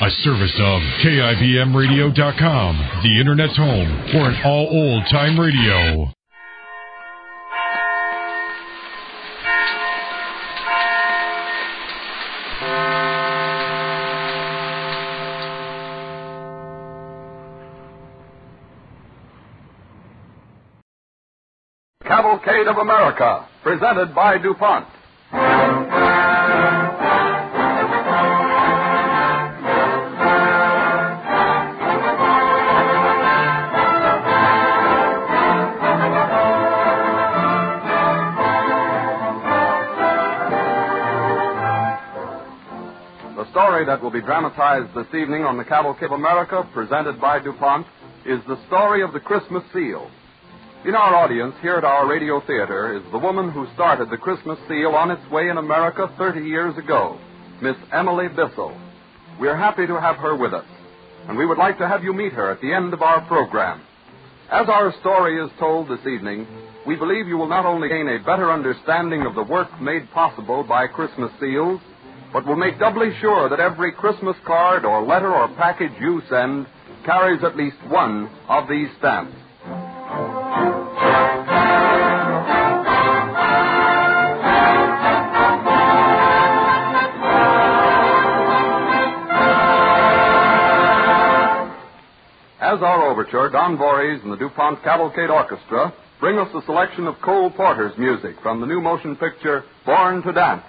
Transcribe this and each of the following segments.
A service of KIBMradio.com, the Internet's home for an all old-time radio. Cavalcade of America, presented by DuPont. The story that will be dramatized this evening on the Cavalcade of America, presented by DuPont, is the story of the Christmas seal. In our audience here at our radio theater is the woman who started the Christmas seal on its way in America 30 years ago, Miss Emily Bissell. We are happy to have her with us, and we would like to have you meet her at the end of our program. As our story is told this evening, we believe you will not only gain a better understanding of the work made possible by Christmas seals, but will make doubly sure that every Christmas card or letter or package you send carries at least one of these stamps. As our overture, Don Voorhees and the DuPont Cavalcade Orchestra bring us a selection of Cole Porter's music from the new motion picture, Born to Dance.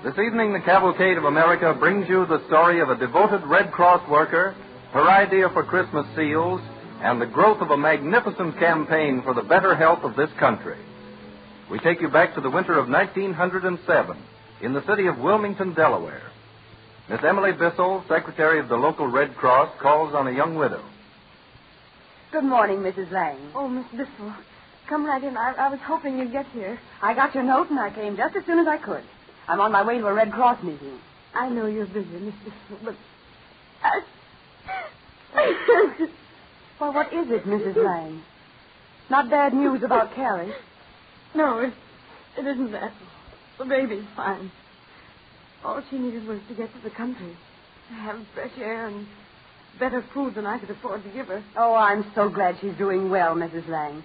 This evening, the Cavalcade of America brings you the story of a devoted Red Cross worker, her idea for Christmas seals, and the growth of a magnificent campaign for the better health of this country. We take you back to the winter of 1907 in the city of Wilmington, Delaware. Miss Emily Bissell, secretary of the local Red Cross, calls on a young widow. Good morning, Mrs. Lang. Oh, Miss Bissell, come right in. I was hoping you'd get here. I got your note and I came just as soon as I could. I'm on my way to a Red Cross meeting. I know you're busy, Miss Bissell, but... Well, what is it, Mrs. Lang? Not bad news about Carrie. No, it isn't that. The baby's fine. All she needed was to get to the country, to have fresh air and better food than I could afford to give her. Oh, I'm so glad she's doing well, Mrs. Lang.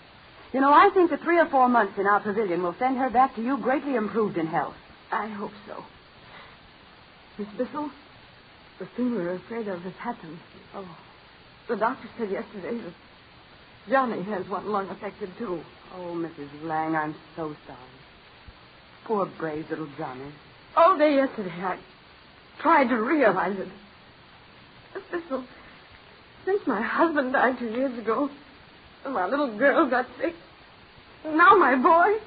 You know, I think that 3 or 4 months in our pavilion will send her back to you greatly improved in health. I hope so. Miss Bissell, the thing we were afraid of has happened. Oh. The doctor said yesterday that Johnny has one lung affected, too. Oh, Mrs. Lang, I'm so sorry. Poor brave little Johnny. All day yesterday, I tried to realize it. Miss Bissell, since my husband died 2 years ago, and my little girl got sick, and now my boy,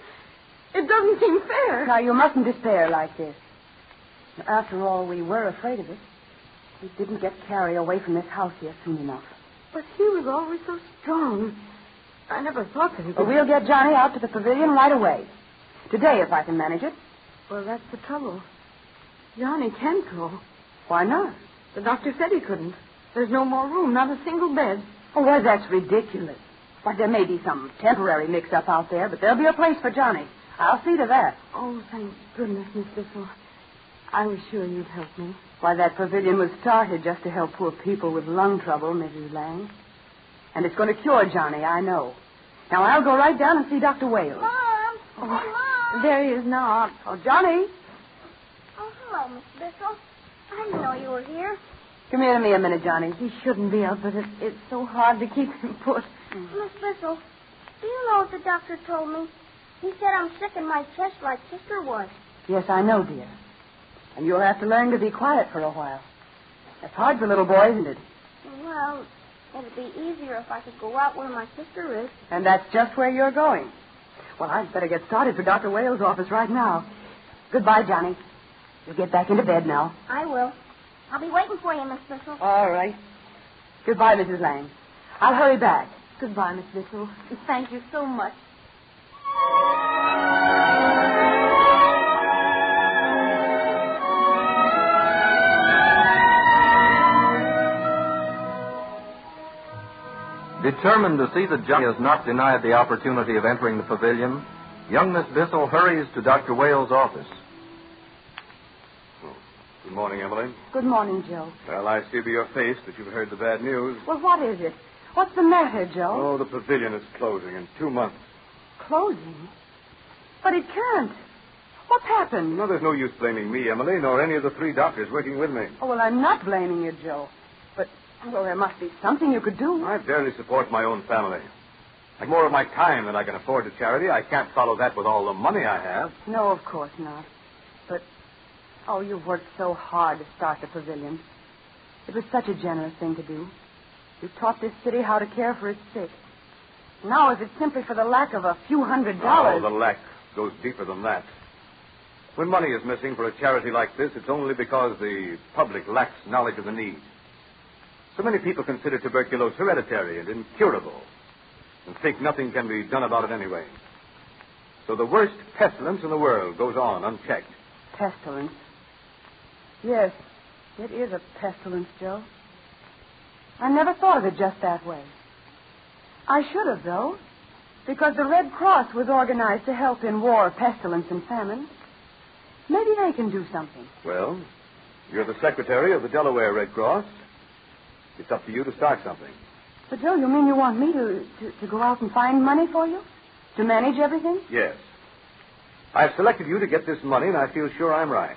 it doesn't seem fair. Now, you mustn't despair like this. After all, we were afraid of it. We didn't get Carrie away from this house yet soon enough. But he was always so strong. I never thought that he could... Well, we'll get Johnny out to the pavilion right away. Today, if I can manage it. Well, that's the trouble. Johnny can't go. Why not? The doctor said he couldn't. There's no more room, not a single bed. Oh, well, that's ridiculous. Why, there may be some temporary mix-up out there, but there'll be a place for Johnny. I'll see to that. Oh, thank goodness, Miss Bissell. I was sure you'd help me. Why, that pavilion was started just to help poor people with lung trouble, Mrs. Lang. And it's going to cure Johnny, I know. Now, I'll go right down and see Dr. Wales. Mom! Oh, Mom! There he is now. Oh, Johnny. Oh, hello, Miss Bissell. I didn't know you were here. Come here to me a minute, Johnny. He shouldn't be up, but it's so hard to keep him put. Miss Bissell, do you know what the doctor told me? He said I'm sick in my chest like Sister was. Yes, I know, dear. And you'll have to learn to be quiet for a while. That's hard for little boy, isn't it? Well, it'd be easier if I could go out where my sister is. And that's just where you're going. Well, I'd better get started for Dr. Wales' office right now. Goodbye, Johnny. You'll get back into bed now. I will. I'll be waiting for you, Miss Bissell. All right. Goodbye, Mrs. Lang. I'll hurry back. Goodbye, Miss Bissell. Thank you so much. Determined to see that Johnny is not denied the opportunity of entering the pavilion, young Miss Bissell hurries to Dr. Wales' office. Good morning, Emily. Good morning, Joe. Well, I see by your face that you've heard the bad news. Well, what is it? What's the matter, Joe? Oh, the pavilion is closing in 2 months. Closing? But it can't. What's happened? No, there's no use blaming me, Emily, nor any of the 3 doctors working with me. Oh, well, I'm not blaming you, Joe. But, well, there must be something you could do. I barely support my own family. Like more of my time than I can afford to charity. I can't follow that with all the money I have. No, of course not. But, oh, you've worked so hard to start the pavilion. It was such a generous thing to do. You taught this city how to care for its sick. Now, is it simply for the lack of a few $100s? Oh, the lack goes deeper than that. When money is missing for a charity like this, it's only because the public lacks knowledge of the need. So many people consider tuberculosis hereditary and incurable and think nothing can be done about it anyway. So the worst pestilence in the world goes on unchecked. Pestilence? Yes, it is a pestilence, Joe. I never thought of it just that way. I should have, though, because the Red Cross was organized to help in war, pestilence, and famine. Maybe they can do something. Well, you're the secretary of the Delaware Red Cross. It's up to you to start something. But, Joe, you mean you want me to go out and find money for you? To manage everything? Yes. I've selected you to get this money, and I feel sure I'm right.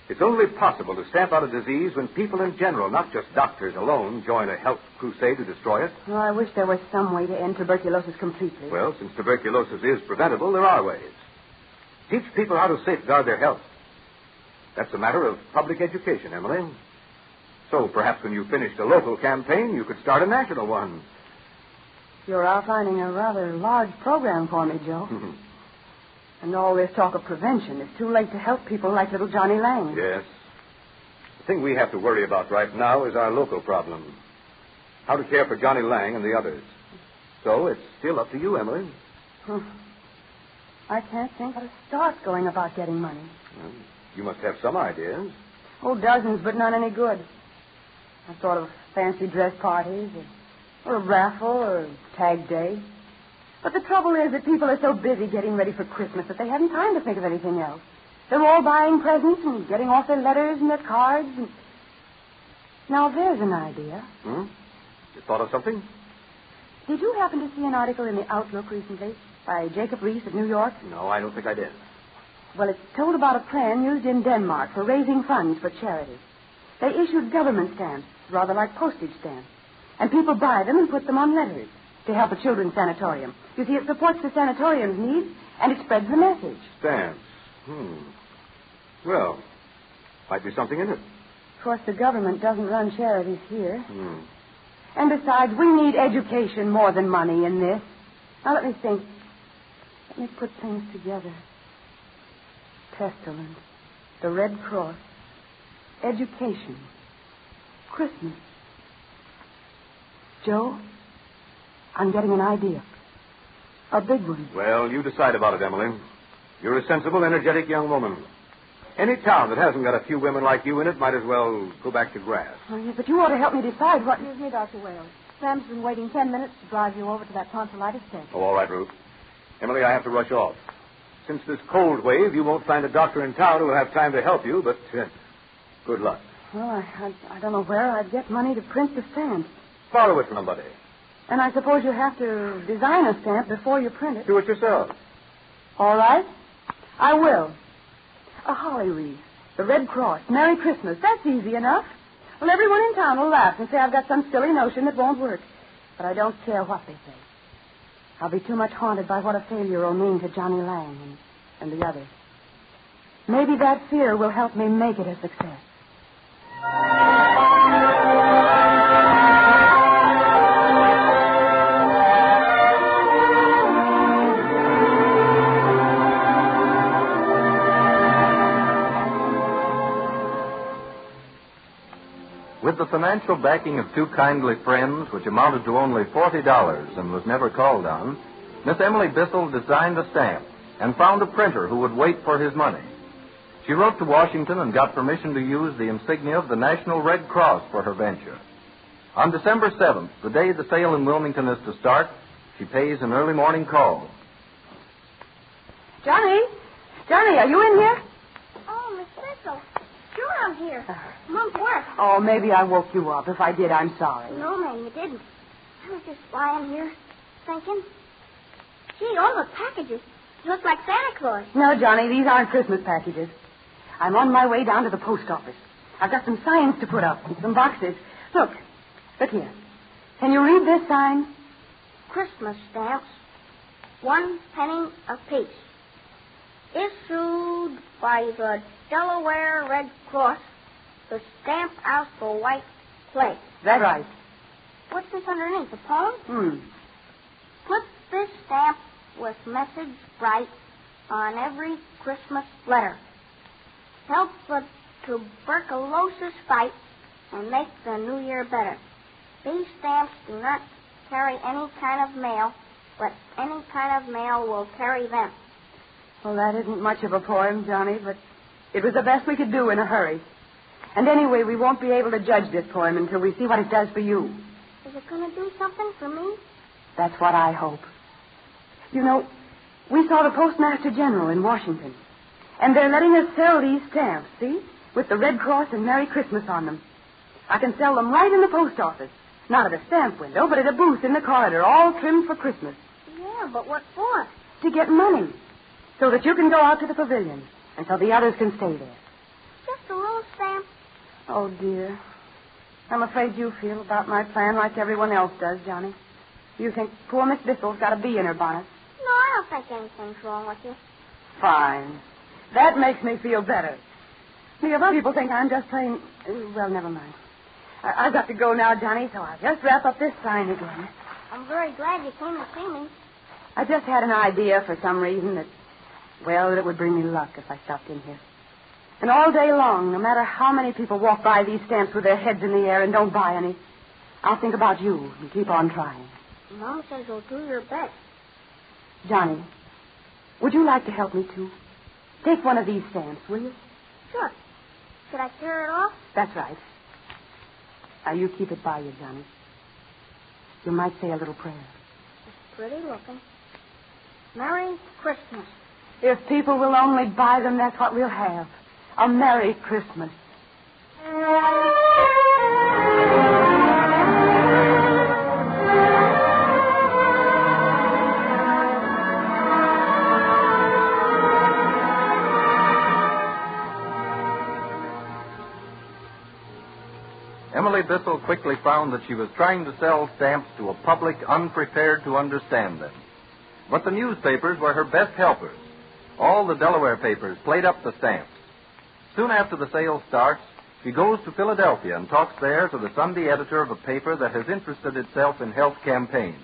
It's only possible to stamp out a disease when people in general, not just doctors alone, join a health crusade to destroy it. Well, I wish there was some way to end tuberculosis completely. Well, since tuberculosis is preventable, there are ways. Teach people how to safeguard their health. That's a matter of public education, Emily. So perhaps when you finished a local campaign, you could start a national one. You're outlining a rather large program for me, Joe. And all this talk of prevention is too late to help people like little Johnny Lang. Yes. The thing we have to worry about right now is our local problem. How to care for Johnny Lang and the others. So it's still up to you, Emily. I can't think how to start going about getting money. Well, you must have some ideas. Oh, dozens, but none any good. I've thought of fancy dress parties, or a raffle, or a tag day. But the trouble is that people are so busy getting ready for Christmas that they haven't time to think of anything else. They're all buying presents and getting off their letters and their cards. And... Now, there's an idea. You thought of something? Did you happen to see an article in the Outlook recently by Jacob Reese of New York? No, I don't think I did. Well, it told about a plan used in Denmark for raising funds for charity. They issued government stamps, rather like postage stamps. And people buy them and put them on letters to help a children's sanatorium. You see, it supports the sanatorium's needs, and it spreads the message. Stamps. Well, might be something in it. Of course, the government doesn't run charities here. And besides, we need education more than money in this. Now, let me think. Let me put things together. Pestilence, the Red Cross, education, Christmas. Joe, I'm getting an idea. A big one. Well, you decide about it, Emily. You're a sensible, energetic young woman. Any town that hasn't got a few women like you in it might as well go back to grass. Oh, yes, but you ought to help me decide what... Excuse me, Dr. Wales. Sam's been waiting 10 minutes to drive you over to that tonsillitis test. Oh, all right, Ruth. Emily, I have to rush off. Since this cold wave, you won't find a doctor in town who will have time to help you, but good luck. Well, I don't know where I'd get money to print the stamp. Borrow it from somebody. And I suppose you have to design a stamp before you print it. Do it yourself. All right. I will. A holly wreath, the Red Cross, Merry Christmas. That's easy enough. Well, everyone in town will laugh and say I've got some silly notion that won't work. But I don't care what they say. I'll be too much haunted by what a failure will mean to Johnny Lang and the others. Maybe that fear will help me make it a success. With the financial backing of two kindly friends, which amounted to only $40 and was never called on, Miss Emily Bissell designed a stamp and found a printer who would wait for his money. She wrote to Washington and got permission to use the insignia of the National Red Cross for her venture. On December 7th, the day the sale in Wilmington is to start, she pays an early morning call. Johnny, are you in here? Oh, Miss Bissell. Sure, I'm here. Mom's work. Oh, maybe I woke you up. If I did, I'm sorry. No, ma'am, you didn't. I was just lying here thinking. Gee, all the packages look like Santa Claus. No, Johnny, these aren't Christmas packages. I'm on my way down to the post office. I've got some signs to put up and some boxes. Look here. Can you read this sign? Christmas stamps, 1 penny apiece. Issued by the Delaware Red Cross, the stamp out for white plate. That's right. What's this underneath, a poem? Put this stamp with message bright on every Christmas letter. Help the tuberculosis fight and make the new year better. These stamps do not carry any kind of mail, but any kind of mail will carry them. Well, that isn't much of a poem, Johnny, but it was the best we could do in a hurry. And anyway, we won't be able to judge this poem until we see what it does for you. Is it going to do something for me? That's what I hope. You know, we saw the Postmaster General in Washington, and they're letting us sell these stamps, see? With the Red Cross and Merry Christmas on them. I can sell them right in the post office. Not at a stamp window, but at a booth in the corridor, all trimmed for Christmas. Yeah, but what for? To get money, so that you can go out to the pavilion, and so the others can stay there. Just a little stamp. Oh, dear. I'm afraid you feel about my plan like everyone else does, Johnny. You think poor Miss Bissell's got a bee in her bonnet. No, I don't think anything's wrong with you. Fine. That makes me feel better. The other people think I'm just playing... Well, never mind. I've got to go now, Johnny, so I'll just wrap up this sign again. I'm very glad you came to see me. I just had an idea for some reason that it would bring me luck if I stopped in here. And all day long, no matter how many people walk by these stamps with their heads in the air and don't buy any, I'll think about you and keep on trying. Mama says you'll do your best. Johnny, would you like to help me, too? Take one of these stamps, will you? Sure. Should I tear it off? That's right. Now, you keep it by you, Johnny. You might say a little prayer. It's pretty looking. Merry Christmas. If people will only buy them, that's what we'll have. A Merry Christmas. Emily Bissell quickly found that she was trying to sell stamps to a public unprepared to understand them. But the newspapers were her best helpers. All the Delaware papers played up the stamps. Soon after the sale starts, she goes to Philadelphia and talks there to the Sunday editor of a paper that has interested itself in health campaigns.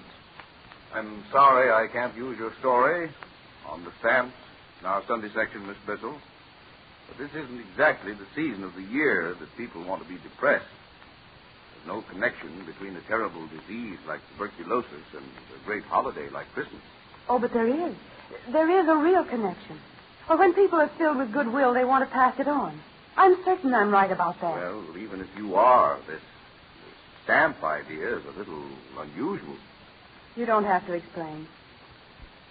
I'm sorry I can't use your story on the stamps in our Sunday section, Miss Bissell. But this isn't exactly the season of the year that people want to be depressed. There's no connection between a terrible disease like tuberculosis and a great holiday like Christmas. Oh, but there is. There is a real connection. Well, when people are filled with goodwill, they want to pass it on. I'm certain I'm right about that. Well, even if you are, this stamp idea is a little unusual. You don't have to explain.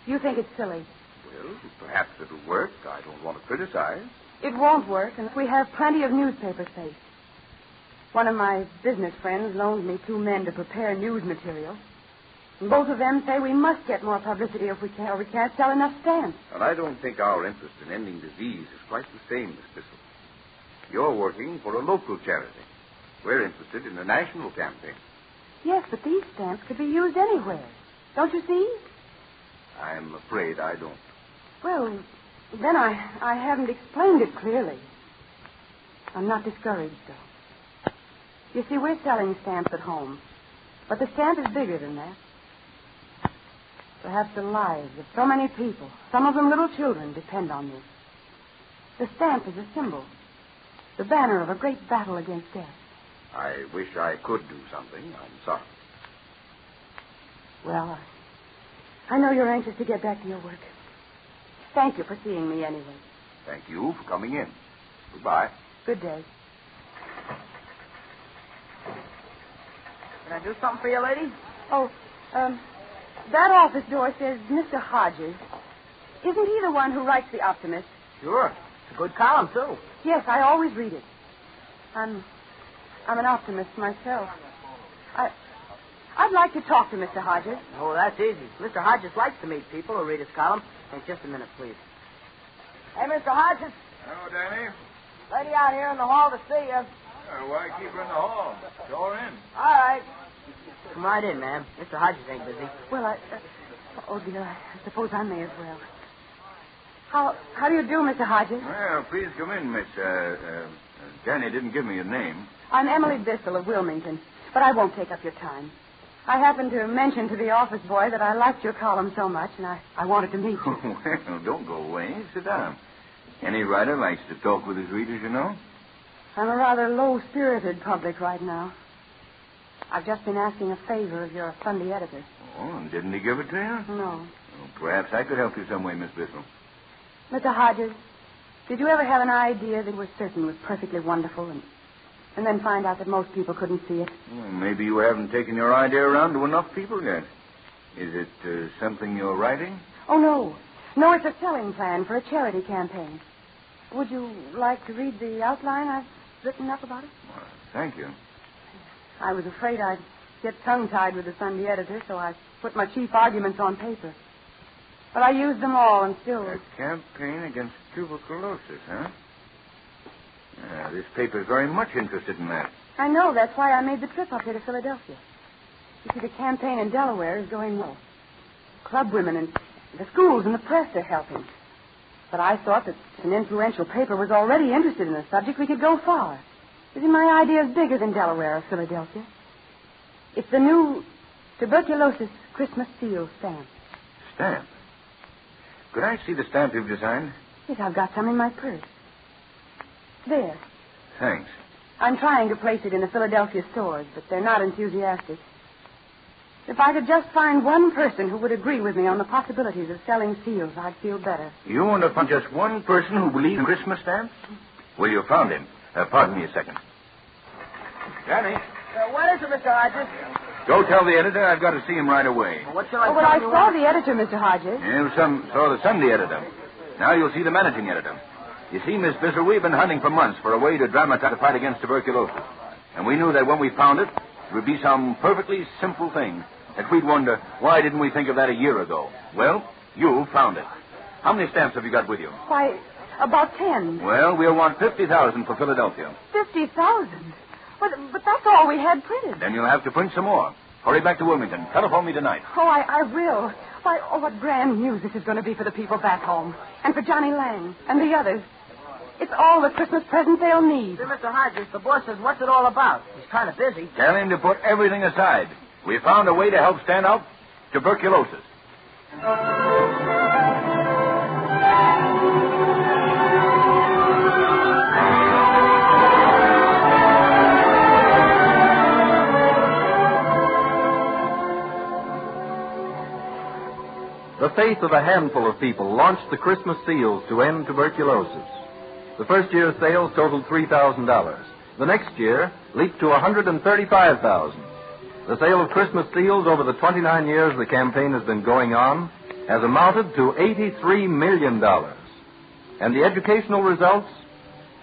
You think it's silly. Well, perhaps it'll work. I don't want to criticize. It won't work, and we have plenty of newspaper space. One of my business friends loaned me 2 men to prepare news material. And both of them say we must get more publicity if we can, or we can't sell enough stamps. And I don't think our interest in ending disease is quite the same, Miss Bissell. You're working for a local charity. We're interested in a national campaign. Yes, but these stamps could be used anywhere. Don't you see? I'm afraid I don't. Well, then I haven't explained it clearly. I'm not discouraged, though. You see, we're selling stamps at home. But the stamp is bigger than that. Perhaps the lives of so many people, some of them little children, depend on this. The stamp is a symbol, the banner of a great battle against death. I wish I could do something. I'm sorry. Well, I know you're anxious to get back to your work. Thank you for seeing me anyway. Thank you for coming in. Goodbye. Good day. Can I do something for you, lady? Oh, that office door says Mr. Hodges. Isn't he the one who writes The Optimist? Sure. It's a good column, too. Yes, I always read it. I'm an optimist myself. I'd like to talk to Mr. Hodges. Oh, that's easy. Mr. Hodges likes to meet people who read his column. Hey, just a minute, please. Hey, Mr. Hodges. Hello, Danny. Lady out here in the hall to see you. Why keep her in the hall? Show her in. All right. Come right in, ma'am. Mr. Hodges ain't busy. Well, oh, dear, I suppose I may as well. How do you do, Mr. Hodges? Well, please come in, Miss. Danny didn't give me your name. I'm Emily Bissell of Wilmington, but I won't take up your time. I happened to mention to the office boy that I liked your column so much, and I wanted to meet you. Well, don't go away. Sit down. Any writer likes to talk with his readers, you know. I'm a rather low-spirited public right now. I've just been asking a favor of your Sunday editor. Oh, and didn't he give it to you? No. Well, perhaps I could help you some way, Miss Bissell. Mr. Hodges, did you ever have an idea that you were certain was perfectly wonderful and then find out that most people couldn't see it? Well, maybe you haven't taken your idea around to enough people yet. Is it something you're writing? Oh, no. No, it's a selling plan for a charity campaign. Would you like to read the outline I've written up about it? Well, thank you. I was afraid I'd get tongue-tied with the Sunday editor, so I put my chief arguments on paper. But I used them all and still... A campaign against tuberculosis, huh? Yeah, this paper's very much interested in that. I know. That's why I made the trip up here to Philadelphia. You see, the campaign in Delaware is going well. Club women and the schools and the press are helping. But I thought that if an influential paper was already interested in the subject, we could go far. Isn't my idea bigger than Delaware or Philadelphia? It's the new tuberculosis Christmas seal stamp. Stamp? Could I see the stamp you've designed? Yes, I've got some in my purse. There. Thanks. I'm trying to place it in the Philadelphia stores, but they're not enthusiastic. If I could just find one person who would agree with me on the possibilities of selling seals, I'd feel better. You want to find just one person who believes in Christmas stamps? Well, you found him. Pardon me a second. Danny. What is it, Mr. Hodges? Go tell the editor I've got to see him right away. What shall I Oh, well, tell I you? saw the editor, Mr. Hodges. You saw the Sunday editor. Now you'll see the managing editor. You see, Miss Bissell, we've been hunting for months for a way to dramatize the fight against tuberculosis. And we knew that when we found it, it would be some perfectly simple thing that we'd wonder, why didn't we think of that a year ago? Well, you found it. How many stamps have you got with you? Why, about 10. Well, we'll want 50,000 for Philadelphia. 50,000? But that's all we had printed. Then you'll have to print some more. Hurry back to Wilmington. Telephone me tonight. Oh, I will. Why, what grand news this is going to be for the people back home. And for Johnny Lang and the others. It's all the Christmas present they'll need. Say, Mr. Hodges, the boss says, what's it all about? He's kind of busy. Tell him to put everything aside. We found a way to help stand out tuberculosis. The faith of a handful of people launched the Christmas seals to end tuberculosis. The first year's sales totaled $3,000. The next year leaped to $135,000. The sale of Christmas seals over the 29 years the campaign has been going on has amounted to $83 million. And the educational results?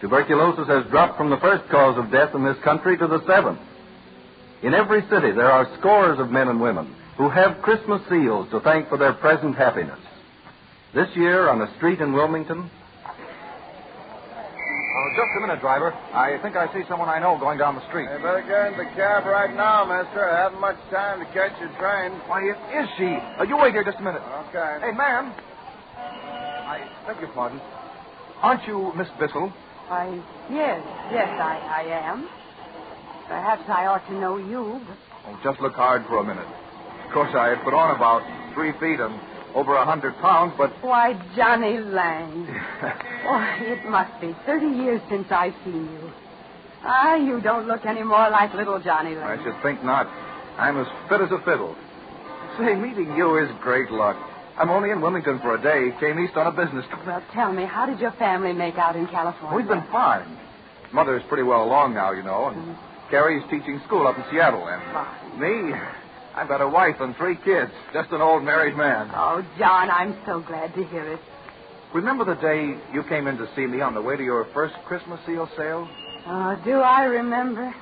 Tuberculosis has dropped from the first cause of death in this country to the seventh. In every city, there are scores of men and women who have Christmas seals to thank for their present happiness. This year, on a street in Wilmington... Oh, just a minute, driver. I think I see someone I know going down the street. You better get in the cab right now, mister. I haven't much time to catch your train. Why, it is she. You wait here just a minute. Okay. Hey, ma'am. I beg your pardon. Aren't you Miss Bissell? Yes, I am. Perhaps I ought to know you, but... Oh, just look hard for a minute. Of course, I had put on about 3 feet and over 100 pounds, but... Why, Johnny Lang. Why, it must be 30 years since I've seen you. You don't look any more like little Johnny Lang. I should think not. I'm as fit as a fiddle. Say, meeting you is great luck. I'm only in Wilmington for a day. Came east on a business trip. Well, tell me, how did your family make out in California? We've been fine. Mother's pretty well along now, you know, and Carrie's teaching school up in Seattle. And me, I've got a wife and 3 kids. Just an old married man. Oh, John, I'm so glad to hear it. Remember the day you came in to see me on the way to your first Christmas seal sale? Oh, do I remember?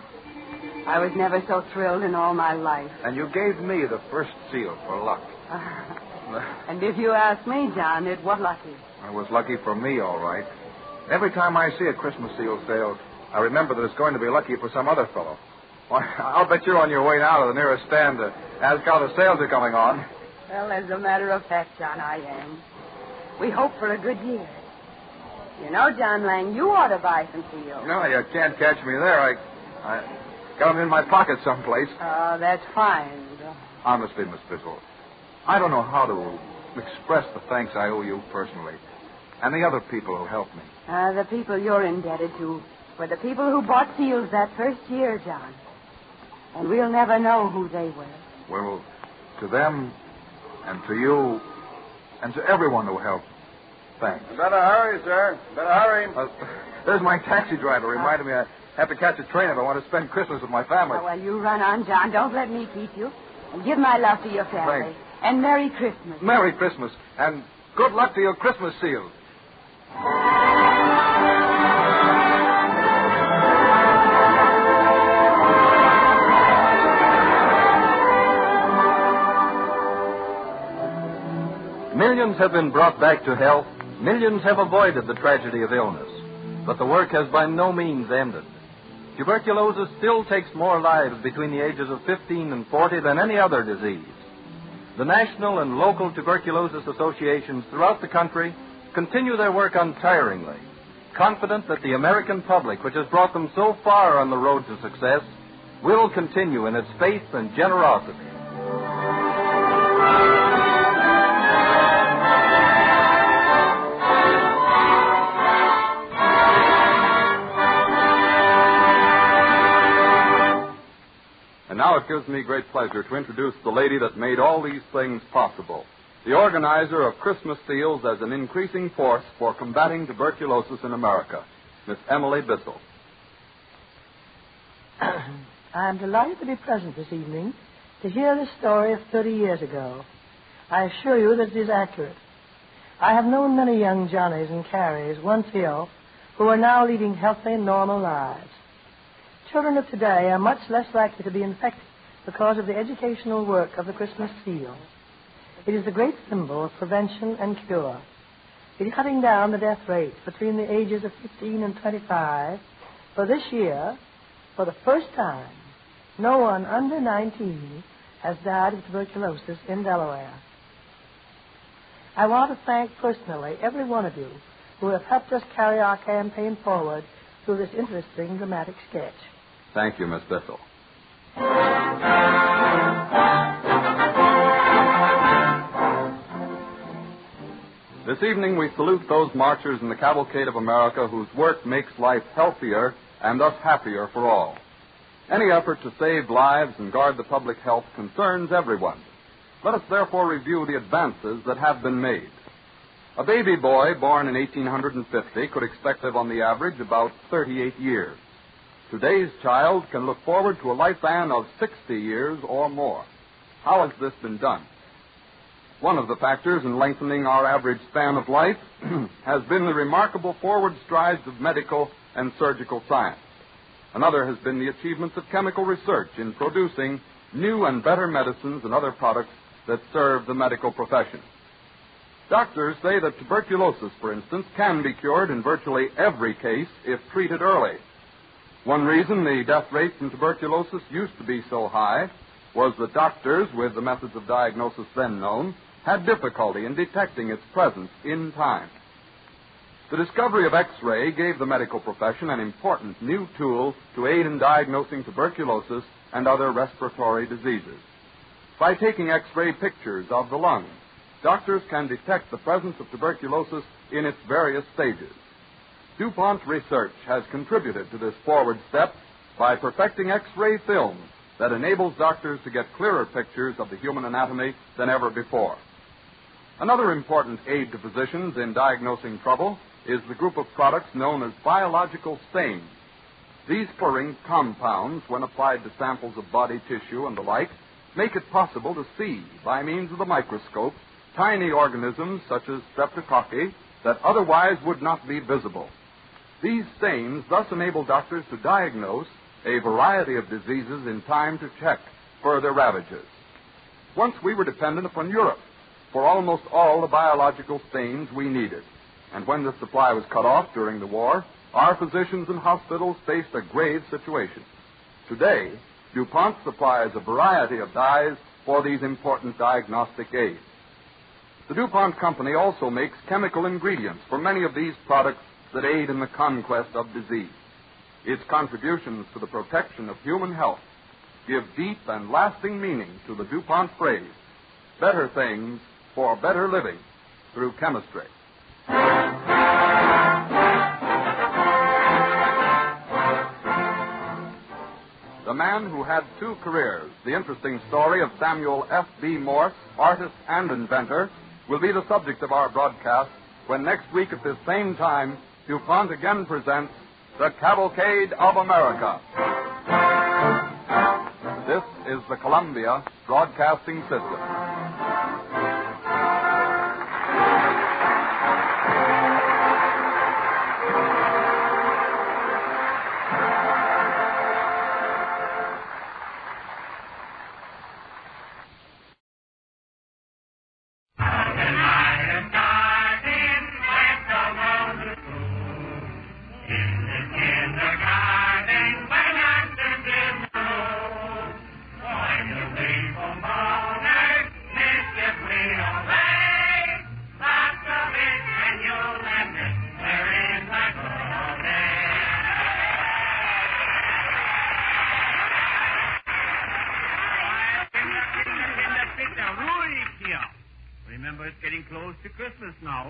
I was never so thrilled in all my life. And you gave me the first seal for luck. And if you ask me, John, it was lucky. It was lucky for me, all right. Every time I see a Christmas seal sale, I remember that it's going to be lucky for some other fellow. Why, I'll bet you're on your way now to the nearest stand to ask how the sales are coming on. Well, as a matter of fact, John, I am. We hope for a good year. You know, John Lang, you ought to buy some seals. No, you can't catch me there. I got them in my pocket someplace. Oh, that's fine. Honestly, Miss Bissell, I don't know how to express the thanks I owe you personally and the other people who helped me. The people you're indebted to were the people who bought seals that first year, John. And we'll never know who they were. Well, to them and to you and to everyone who helped, thanks. You better hurry, sir. Better hurry. There's my taxi driver. Reminded me I have to catch a train if I want to spend Christmas with my family. Oh, well, you run on, John. Don't let me keep you. And give my love to your family. Thanks. And Merry Christmas. Merry Christmas. And good luck to your Christmas seals. Millions have been brought back to health. Millions have avoided the tragedy of illness. But the work has by no means ended. Tuberculosis still takes more lives between the ages of 15 and 40 than any other disease. The national and local tuberculosis associations throughout the country continue their work untiringly, confident that the American public, which has brought them so far on the road to success, will continue in its faith and generosity. And now it gives me great pleasure to introduce the lady that made all these things possible, the organizer of Christmas seals as an increasing force for combating tuberculosis in America, Miss Emily Bissell. I am delighted to be present this evening to hear the story of 30 years ago. I assure you that it is accurate. I have known many young Johnnies and Carries, once ill, who are now leading healthy, normal lives. Children of today are much less likely to be infected because of the educational work of the Christmas seal. It is the great symbol of prevention and cure. It is cutting down the death rate between the ages of 15 and 25. For this year, for the first time, no one under 19 has died of tuberculosis in Delaware. I want to thank personally every one of you who have helped us carry our campaign forward through this interesting, dramatic sketch. Thank you, Miss Bissell. This evening we salute those marchers in the Cavalcade of America whose work makes life healthier and thus happier for all. Any effort to save lives and guard the public health concerns everyone. Let us therefore review the advances that have been made. A baby boy born in 1850 could expect to live on the average about 38 years. Today's child can look forward to a lifespan of 60 years or more. How has this been done? One of the factors in lengthening our average span of life has been the remarkable forward strides of medical and surgical science. Another has been the achievements of chemical research in producing new and better medicines and other products that serve the medical profession. Doctors say that tuberculosis, for instance, can be cured in virtually every case if treated early. One reason the death rate from tuberculosis used to be so high was that doctors, with the methods of diagnosis then known, had difficulty in detecting its presence in time. The discovery of X-ray gave the medical profession an important new tool to aid in diagnosing tuberculosis and other respiratory diseases. By taking X-ray pictures of the lungs, doctors can detect the presence of tuberculosis in its various stages. DuPont research has contributed to this forward step by perfecting X-ray film that enables doctors to get clearer pictures of the human anatomy than ever before. Another important aid to physicians in diagnosing trouble is the group of products known as biological stains. These fluorine compounds, when applied to samples of body tissue and the like, make it possible to see, by means of the microscope, tiny organisms such as streptococci that otherwise would not be visible. These stains thus enable doctors to diagnose a variety of diseases in time to check further ravages. Once we were dependent upon Europe for almost all the biological stains we needed, and when the supply was cut off during the war, our physicians and hospitals faced a grave situation. Today, DuPont supplies a variety of dyes for these important diagnostic aids. The DuPont company also makes chemical ingredients for many of these products that aid in the conquest of disease. Its contributions to the protection of human health give deep and lasting meaning to the DuPont phrase, better things for better living through chemistry. The man who had two careers, the interesting story of Samuel F.B. Morse, artist and inventor, will be the subject of our broadcast when next week at this same time DuPont again presents the Cavalcade of America. This is the Columbia Broadcasting System. getting close to Christmas now.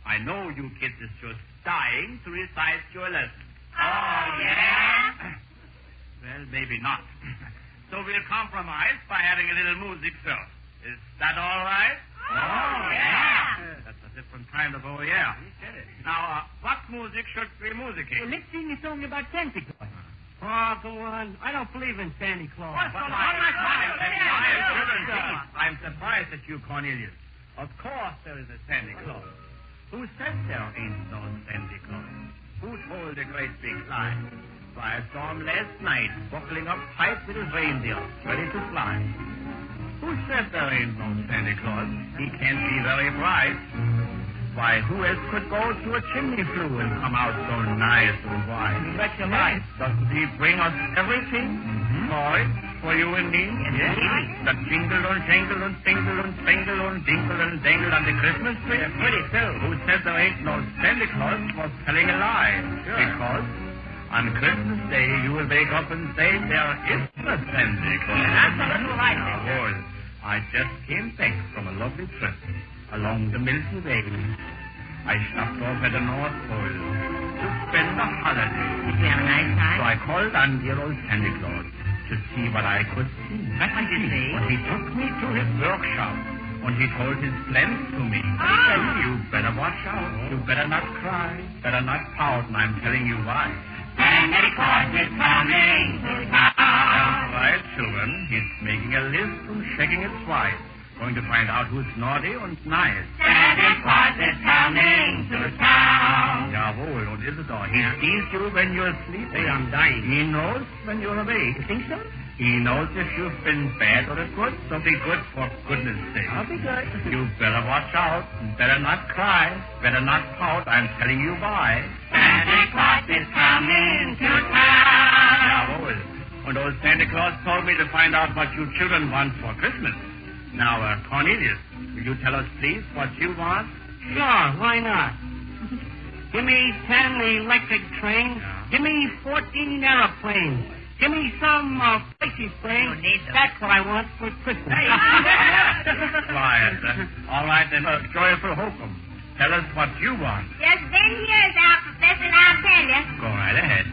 I know you kids is just dying to recite your lesson. Oh, yeah? Well, maybe not. So we'll compromise by having a little music first. Is that all right? Oh, yeah. That's a different kind of oh, yeah. Now, what music should we musicate? Well, let's sing a song about Santa Claus. Oh, go on. I don't believe in Santa Claus. I'm surprised at you, Cornelius. Of course there is a Santa Claus. Who said there ain't no Santa Claus? Who told a great big lie? Why, I saw him last night, buckling up tight with his reindeer, ready to fly. Who said there ain't no Santa Claus? He can't be very bright. Why, who else could go to a chimney flue and come out so nice and white? You bet your life. Doesn't he bring us everything? Toys for you and me? Yes. That jingle and jangle and tingle and spangle and dingle and dangle on the Christmas tree? They're pretty, too. Who said there ain't no Santa Claus was telling a lie. Sure. Because on Christmas Day you will wake up and say there is a Santa Claus. That's a little right, Well, I just came back from a lovely trip along the Milky Way. I stopped off at the North Pole to spend the holiday. Did you have a nice time? So I called on dear old Santa Claus to see what I could see. What did you see? And he took me to his workshop, and he told his plans to me. Oh. He said, you better watch out. You better not cry. Better not pout, and I'm telling you why. Santa Claus is coming to town. That's right, children. He's making a list and checking it twice. Going to find out who's naughty and nice. Santa Claus is coming to town. Jawohl, und ist es doch. He sees you when you're sleeping. Hey, I'm dying. He knows when you're awake. You think so? He knows if you've been bad or good, so be good for goodness sake. I'll be good. You better watch out. Better not cry. Better not pout. I'm telling you why. Santa Claus is coming to town. Jawohl. And old Santa Claus told me to find out what you children want for Christmas. Now, Cornelius, will you tell us, please, what you want? Sure, why not? Give me 10 electric trains. Yeah. Give me 14 aeroplanes. Give me some flashy springs. That's what I want for Christmas. Quiet. All right, then, joyful hokum. Tell us what you want. Just been years out, Professor, and I'll tell you. Go right ahead.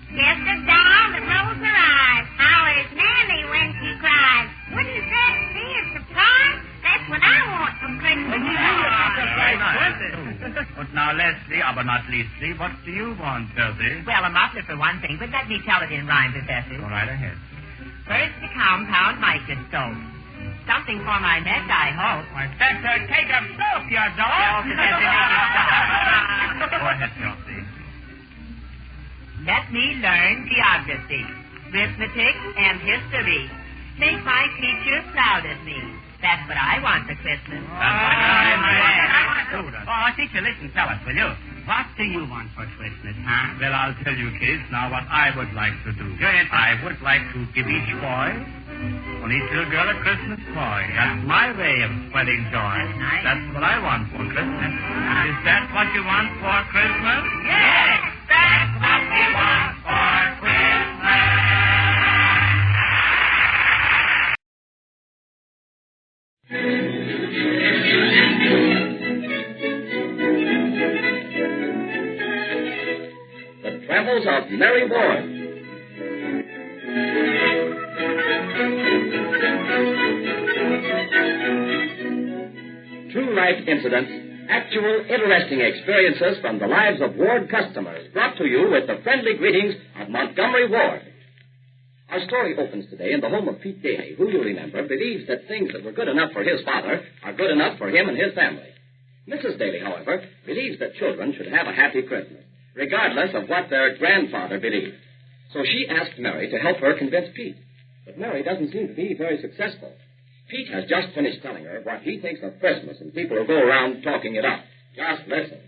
Just a doll that rolls her eyes. How is Mammy when she cries? Wouldn't that be a surprise? That's what I want for Christmas. Very nice. But now, Leslie, but not leastly, what do you want, Percy? Well, a muffler for one thing, but let me tell it in rhyme, Professor. Go right ahead. First, the compound microscope. Something for my mess, I hope. Why, that's a cake of soap, you dog. Well, Professor, make it stop. Go ahead, Percy. Let me learn geography, arithmetic, and history. Make my teacher proud of me. That's what I want for Christmas. Oh, teacher, listen, tell us, will you? What do you want for Christmas, huh? Well, I'll tell you, kids, now what I would like to do. I would like to give each boy and each little girl a Christmas toy. That's my way of spreading joy. Nice. That's what I want for Christmas. Is that what you want for Christmas? Yes, that's what we want for Christmas. The Travels of Mary Ward. True life incidents, actual interesting experiences from the lives of Ward customers, brought to you with the friendly greetings of Montgomery Ward. Our story opens today in the home of Pete Daly, who, you remember, believes that things that were good enough for his father are good enough for him and his family. Mrs. Daly, however, believes that children should have a happy Christmas, regardless of what their grandfather believed. So she asked Mary to help her convince Pete. But Mary doesn't seem to be very successful. Pete has just finished telling her what he thinks of Christmas, and people will go around talking it up. Just listen.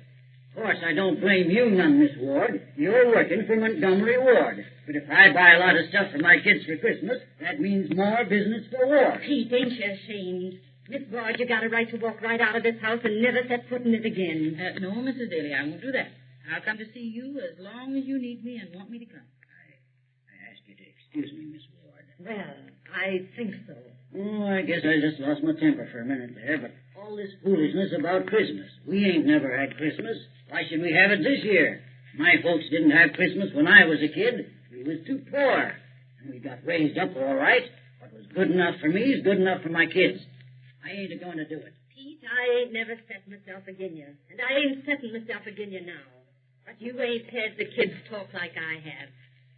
Of course, I don't blame you none, Miss Ward. You're working for Montgomery Ward. But if I buy a lot of stuff for my kids for Christmas, that means more business for Ward. Pete, ain't you ashamed? Miss Ward, you got a right to walk right out of this house and never set foot in it again. No, Mrs. Daly, I won't do that. I'll come to see you as long as you need me and want me to come. I ask you to excuse me, Miss Ward. Well, I think so. Oh, I guess I just lost my temper for a minute there, but... All this foolishness about Christmas. We ain't never had Christmas. Why should we have it this year? My folks didn't have Christmas when I was a kid. We was too poor. And we got raised up all right. What was good enough for me is good enough for my kids. I ain't a-going to do it. Pete, I ain't never set myself again you. And I ain't setting myself again you now. But you ain't had the kids talk like I have.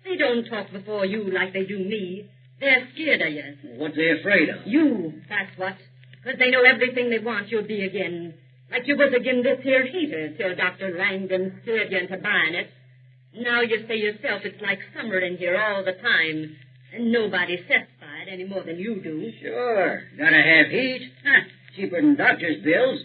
They don't talk before you like they do me. They're scared of you. What they afraid of? You, that's what. Because they know everything they want you'll be again. Like you was again this here heater till Dr. Langdon scared you into buying it. Now you say yourself it's like summer in here all the time. And nobody's satisfied any more than you do. Sure. Gotta have heat. Cheaper than doctor's bills.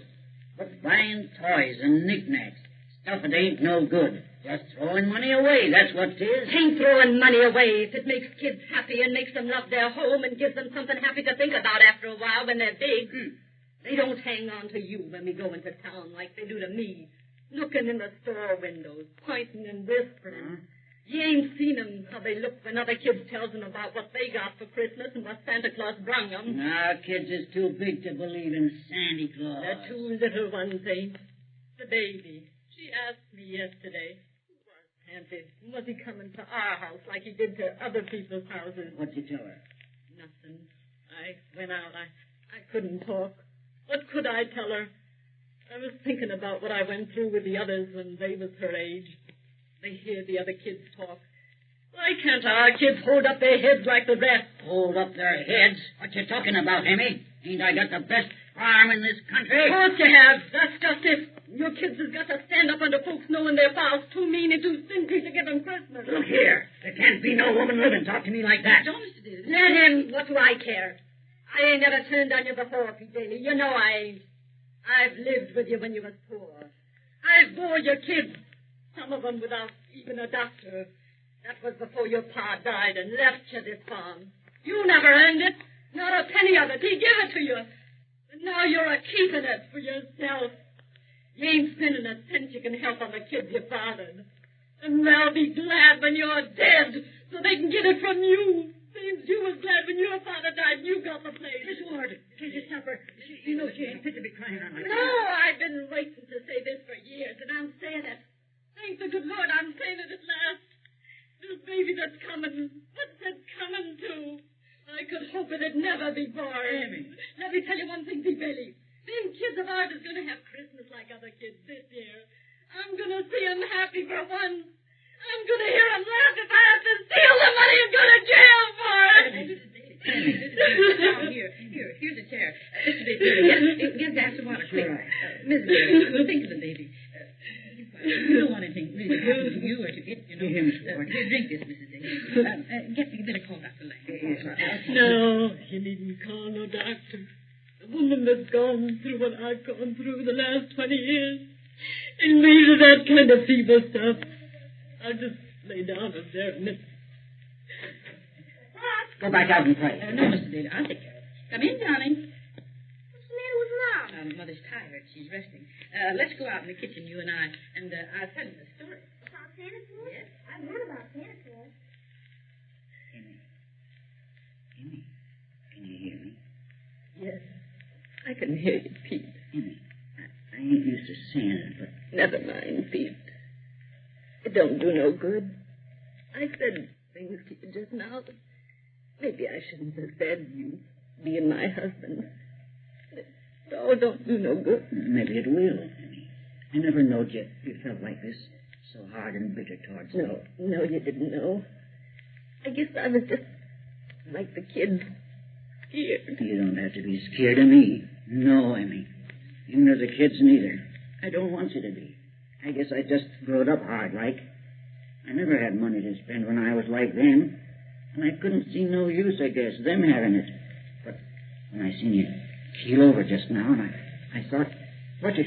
But buying toys and knickknacks. Stuff that ain't no good. Just throwing money away, that's what it is. Ain't throwing money away if it makes kids happy and makes them love their home and gives them something happy to think about after a while when they're big. They don't hang on to you when we go into town like they do to me. Looking in the store windows, pointing and whispering. You ain't seen 'em how they look when other kids tells them about what they got for Christmas and what Santa Claus brung 'em. Our kids is too big to believe in Santa Claus. The two little ones ain't. The baby. She asked me yesterday. Auntie, was he coming to our house like he did to other people's houses? What'd you tell her? Nothing. I went out. I couldn't talk. What could I tell her? I was thinking about what I went through with the others when they was her age. They hear the other kids talk. Why can't our kids hold up their heads like the rest? Hold up their heads? What you talking about, Emmy? Ain't I got the best farm in this country? Of course you have. That's just it. Your kids has got to stand up under folks knowing their fathers too mean and too stingy to give them Christmas. Look here. There can't be no woman living talk to me like that. Don't, Mr. Daly. Let him. What do I care? I ain't never turned on you before, Pete Daly. You know I ain't. I've lived with you when you was poor. I've bore your kids, some of them without even a doctor. That was before your pa died and left you this farm. You never earned it. Not a penny of it. He gave it to you. And now you're a-keeping it for yourself. You ain't spending a cent you can help on the kids you fathered. And they'll be glad when you're dead so they can get it from you. Seems you was glad when your father died and you got the place. Miss Ward, can't you stop her? You know she ain't fit to be crying on like that. No, I've been waiting to say this for years, and I'm saying it. Thank the good Lord, I'm saying it at last. This baby that's coming, what's it coming to? I could hope it'd never be born. Amy. Let me tell you one thing, Pete Bailey. Them kids of ours is going to have Christmas like other kids this year. I'm going to see them happy for once. I'm going to hear them laugh if I have to steal the money and go to jail for it. Here's a chair. Mr. Baby, give that some water, quick. Miss Baby, think of the baby. You don't want anything really happen to you or to it, you know. Here, drink this, Mrs. Daly. You better call Dr. Lang. No, you needn't call no doctor. The woman that's gone through what I've gone through the last 20 years and leaves her that kind of fever stuff. I'll just lay down up there and miss. Go back out and pray. No, Mr. Daly, I'll take care of it. Come in, darling. What's the matter with Mom? Mother's tired. She's resting. Let's go out in the kitchen, you and I, and I'll tell you the story. About Santa Claus? Yes. I've heard about Santa Claus. Emmy, can you hear me? Yes, I can hear you, Pete. Emmy, I ain't used to Santa, but... Never mind, Pete. It don't do no good. I said things to you just now that maybe I shouldn't have said, you being my husband. It all don't do no good. Maybe it will, Emmy. I never knowed you felt like this, so hard and bitter towards me. No, you didn't know. I guess I was just like the kids, scared. You don't have to be scared of me. No, Emmy. Even of the kids neither. I don't want you to be. I guess I just growed up hard like. I never had money to spend when I was like them. And I couldn't see no use, I guess, them having it. But when I seen you keel over just now, and I thought, what if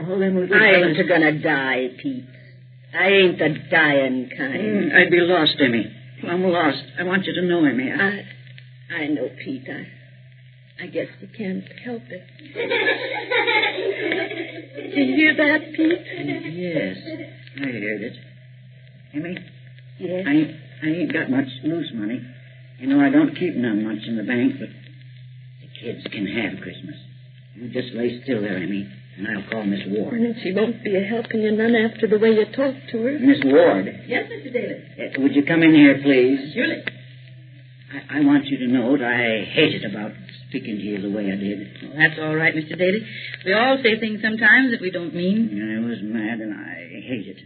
all them little I fellas... ain't gonna die, Pete. I ain't the dying kind. I'd be lost, Emmy. I'm lost. I want you to know, Emmy. I know, Pete. I guess you can't help it. Did you hear that, Pete? Yes, I heard it. Emmy? Yes? I ain't got much loose money. You know, I don't keep none much in the bank, but the kids can have Christmas. You just lay still there, Amy, and I'll call Miss Ward. And she won't be a helping you none after the way you talk to her. Miss Ward. Yes, Mr. Daly. Would you come in here, please? Surely. I want you to know that I hated about speaking to you the way I did. Well, that's all right, Mr. Daly. We all say things sometimes that we don't mean. I was mad, and I hate it.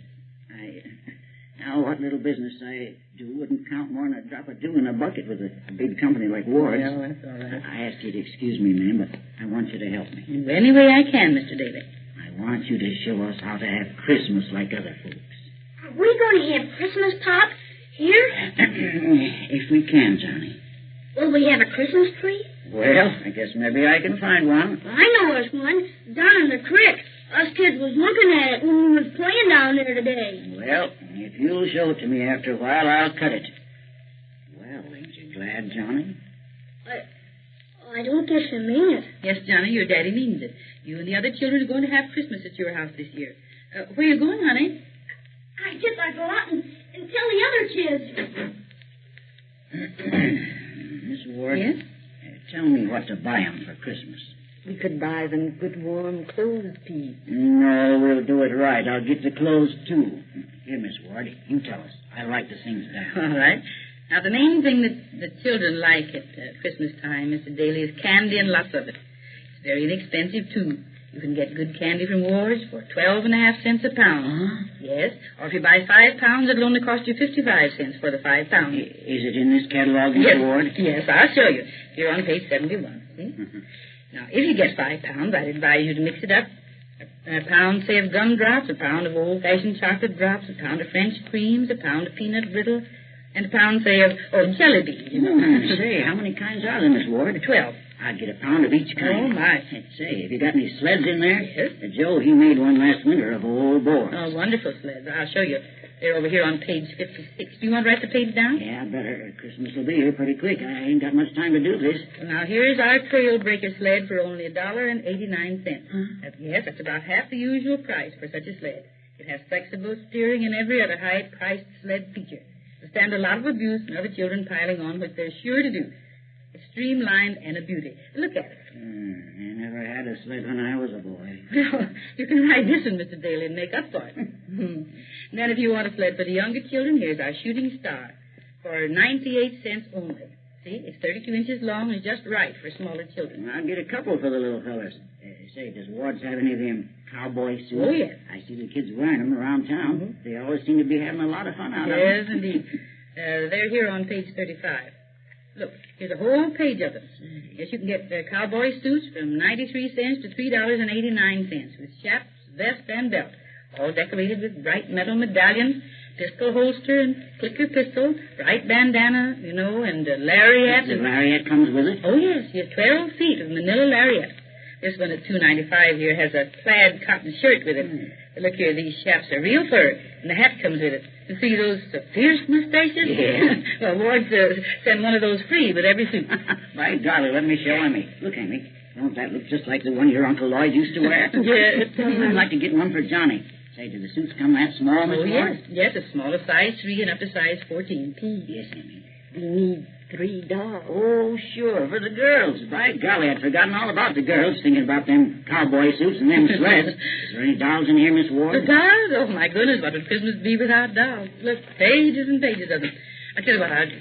Now, what little business I do wouldn't count more than a drop of dew in a bucket with a big company like Ward's. Well, that's all right. I ask you to excuse me, ma'am, but I want you to help me. In any way I can, Mr. Daly. I want you to show us how to have Christmas like other folks. Are we going to have Christmas, Pop? Here? If we can, Johnny. Will we have a Christmas tree? Well, I guess maybe I can find one. I know there's one. Down in the creek. Us kids was looking at it when we was playing down there today. Well, if you'll show it to me after a while, I'll cut it. Well, ain't you glad, Johnny? I don't guess you mean it. Yes, Johnny, your daddy means it. You and the other children are going to have Christmas at your house this year. Where you going, honey? I guess I'll go out and tell the other kids. Miss Ward? Yes? Tell me what to buy 'em for Christmas. We could buy them good warm clothes, Pete. No, we'll do it right. I'll get the clothes, too. Here, Miss Ward, you tell us. I write the things down. All right. Now, the main thing that the children like at Christmas time, Mr. Daly, is candy and lots of it. It's very inexpensive, too. You can get good candy from Ward's for 12.5 cents a pound. Huh? Yes. Or if you buy 5 pounds, it'll only cost you 55 cents for the 5 pounds. Is it in this catalog, Miss Yes. Ward? Yes, I'll show you. You're on page 71. See? Now, if you get 5 pounds, I'd advise you to mix it up. A pound, say, of gumdrops, a pound of old-fashioned chocolate drops, a pound of French creams, a pound of peanut brittle, and a pound, say, of jelly beans. Say, how many kinds are there, Miss Ward? 12. I'd get a pound of each kind. Oh, my. Say, have you got any sleds in there? Yes. Joe, he made one last winter of old boards. Oh, wonderful sleds. I'll show you. They're over here on page 56. Do you want to write the page down? Yeah, better. Christmas will be here pretty quick. I ain't got much time to do this. Well, now, here's our trail breaker sled for only $1.89. Yes, that's about half the usual price for such a sled. It has flexible steering and every other high-priced sled feature. It'll stand a lot of abuse and other children piling on, which they're sure to do. It's streamlined and a beauty. Look at it. I never had a sled when I was a boy. Well, you can ride this one, Mr. Daly, and make up for it. And then if you want a sled for the younger children, here's our shooting star for 98 cents only. See, it's 32 inches long and just right for smaller children. I'll get a couple for the little fellas. Say, does Ward's have any of them cowboy suits? Oh, yes. I see the kids wearing them around town. They always seem to be having a lot of fun out of them. Yes, indeed. They're here on page 35. Look, here's a whole page of them. Yes, you can get cowboy suits from 93 cents to $3.89 with chaps, vest, and belt, all decorated with bright metal medallions, pistol holster and clicker pistol, bright bandana, and lariat. The lariat comes with it? Oh, yes. You have 12 feet of manila lariat. This one at $2.95 here has a plaid cotton shirt with it. Look here, these chaps are real fur, and the hat comes with it. You see those fierce mustaches? Yeah. Well, Ward sent one of those free with every suit. By golly, let me show Emmy. Look, Emmy. Don't that look just like the one your Uncle Lloyd used to wear? Yes. I'd like to get one for Johnny. Say, do the suits come that small, Miss Ward? Yes, as small as size 3 and up to size 14. Yes, Emmy. We need 3 dolls. Oh, sure, for the girls. By golly, I'd forgotten all about the girls, thinking about them cowboy suits and them sleds. Is there any dolls in here, Miss Ward? The dolls? Oh, my goodness, what would Christmas be without dolls? Look, pages and pages of them. I tell you what I'll do.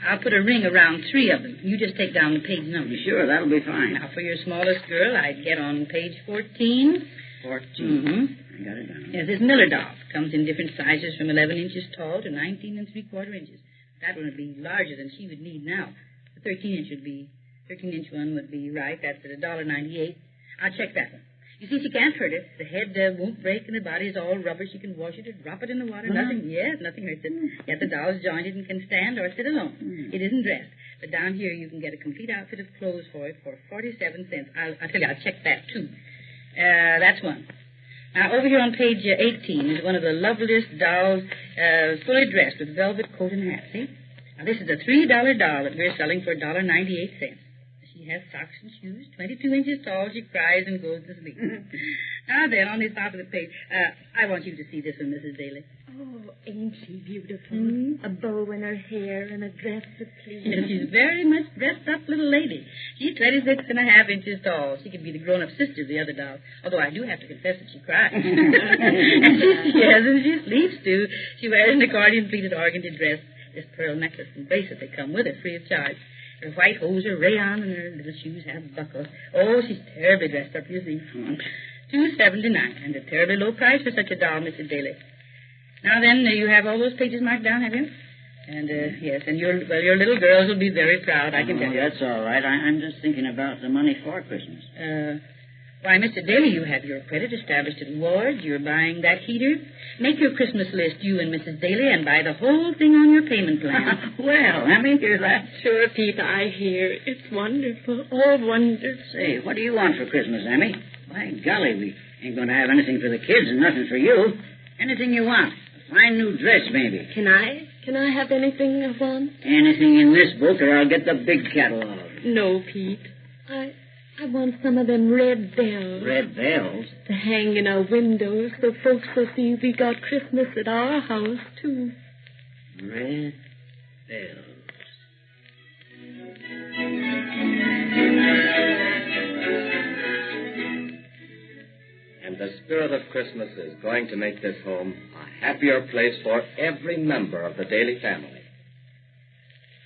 I'll put a ring around 3 of them. You just take down the page number. Sure, that'll be fine. Now, for your smallest girl, I'd get on page 14. 14. I got it down. Yes, this Miller doll comes in different sizes from 11 inches tall to 19 3/4 inches. That one would be larger than she would need now. The 13-inch one would be right. That's at $1.98. I'll check that one. You see, she can't hurt it. The head won't break and the body is all rubber. She can wash it or drop it in the water. Nothing hurts it. Yet the doll's jointed and can stand or sit alone. It isn't dressed. But down here you can get a complete outfit of clothes for it for 47 cents. I'll tell you, I'll check that too. That's one. Now, over here on page 18 is one of the loveliest dolls, fully dressed with velvet coat and hat, see? Now, this is a $3 doll that we're selling for $1.98. She has socks and shoes, 22 inches tall. She cries and goes to sleep. Now then, on the top of the page, I want you to see this one, Mrs. Daly. Oh, ain't she beautiful? A bow in her hair and a dress that pleases. Yes, she's very much dressed up little lady. She's 26.5 inches tall. She could be the grown-up sister of the other doll, although I do have to confess that she cries. And she sleeps, too. She wears an accordion-pleated organdy dress, this pearl necklace and bracelet that come with it free of charge. Her white hose are rayon, and her little shoes have buckles. Oh, she's terribly dressed up, you see. $2.79, and a terribly low price for such a doll, Mrs. Daly. Now then, you have all those pages marked down, have you? And, yes, and your little girls will be very proud, I can tell you. That's all right. I'm just thinking about the money for Christmas. Why, Mr. Daly, you have your credit established at Ward's. You're buying that heater. Make your Christmas list, you and Mrs. Daly, and buy the whole thing on your payment plan. Well, I mean, here's that. Sure, Pete, I hear. It's wonderful. Oh, wonderful. Say, what do you want for Christmas, Emmy? By golly, we ain't going to have anything for the kids and nothing for you. Anything you want. A fine new dress, maybe. Can I have anything I want? Anything in this book, or I'll get the big catalog. No, Pete. I want some of them red bells. Red bells? To hang in our windows so folks will see we got Christmas at our house, too. Red bells. And the spirit of Christmas is going to make this home a happier place for every member of the Daly family.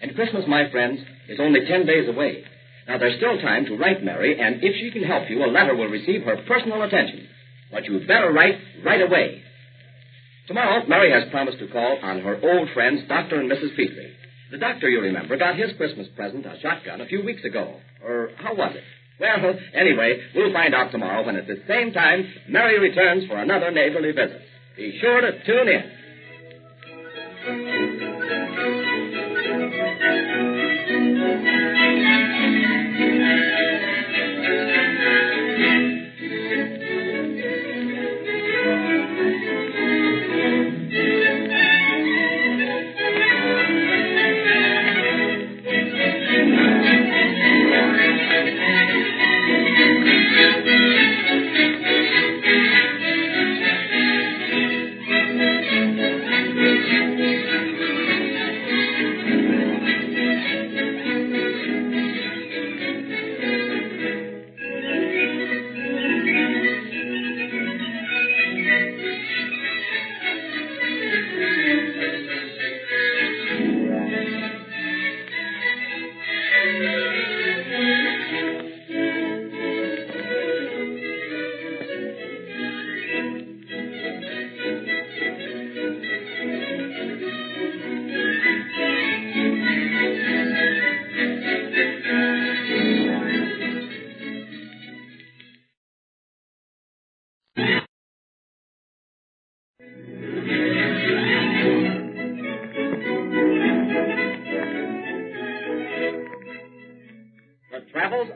And Christmas, my friends, is only 10 days away. Now, there's still time to write Mary, and if she can help you, a letter will receive her personal attention. But you'd better write right away. Tomorrow, Mary has promised to call on her old friends, Dr. and Mrs. Petrie. The doctor, you remember, got his Christmas present, a shotgun, a few weeks ago. Or how was it? Well, anyway, we'll find out tomorrow when at the same time, Mary returns for another neighborly visit. Be sure to tune in.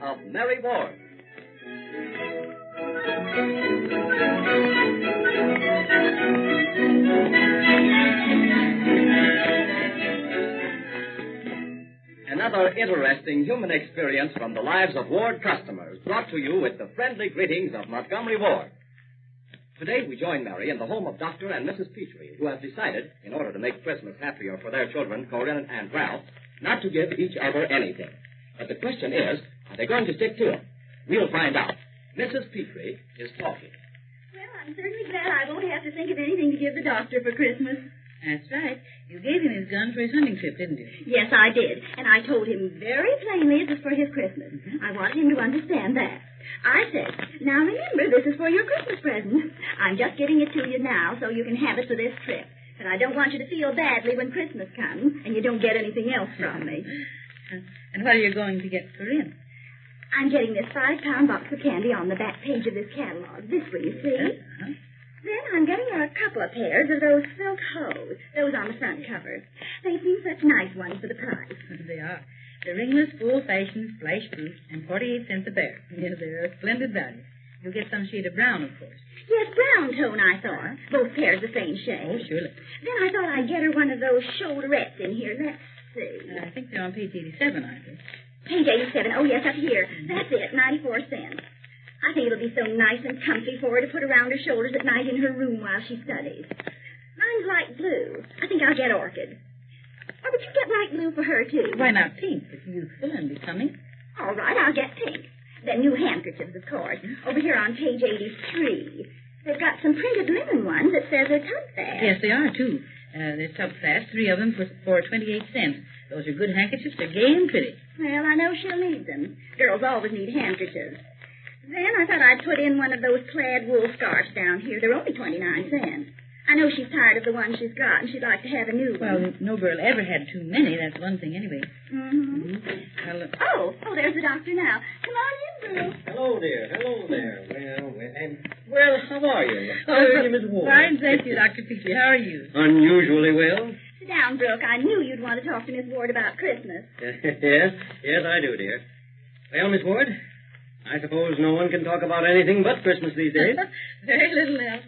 Of Mary Ward. Another interesting human experience from the lives of Ward customers, brought to you with the friendly greetings of Montgomery Ward. Today we join Mary in the home of Dr. and Mrs. Petrie, who have decided, in order to make Christmas happier for their children, Corinne and Ralph, not to give each other anything. But the question is, are they going to stick to it? We'll find out. Mrs. Petrie is talking. Well, I'm certainly glad I won't have to think of anything to give the doctor for Christmas. That's right. You gave him his gun for his hunting trip, didn't you? Yes, I did. And I told him very plainly it was for his Christmas. Mm-hmm. I wanted him to understand that. I said, now remember, this is for your Christmas present. I'm just giving it to you now so you can have it for this trip. But I don't want you to feel badly when Christmas comes and you don't get anything else from me. And what are you going to get Corinne? I'm getting this 5-pound box of candy on the back page of this catalog. This one, you see? Uh-huh. Then I'm getting her a couple of pairs of those silk hose, those on the front cover. They seem such nice ones for the price. They are. They're ringless, full-fashioned, flash-proof, and 48 cents a pair. Yeah, they're a splendid value. You'll get some shade of brown, of course. Yes, brown tone, I thought. Both pairs the same shade. Oh, surely. Then I thought I'd get her one of those shoulderettes in here. Let's see. I think they're on page 87, aren't they? Page 87. Oh, yes, up here. That's it, 94 cents. I think it'll be so nice and comfy for her to put around her shoulders at night in her room while she studies. Mine's light blue. I think I'll get orchid. Or would you get light blue for her, too? Why not pink? It's youthful and becoming. All right, I'll get pink. Then new handkerchiefs, of course. Over here on page 83. They've got some printed linen ones that says they're tub fast. Yes, they are, too. They're tub fast, 3 of them for 28 cents. Those are good handkerchiefs. They're gay and pretty. Well, I know she'll need them. Girls always need handkerchiefs. Then I thought I'd put in one of those plaid wool scarves down here. They're only 29 cents. I know she's tired of the one she's got, and she'd like to have a new one. Well, no girl ever had too many. That's one thing, anyway. Mm-hmm. Well, Oh, there's the doctor now. Come on in, Bruce. Hello there. Well, how are you? How are you, Miss Ward? Fine, thank you, Dr. Peachy. How are you? Unusually well. Sit down, Brooke. I knew you'd want to talk to Miss Ward about Christmas. Yes, I do, dear. Well, Miss Ward, I suppose no one can talk about anything but Christmas these days. Very little else.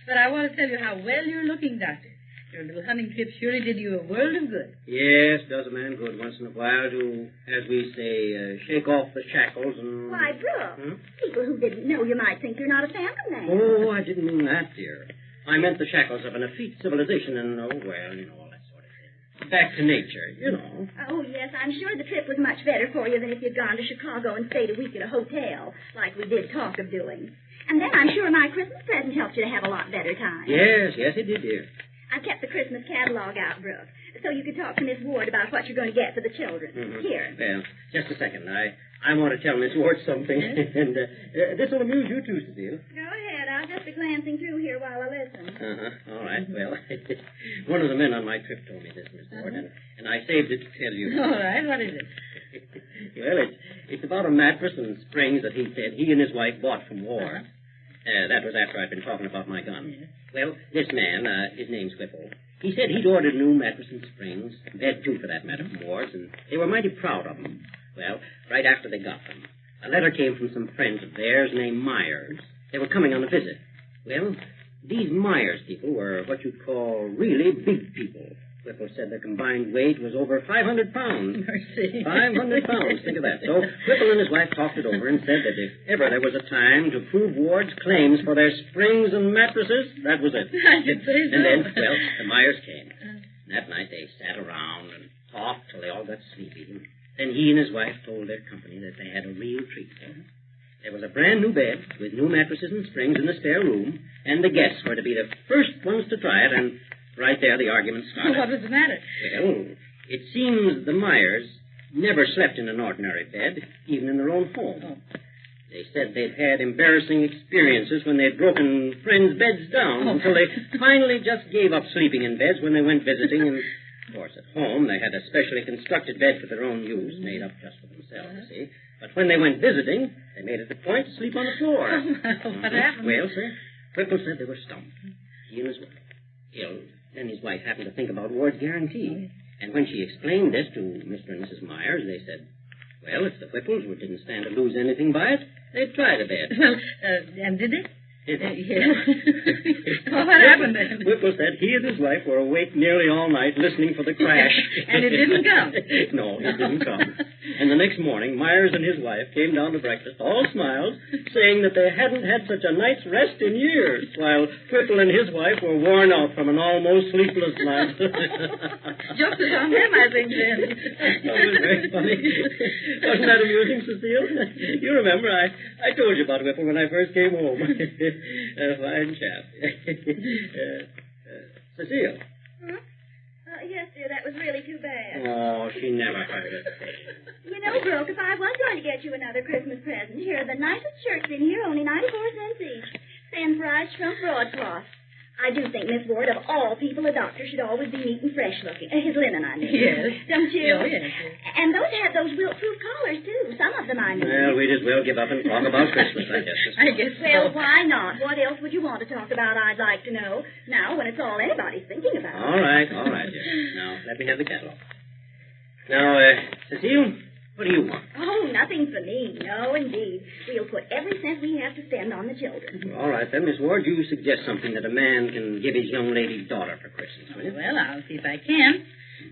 But I want to tell you how well you're looking, Doctor. Your little hunting trip surely did you a world of good. Yes, does a man good once in a while to, as we say, shake off the shackles and... Why, Brooke, people who didn't know you might think you're not a family man. Oh, I didn't mean that, dear. I meant the shackles of an effete civilization and, all that sort of thing. Back to nature, you know. Oh, yes, I'm sure the trip was much better for you than if you'd gone to Chicago and stayed a week at a hotel, like we did talk of doing. And then I'm sure my Christmas present helped you to have a lot better time. Yes, it did, dear. I kept the Christmas catalog out, Brooke, so you could talk to Miss Ward about what you're going to get for the children. Mm-hmm. Here. Well, just a second. I want to tell Miss Ward something, and this will amuse you too, Cecile. Go ahead. I'll just be glancing through here while I listen. All right. Well, one of the men on my trip told me this, Miss Ward, and I saved it to tell you. All right. What is it? Well, it's about a mattress and springs that he said he and his wife bought from Ward. That was after I'd been talking about my gun. Well, this man, his name's Whipple, he said he'd ordered new mattress and springs, bed too for that matter, from Ward's, and they were mighty proud of them. Well, right after they got them, a letter came from some friends of theirs named Myers. They were coming on a visit. Well, these Myers people were what you'd call really big people. Whipple said their combined weight was over 500 pounds. Mercy. 500 pounds, think of that. So Whipple and his wife talked it over and said that if ever there was a time to prove Ward's claims for their springs and mattresses, that was it. I should say so. And then, well, the Myers came. And that night they sat around and talked till they all got sleepy. And then he and his wife told their company that they had a real treat for them. There was a brand new bed with new mattresses and springs in the spare room, and the guests were to be the first ones to try it, and right there the argument started. What was the matter? Well, it seems the Myers never slept in an ordinary bed, even in their own home. Oh. They said they'd had embarrassing experiences when they'd broken friends' beds down until they finally just gave up sleeping in beds when they went visiting. And, of course, at home they had a specially constructed bed for their own use, made up just for themselves, you see. But when they went visiting, they made it a point to sleep on the floor. What happened? Well, sir, Whipple said they were stumped. He and his wife. Then his wife happened to think about Ward's guarantee. And when she explained this to Mr. and Mrs. Myers, they said, well, if the Whipples didn't stand to lose anything by it, they'd try the bed. Well, and did they? Yes. Well, what happened then? Whipple said he and his wife were awake nearly all night listening for the crash. And it didn't come? No, it didn't come. And the next morning, Myers and his wife came down to breakfast, all smiles, saying that they hadn't had such a night's rest in years, while Whipple and his wife were worn out from an almost sleepless night. Jokes is on them, I think, then. That was very funny. Wasn't that amusing, Cecile? You remember, I told you about Whipple when I first came home. A fine chap. Cecile. Huh? Yes, dear, that was really too bad. Oh, she never heard it. You know, Brooke, if I was going to get you another Christmas present, here are the nicest shirts in here, only 94 cents each. Thin price from broadcloth. I do think, Miss Ward, of all people, a doctor should always be neat and fresh-looking. His linen, I mean. Yes. Don't you? Oh, yes. And those have those wilt-proof collars, too. Some of them, I mean. Well, we'd as well give up and talk about Christmas, I guess. I guess so. Well, why not? What else would you want to talk about, I'd like to know, now when it's all anybody's thinking about? All right, dear. Now, let me have the catalog. Now, Cecile, what do you want? Oh, nothing for me. No, indeed. We'll put every cent we have to spend on the children. All right, then, Miss Ward, you suggest something that a man can give his young lady daughter for Christmas, will you? Well, I'll see if I can.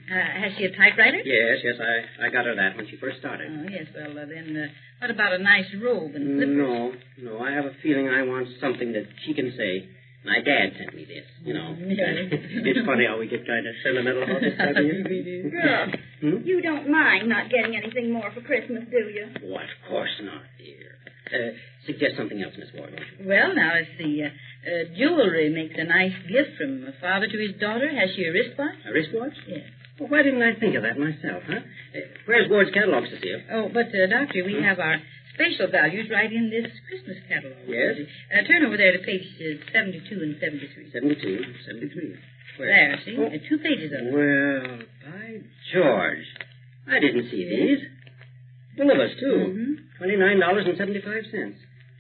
Has she a typewriter? Yes, I got her that when she first started. Oh, yes, well, then what about a nice robe and slippers? No, I have a feeling I want something that she can say, my dad sent me this, you know. It's funny how we get kind of sentimental about this type of thing. Brooke, you don't mind not getting anything more for Christmas, do you? Oh, of course not, dear. Suggest something else, Miss Ward. Well, now, let's see. Jewelry makes a nice gift from a father to his daughter. Has she a wristwatch? A wristwatch? Yes. Well, why didn't I think of that myself, huh? Where's Ward's catalog, Cecile? Oh, but, Doctor, we have our spatial values right in this Christmas catalog. Yes? Turn over there to pages 72 and 73. 72, 73. Where? There, see? 2 pages of them. Well, by George. I didn't see these. Delivers, too. $29.75.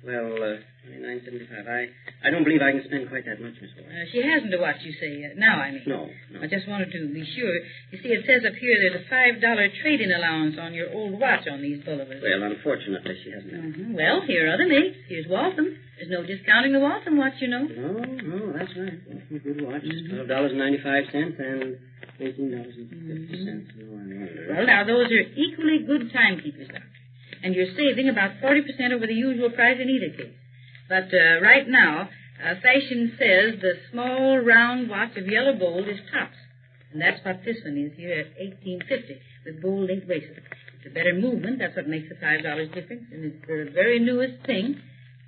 Well, $29.75. I don't believe I can spend quite that much, Miss Ward. She hasn't a watch, you say. Now, I mean. No. I just wanted to be sure. You see, it says up here there's a $5 trade-in allowance on your old watch on these boulevars. Well, unfortunately, she hasn't. Well, here are other mates. Here's Waltham. There's no discounting the Waltham watch, you know. No, that's right. Good watch. $12.95 and $18.50. Well, now, those are equally good timekeepers, Doctor. And you're saving about 40% over the usual price in either case. But right now, fashion says the small round watch of yellow gold is tops. And that's what this one is here at $18.50 with gold link bracelet. It's a better movement. That's what makes the $5 difference. And it's the very newest thing.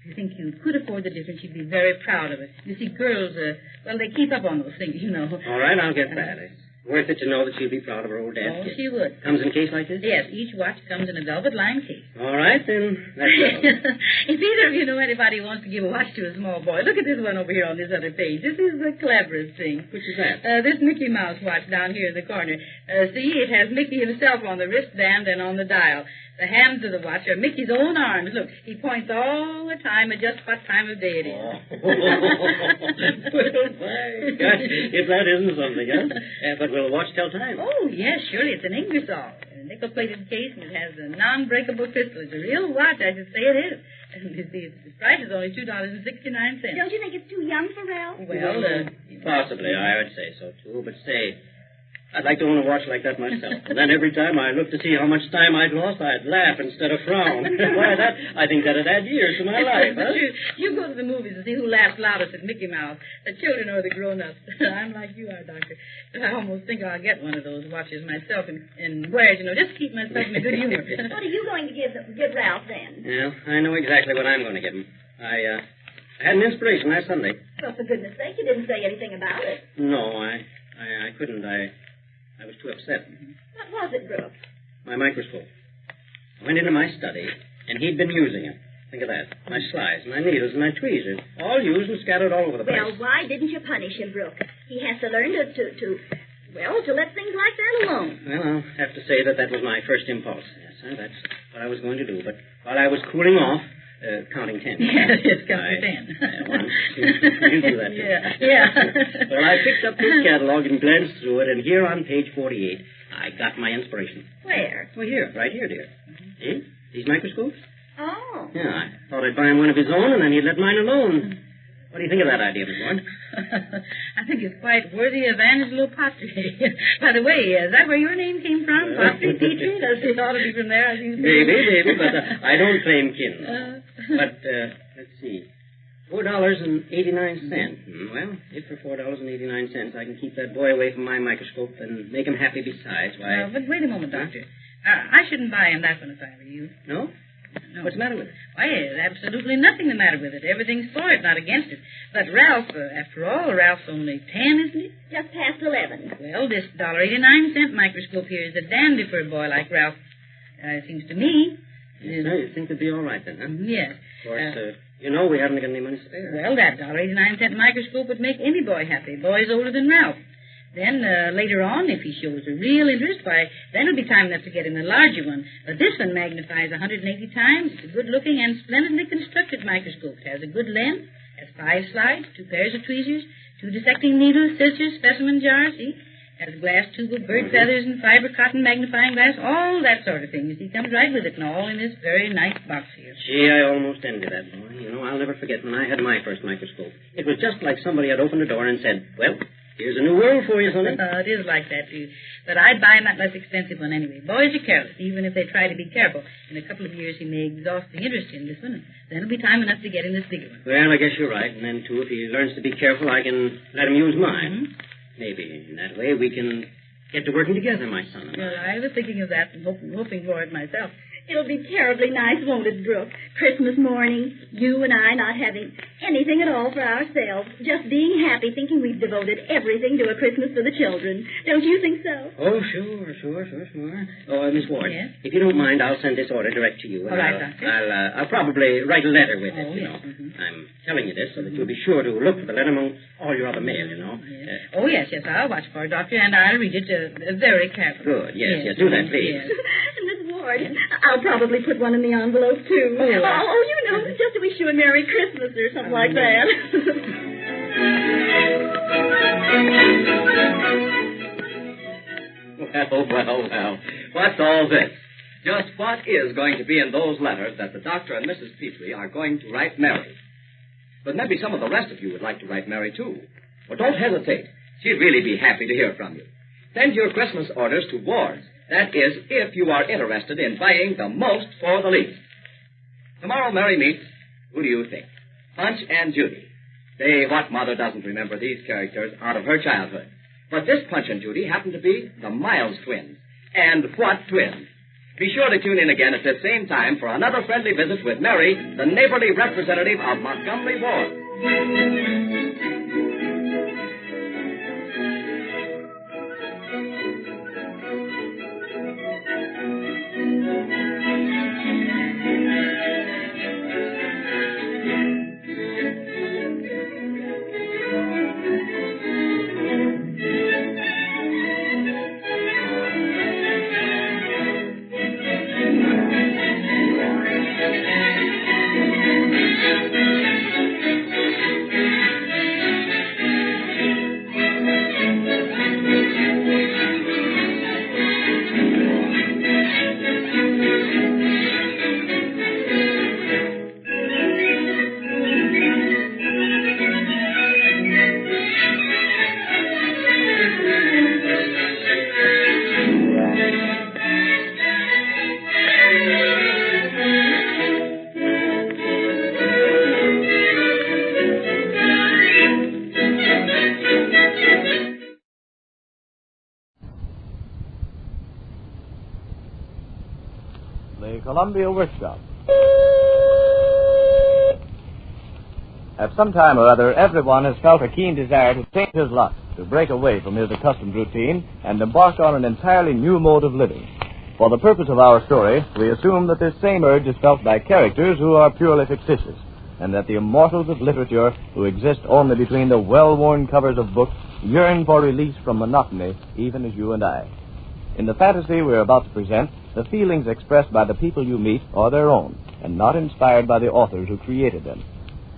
If you think you could afford the difference, you'd be very proud of it. You see, girls, they keep up on those things, you know. All right, I'll get that. It's worth it to know that she'll be proud of her old dad. Oh, she would. Comes in a case like this? Yes, each watch comes in a velvet-lined case. All right, then. That's all. If either of you know anybody who wants to give a watch to a small boy, look at this one over here on this other page. This is the cleverest thing. Which is that? This Mickey Mouse watch down here in the corner. See, it has Mickey himself on the wristband and on the dial. The hands of the watch are Mickey's own arms. Look, he points all the time at just what time of day it is. Well, my God, if that isn't something, huh? But will the watch tell time? Oh, yes, surely. It's an Ingersoll. A nickel-plated case, and it has a non-breakable crystal. It's a real watch, I should say it is. And you see, its price is only $2.69. Don't you think it's too young for Ralph? Well, possibly, I would say so, too. But say, I'd like to own a watch like that myself. And then every time I looked to see how much time I'd lost, I'd laugh instead of frown. Why, I think that'd add years to my life, huh? You go to the movies and see who laughs loudest at Mickey Mouse, the children or the grown-ups. I'm like you are, Doctor. I almost think I'll get one of those watches myself and wear it, just keep myself in a good humor. What are you going to give Ralph, then? Well, I know exactly what I'm going to give him. I had an inspiration last Sunday. Well, for goodness sake, you didn't say anything about it. No, I couldn't. I was too upset. What was it, Brooke? My microscope. I went into my study, and he'd been using it. Think of that. My slides, my needles, and my tweezers, all used and scattered all over the place. Well, why didn't you punish him, Brooke? He has to learn to let things like that alone. Well, I'll have to say that was my first impulse. Yes, sir, that's what I was going to do. But while I was cooling off, counting 10. Yes, counting 10. One, two, you do that. Yeah. Well, I picked up this catalog and glanced through it, and here on page 48, I got my inspiration. Where? Well, here, right here, dear. See? These microscopes? Oh. Yeah, I thought I'd buy him one of his own, and then he'd let mine alone. What do you think of that idea, Miss Ward? I think it's quite worthy of Angelo Patri. By the way, is that where your name came from? Patri, Petri? Does it ought to be from there, as you say? Maybe, but I don't claim kin. But, let's see. $4.89. Well, if for $4.89 I can keep that boy away from my microscope and make him happy besides, why... but wait a moment, Doctor. I shouldn't buy him that one if I were you. No? No. What's the matter with it? Why, there's absolutely nothing the matter with it. Everything's for it, not against it. But Ralph, after all, Ralph's only 10, isn't he? Just past 11. Well, this $1.89 microscope here is a dandy for a boy like Ralph. It seems to me. Yes, you think it'd be all right then, huh? Yes. Of course, we haven't got any money spare. Well, that $1.89 microscope would make any boy happy. Boys older than Ralph. Then, later on, if he shows a real interest, why, then it'll be time enough to get him a larger one. But this one magnifies 180 times. It's a good-looking and splendidly constructed microscope. It has a good lens, has 5 slides, 2 pairs of tweezers, 2 dissecting needles, scissors, specimen jars, see? Has a glass tube of bird feathers and fiber cotton magnifying glass, all that sort of thing. You see, comes right with it, and all in this very nice box here. Gee, I almost envy that boy. I'll never forget when I had my first microscope. It was just like somebody had opened the door and said, well, Here's a new world for you, sonny. It is like that, too. But I'd buy him that less expensive one anyway. Boys are careless, even if they try to be careful. In a couple of years, he may exhaust the interest in this one, and then it'll be time enough to get him this bigger one. Well, I guess you're right. And then, too, if he learns to be careful, I can let him use mine. Mm-hmm. Maybe in that way we can get to working together, my son and I. Well, I was thinking of that and hoping for it myself. It'll be terribly nice, won't it, Brooke? Christmas morning, you and I not having anything at all for ourselves, just being happy, thinking we've devoted everything to a Christmas for the children. Don't you think so? Oh, sure. Oh, Miss Ward, yes? If you don't mind, I'll send this order direct to you. All right, Doctor. I'll probably write a letter with it, you know. Mm-hmm. I'm telling you this so that you'll be sure to look for the letter among all your other mail, you know. Yes. Yes, I'll watch for it, Doctor, and I'll read it very carefully. Good, yes. Do that, please. Yes. Miss Ward, I'll probably put one in the envelope, too. Oh, you know, just to wish you a Merry Christmas or something like that. Well. What's all this? Just what is going to be in those letters that the Dr. and Mrs. Petrie are going to write Mary? But maybe some of the rest of you would like to write Mary, too. Well, don't hesitate. She'd really be happy to hear from you. Send your Christmas orders to Ward's. That is, if you are interested in buying the most for the least. Tomorrow Mary meets, who do you think? Punch and Judy. Say, what mother doesn't remember these characters out of her childhood? But this Punch and Judy happen to be the Miles twins. And what twins? Be sure to tune in again at the same time for another friendly visit with Mary, the neighborly representative of Montgomery Ward. Columbia Workshop. At some time or other, everyone has felt a keen desire to change his lot, to break away from his accustomed routine and embark on an entirely new mode of living. For the purpose of our story, we assume that this same urge is felt by characters who are purely fictitious, and that the immortals of literature, who exist only between the well-worn covers of books, yearn for release from monotony, even as you and I. In the fantasy we're about to present, the feelings expressed by the people you meet are their own, and not inspired by the authors who created them.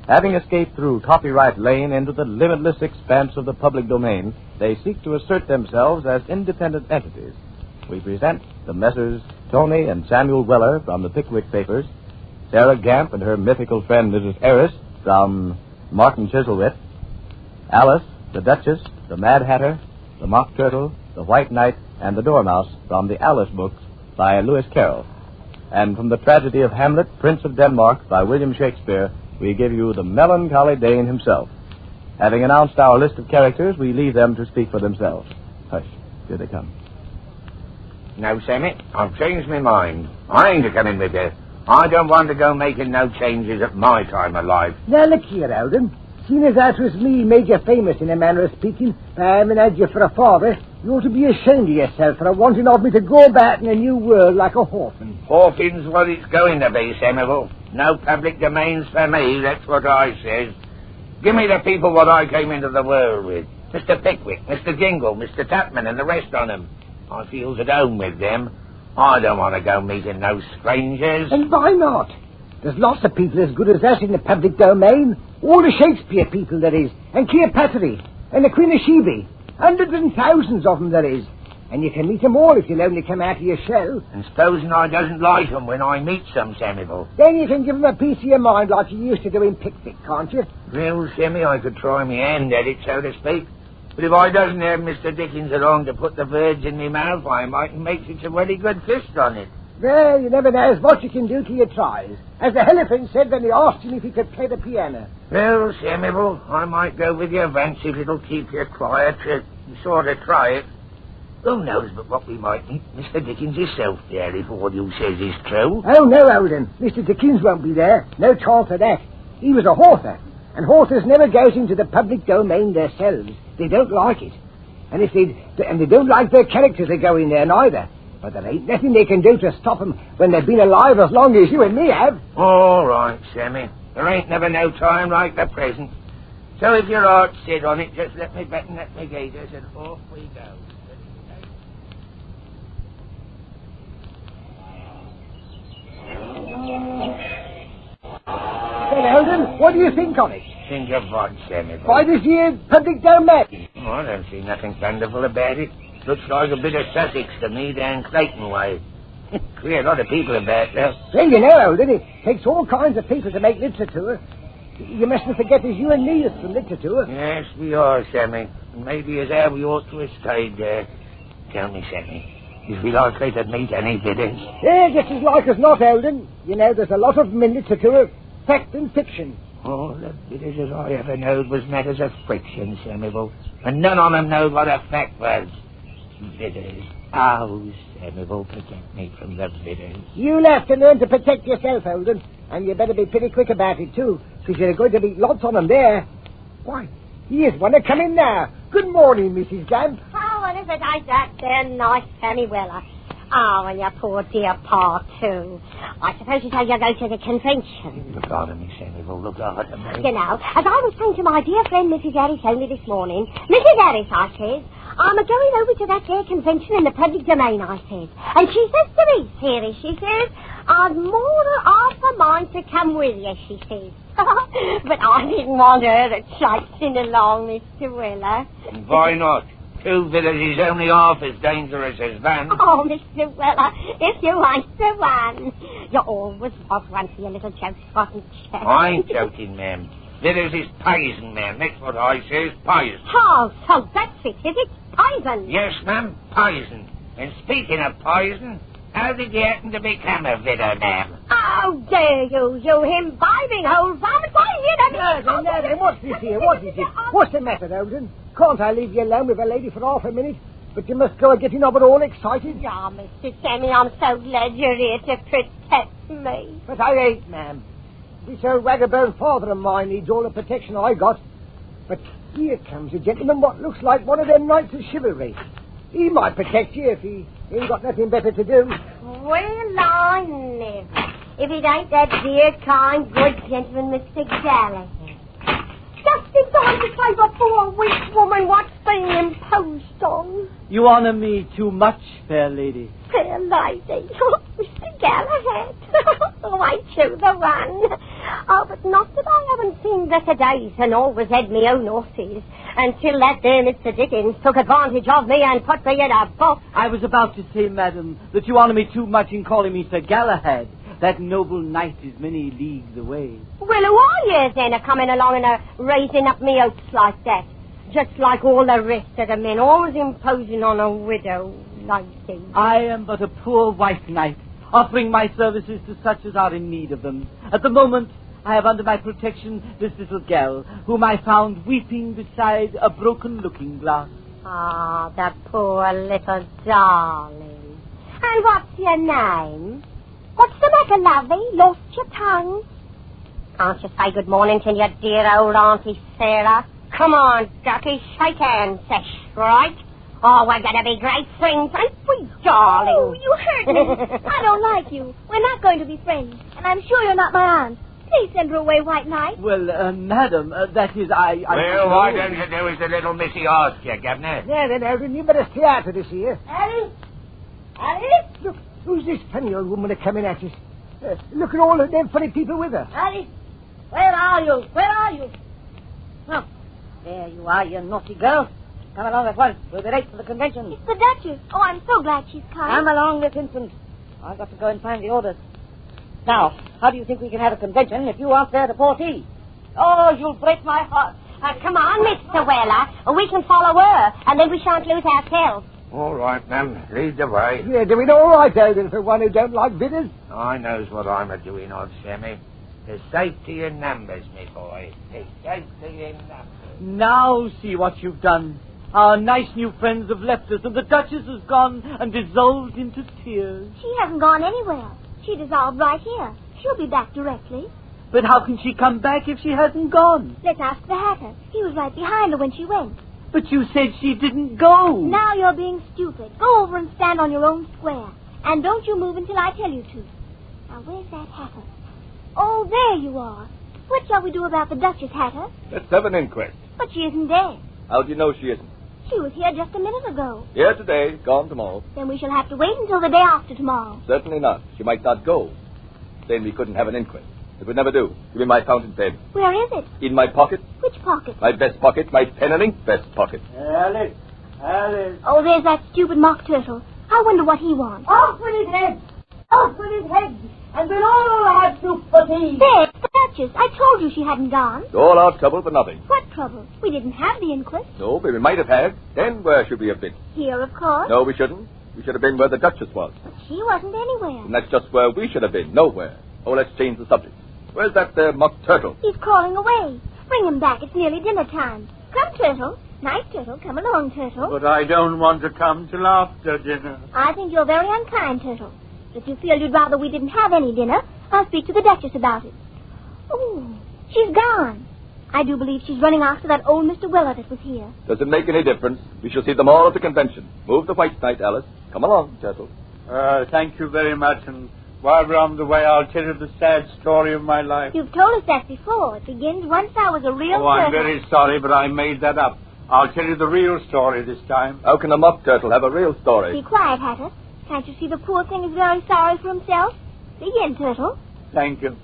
Having escaped through Copyright Lane into the limitless expanse of the public domain, they seek to assert themselves as independent entities. We present the Messrs. Tony and Samuel Weller from the Pickwick Papers, Sarah Gamp and her mythical friend Mrs. Eris from Martin Chiselwit, Alice, the Duchess, the Mad Hatter, the Mock Turtle, the White Knight, and the Dormouse from the Alice books by Lewis Carroll. And from the tragedy of Hamlet, Prince of Denmark by William Shakespeare, we give you the melancholy Dane himself. Having announced our list of characters, we leave them to speak for themselves. Hush, here they come. No, Sammy, I've changed my mind. I ain't a-coming with you. I don't want to go making no changes at my time of life. Now, look here, Alden. Seeing as that was me made you famous in a manner of speaking, by having had you for a father, you ought to be ashamed of yourself for wanting of me to go about in a new world like a orphan. Orphan's what it's going to be, Samuel. No public domains for me, that's what I says. Give me the people what I came into the world with. Mr. Pickwick, Mr. Jingle, Mr. Tupman, and the rest on them. I feels at home with them. I don't want to go meeting no strangers. And why not? There's lots of people as good as that in the public domain. All the Shakespeare people there is, and Cleopatra, and the Queen of Sheba. Hundreds and thousands of them there is. And you can meet them all if you'll only come out of your shell. And supposing I doesn't like them when I meet some, Samuel? Then you can give them a piece of your mind like you used to do in Pickwick, can't you? Well, Sammy, I could try my hand at it, so to speak. But if I doesn't have Mr. Dickens along to put the words in me mouth, I mightn't make such a very good fist on it. Well, you never knows what you can do till you tries. As the elephant said when they asked him if he could play the piano. Well, Samuel, I might go with you, Vance, if it'll keep you quiet to sort of try it. Who knows but what we might meet Mr. Dickens himself there if all you says is true. Oh, no, Holden. Mr. Dickens won't be there. No chance of that. He was a author, and authors never goes into the public domain themselves. They don't like it. And they don't like their characters that go in there neither. But there ain't nothing they can do to stop 'em when they've been alive as long as you and me have. All right, Sammy. There ain't never no time like the present. So if your heart's set on it, just let me button at my gaiters and off we go. Then, Holden, what do you think of it? Think of what, Sammy? By this year's public domain. Oh, I don't see nothing wonderful about it. Looks like a bit of Sussex to me down Clayton way. Queer lot of people about there. Well, you know, Holden, it takes all kinds of people to make literature. You mustn't forget there's you and me that's from literature. Yes, we are, Sammy. And maybe as how we ought to have stayed there. Tell me, Sammy, is we likely to meet any bidders? Yeah, just as like as not, Holden. You know, there's a lot of them in literature, fact and fiction. All the bidders as I ever knowed was matters of friction, Samuel. And none of them knowed what a fact was. Bidders. Oh, Samuel, protect me from the bidders. You'll have to learn to protect yourself, Holden. And you better be pretty quick about it, too, because you're going to meet lots on them there. Why, here's one a-coming now. Good morning, Mrs. Gamp. Oh, and isn't that there nice, Sammy Weller? Oh, and your poor dear Pa, too. I suppose you say you're going to the convention. Look after me, Samuel. Look after me. You know, as I was saying to my dear friend Mrs. Harris only this morning, Mrs. Harris, I says, I'm a-going over to that there convention in the public domain, I says. And she says to me, Harris, she says, I'd more than half a mind to come with you, she says. But I didn't want her to traipsing along, Mr. Weller. And why not? 2 bidders is only half as dangerous as one. Oh, Mr. Weller, if you ain't the one. You always was one for your little jokes, wasn't you? I ain't joking, ma'am. Bidders is poison, ma'am. That's what I says, poison. Oh, so that's it, is it? Poison? Yes, ma'am, poison. And speaking of poison, how did you happen to become a bidder, ma'am? Oh, dare you imbibing old vomit. Why, Now then, what's this here? What is it? What's the matter, Holden? Can't I leave you alone with a lady for half a minute? But you must go getting over all excited. Yeah, Mr. Sammy, I'm so glad you're here to protect me. But I ain't, ma'am. This old ragabone father of mine needs all the protection I got. But here comes a gentleman what looks like one of them knights of chivalry. He might protect you if he ain't got nothing better to do. Well, I never. If it ain't that dear, kind, good gentleman, Mr. Gallagher. Just in time to save a poor, weak woman what's being imposed on. You honor me too much, fair lady. Fair lady? Oh, Mr. Galahad. Oh, ain't you the one? Oh, but not that I haven't seen better days and always had me own horses. Until that there Mr. Dickens took advantage of me and put me in a box. I was about to say, madam, that you honor me too much in calling me Sir Galahad. That noble knight is many leagues away. Well, who are you then, a-coming along and raising up me hopes like that? Just like all the rest of the men, always imposing on a widow lady. I am but a poor white knight, offering my services to such as are in need of them. At the moment, I have under my protection this little gal, whom I found weeping beside a broken looking-glass. Ah, the poor little darling. And what's your name? What's the matter, lovey? Lost your tongue? Can't you say good morning to your dear old Auntie Sarah? Come on, ducky, shake hands, that's right. Oh, we're going to be great friends, ain't we, darling? Oh, you hurt me. I don't like you. We're not going to be friends. And I'm sure you're not my aunt. Please send her away, White Knight. Well, madam, that is, I... Well, why don't you do as the little missy asked you, Governor? Yeah, then, Holden, you better stay out of this here. Alice? Alice? Look, who's this funny old woman coming at us? Look at all of them funny people with her. Alice, where are you? Where are you? Oh, there you are, you naughty girl. Come along at once. We'll be late for the convention. It's the Duchess. Oh, I'm so glad she's come. Come along this instant. I've got to go and find the orders. Now, how do you think we can have a convention if you aren't there to pour tea? Oh, you'll break my heart. Come on, Mr. Weller. We can follow her, and then we shan't lose ourselves. All right, then. Lead the way. Yeah, doing all right, Elden, for one who don't like bitters. I knows what I'm a-doing of, Sammy. There's safety in numbers, me boy. There's safety in numbers. Now see what you've done. Our nice new friends have left us, and the Duchess has gone and dissolved into tears. She hasn't gone anywhere. She dissolved right here. She'll be back directly. But how can she come back if she hasn't gone? Let's ask the Hatter. He was right behind her when she went. But you said she didn't go. Now you're being stupid. Go over and stand on your own square. And don't you move until I tell you to. Now, where's that Hatter? Oh, there you are. What shall we do about the Duchess, Hatter? Let's have an inquest. But she isn't dead. How do you know she isn't? She was here just a minute ago. Here today, gone tomorrow. Then we shall have to wait until the day after tomorrow. Certainly not. She might not go. Then we couldn't have an inquest. It would never do. Give me my fountain pen. Where is it? In my pocket. Which pocket? My vest pocket. My pen and ink vest pocket. Alice. Oh, there's that stupid mock turtle. I wonder what he wants. Off with his head! Off with his head! And we'll all have soup for tea. There, the Duchess. I told you she hadn't gone. All our trouble for nothing. What trouble? We didn't have the inquest. No, but we might have had. Then where should we have been? Here, of course. No, we shouldn't. We should have been where the Duchess was. She wasn't anywhere. And that's just where we should have been. Nowhere. Oh, let's change the subject. Where's that there mock turtle? He's crawling away. Bring him back. It's nearly dinner time. Come, Turtle. Nice, Turtle. Come along, Turtle. But I don't want to come till after dinner. I think you're very unkind, Turtle. If you feel you'd rather we didn't have any dinner, I'll speak to the Duchess about it. Oh, she's gone. I do believe she's running after that old Mr. Weller that was here. Does it make any difference? We shall see them all at the convention. Move the white knight, Alice. Come along, Turtle. Thank you very much, and while we're on the way, I'll tell you the sad story of my life. You've told us that before. It begins once I was a real Oh, I'm turtle. very sorry, but I made that up. I'll tell you the real story this time. How can a mock turtle have a real story? Be quiet, Hatter. Can't you see the poor thing is very sorry for himself? Begin, Turtle. Thank you.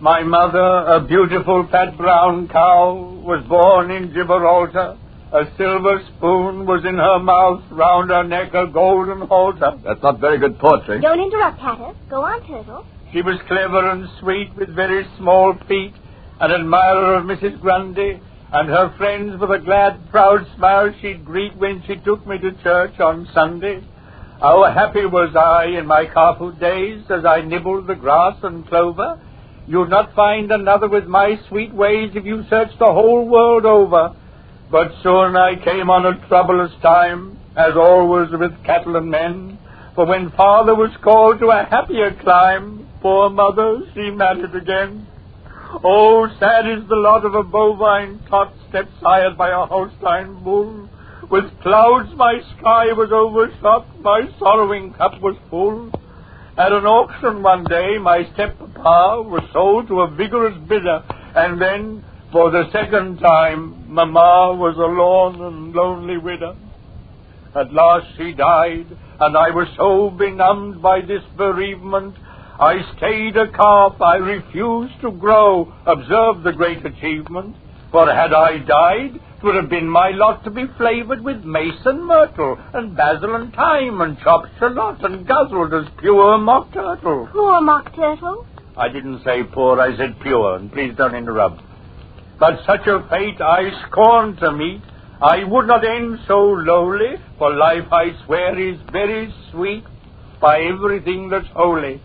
My mother, a beautiful fat brown cow, was born in Gibraltar. A silver spoon was in her mouth, round her neck a golden halter. That's not very good poetry. Don't interrupt, Hatter. Go on, Turtle. She was clever and sweet, with very small feet, an admirer of Mrs. Grundy, and her friends with a glad, proud smile she'd greet when she took me to church on Sunday. How happy was I in my calfhood days as I nibbled the grass and clover. You'd not find another with my sweet ways if you searched the whole world over. But soon I came on a troublous time, as always with cattle and men. For when father was called to a happier clime, poor mother, she married again. Oh, sad is the lot of a bovine tot, stepped sired by a Holstein bull. With clouds my sky was overshot, my sorrowing cup was full. At an auction one day, my step-papa was sold to a vigorous bidder, and then, for the second time, Mamma was a lorn and lonely widow. At last she died, and I was so benumbed by this bereavement, I stayed a calf, I refused to grow. Observe the great achievement. For had I died, 'twould have been my lot to be flavored with mace and myrtle, and basil and thyme, and chopped shallot, and guzzled as pure mock turtle. Poor mock turtle. I didn't say poor, I said pure, and please don't interrupt. But such a fate I scorn to meet. I would not end so lowly, for life, I swear, is very sweet by everything that's holy.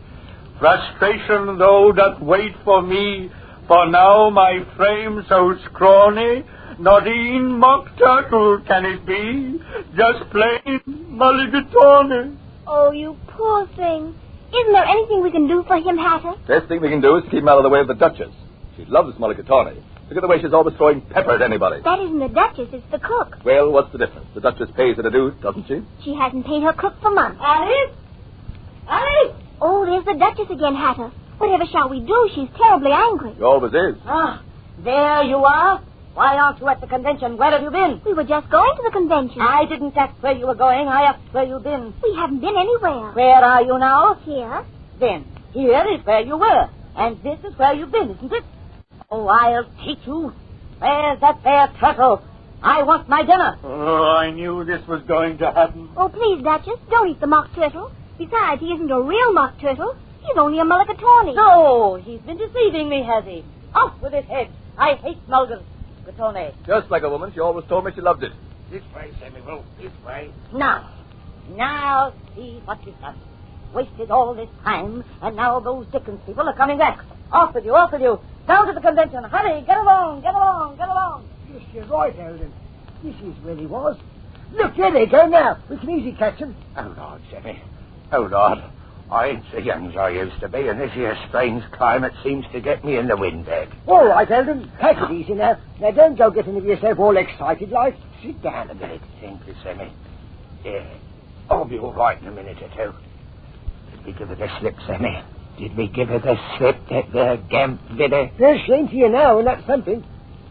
Frustration, though, doth wait for me, for now my frame so scrawny, not e'en mock turtle can it be, just plain mulligatawny. Oh, you poor thing. Isn't there anything we can do for him, Hatter? Best thing we can do is keep him out of the way of the Duchess. She loves mulligatawny. Look at the way she's always throwing pepper at anybody. That isn't the Duchess, it's the cook. Well, what's the difference? The Duchess pays her to do, doesn't she? She hasn't paid her cook for months. Alice? Alice? Oh, there's the Duchess again, Hatter. Whatever shall we do? She's terribly angry. She always is. Ah, there you are. Why aren't you at the convention? Where have you been? We were just going to the convention. I didn't ask where you were going. I asked where you've been. We haven't been anywhere. Where are you now? Here. Then, here is where you were. And this is where you've been, isn't it? Oh, I'll teach you. Where's that there turtle? I want my dinner. Oh, I knew this was going to happen. Oh, please, Duchess, don't eat the mock turtle. Besides, he isn't a real mock turtle. He's only a mulligatawny. No, he's been deceiving me, has he? Off with his head. I hate mulgars. Mulligatawny. Just like a woman, she always told me she loved it. This way, Samuel, this way. Now, see what you've done. Wasted all this time, and now those Dickens people are coming back. Off with you. Down to the convention. Hurry, get along. Yes, you're right, Eldon. This is where he was. Look, there they go now. We can easily catch them. Oh, Lord, Sammy. Oh, Lord. I ain't so young as I used to be, and this here strange climate seems to get me in the wind bag. All right, Eldon. Take it easy now. Now, don't go getting of yourself all excited like. Sit down a minute, thank you, Sammy. Yeah, I'll be all right in a minute or two. Did we give her the slip, Sammy? Did we give her the slip, that there gamp bidder? There's shame to you now, and that's something.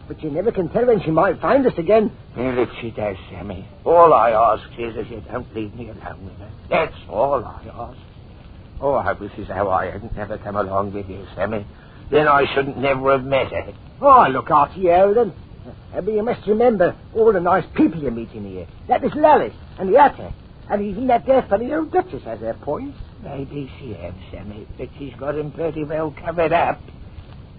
But you never can tell when she might find us again. Well, if she does, Sammy, all I ask is that you don't leave me alone with her. That's all I ask. Oh, I wish as how I hadn't never come along with you, Sammy. Then I shouldn't never have met her. Oh, look after you, Eldon. But you must remember all the nice people you're meeting here. That little Alice, and the Atta, and even that there funny old Duchess has her points. Maybe she has, Sammy, but she's got him pretty well covered up.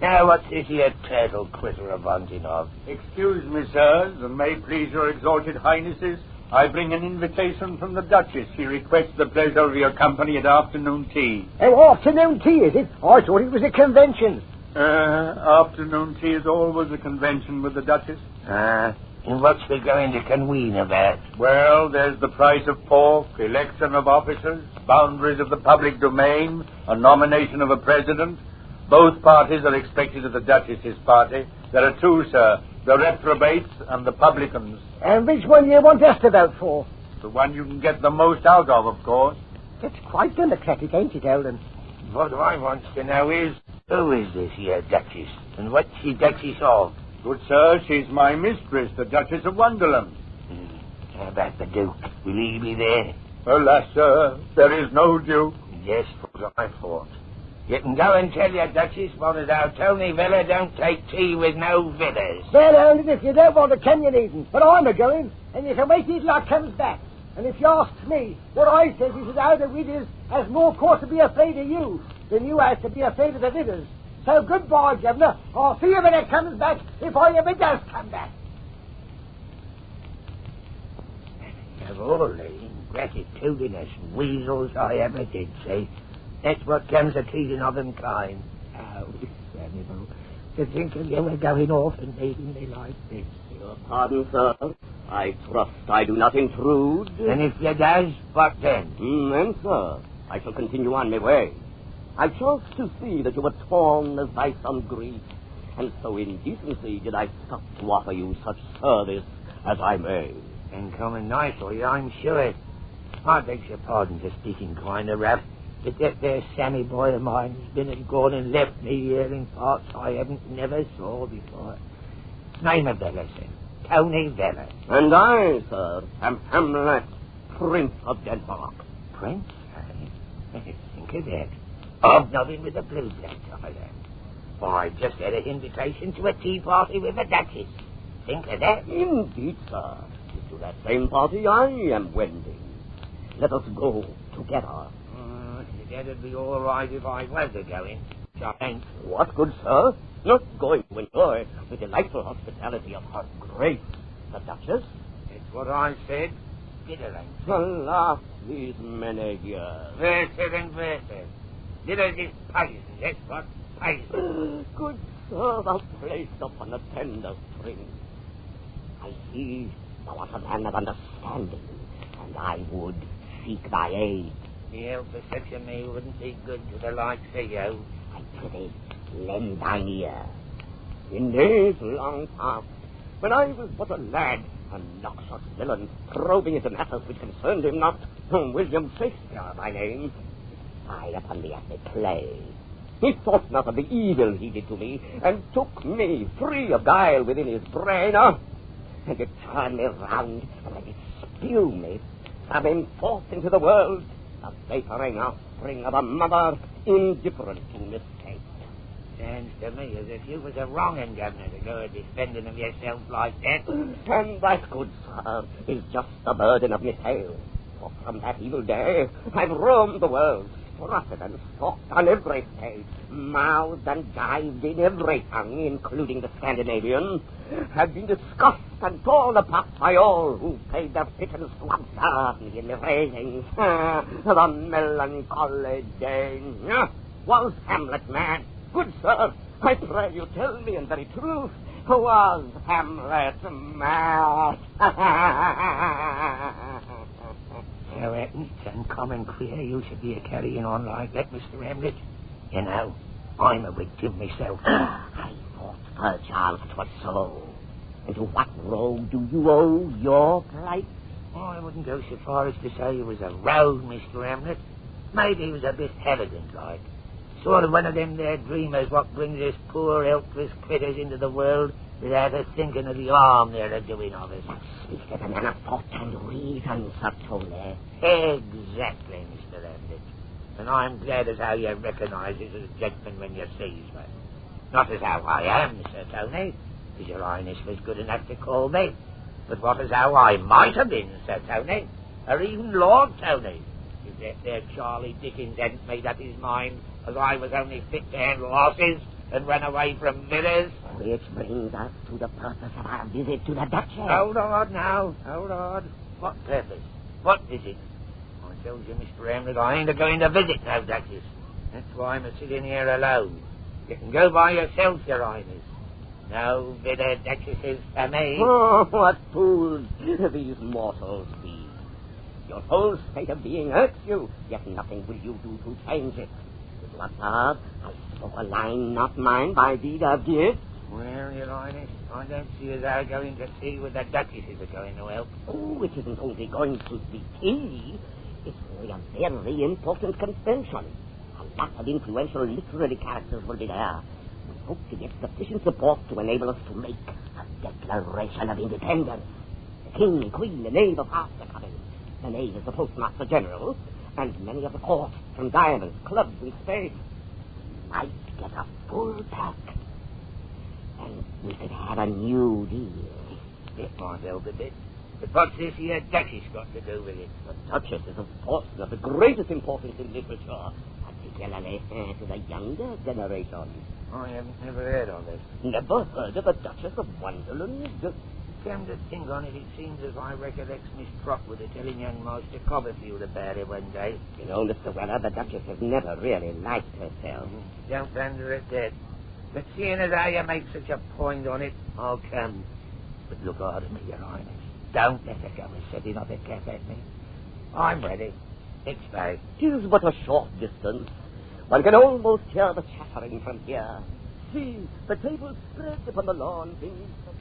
Now, what's this here turtle critter a wanting of? Excuse me, sirs, and may please your exalted highnesses, I bring an invitation from the Duchess. She requests the pleasure of your company at afternoon tea. Oh, afternoon tea, is it? I thought it was a convention. Afternoon tea is always a convention with the Duchess. And what's we going to convene about? Well, there's the price of pork, election of officers, boundaries of the public domain, a nomination of a president. Both parties are expected at the Duchess's party. There are two, sir, the reprobates and the publicans. And which one you want us to vote for? The one you can get the most out of course. That's quite democratic, ain't it, Eldon? What I want to know is, who is this here Duchess? And what's she Duchess of? Good sir, she's my mistress, the Duchess of Wonderland. How about the Duke? Will he be there? Alas, sir, there is no Duke. Yes, what I thought. You can go and tell your Duchess what is our Tony Villa don't take tea with no vitters. Well, Eldon, if you don't want to come, you needn't. But I'm a-going, and you can wait till I comes back. And if you ask me, what I says is that our widders has more cause to be afraid of you than you has to be afraid of the vitters. So goodbye, Governor. I'll see you when it comes back, if I ever does come back. Of all the ingratitudinous weasels I ever did see, that's what comes of treating of them kind. Oh, Samuel, to think of you were going off and leaving me like this. Your pardon, sir. I trust I do not intrude. And if you does, what then? Then, sir, I shall continue on my way. I chanced to see that you were torn as by some grief, and so in decency did I stop to offer you such service as I may. And coming nicely, I'm sure. I beg your pardon for speaking kind of rough, but that there Sammy boy of mine has been and gone and left me here in parts I haven't never saw before. Name of Vella, sir. Tony Vella. And I, sir, am Hamlet, Prince of Denmark. Prince? Think of that. Hobnobbing with a blue black Tyler. Why, I just had an invitation to a tea party with the Duchess. Think of that. Indeed, sir. To that same party I am wending. Let us go together. That'd be all right if I was a-going. What good, sir? Not going to enjoy the delightful hospitality of her Grace, the Duchess? That's what I said. Bittering. Alas, these many years. Verser and verser. Bitters is poison, that's what poison. Good sir, thou placed upon a tender string. I see thou art a man of understanding, and I would seek thy aid. The help of such a me wouldn't be good to the likes of you. I prithee, lend thine ear. In days long past, when I was but a lad, a noxious villain, probing into matters which concerned him not, William Shakespeare by name, I upon me at the play. He thought not of the evil he did to me, and took me free of guile within his brain, and it turned me round, and let it spew me, coming forth into the world, the vaporing offspring of a mother indifferent to mistake. Sounds to me as if you was a wronging, Governor, to go a-defending of yourself like that. And that, good sir, is just the burden of my tale. For from that evil day, I've roamed the world, strutted and stalked on every stage, mouthed and dived in every tongue, including the Scandinavian, had been discussed and torn apart by all who paid their pittance to observe me in the Rehearsing. The melancholy day. Was Hamlet mad? Good sir, I pray you tell me in very truth, was Hamlet mad? So it's uncommon queer you should be a-carrying on like that, Mr. Hamlet. You know, I'm a victim myself. I thought perchance 'twas so. And to what rogue do you owe your plight? I wouldn't go so far as to say he was a rogue, Mr. Hamlet. Maybe he was a bit elegant, like. Sort of one of them there dreamers what brings us poor, helpless critters into the world without us thinking of the harm they're a-doing of us. Speak as a man of thought and reason, Sir Tony. Exactly, Mr. Hamlet. And I'm glad as how you recognise us as a gentleman when you sees me. Not as how I am, Sir Tony, as your Highness was good enough to call me, but what as how I might have been, Sir Tony, or even Lord Tony, if that there Charlie Dickens hadn't made up his mind as I was only fit to handle horses and run away from villas. Which brings us to the purpose of our visit to the Duchess. Hold on now, hold on. What purpose? What visit? I told you, Mr. Hamlet, I ain't a-going to visit no Duchess. That's why I'm a-sitting here alone. You can go by yourself, your Highness. No bitter Duchesses for me. Oh, what fools these mortals be. Your whole state of being hurts you, yet nothing will you do to change it. With what love, I spoke a line not mine by deed of gift. Well, your Highness, I don't see as how going to see where the Duchesses are going to help. Oh, it isn't only going to be tea. It's really a very important convention. A lot of influential literary characters will be there. We hope to get sufficient support to enable us to make a declaration of independence. The king, queen, the knave of hearts are coming. The knave is the postmaster general, and many of the court, from diamonds, clubs, and spades. We might get a full pack. And we could have a new deal. It might help a bit. But what's this here Duchess got to do with it? The Duchess is, of course, of the greatest importance in literature, particularly to the younger generation. I haven't never heard of it. Never heard of the Duchess of Wonderland? Come to think on it, it seems as I recollect Miss Trotwood telling young Master Copperfield about it one day. You know, Mr. Weller, the Duchess has never really liked herself. Don't wonder at that. But seeing as how you make such a point on it, I'll come. But look hard at me, your Highness. Don't let her go setting up a cap at me. I'm ready. Next day. 'Tis but a short distance. One can almost hear the chattering from here. See, the table spread upon the lawn beneath the...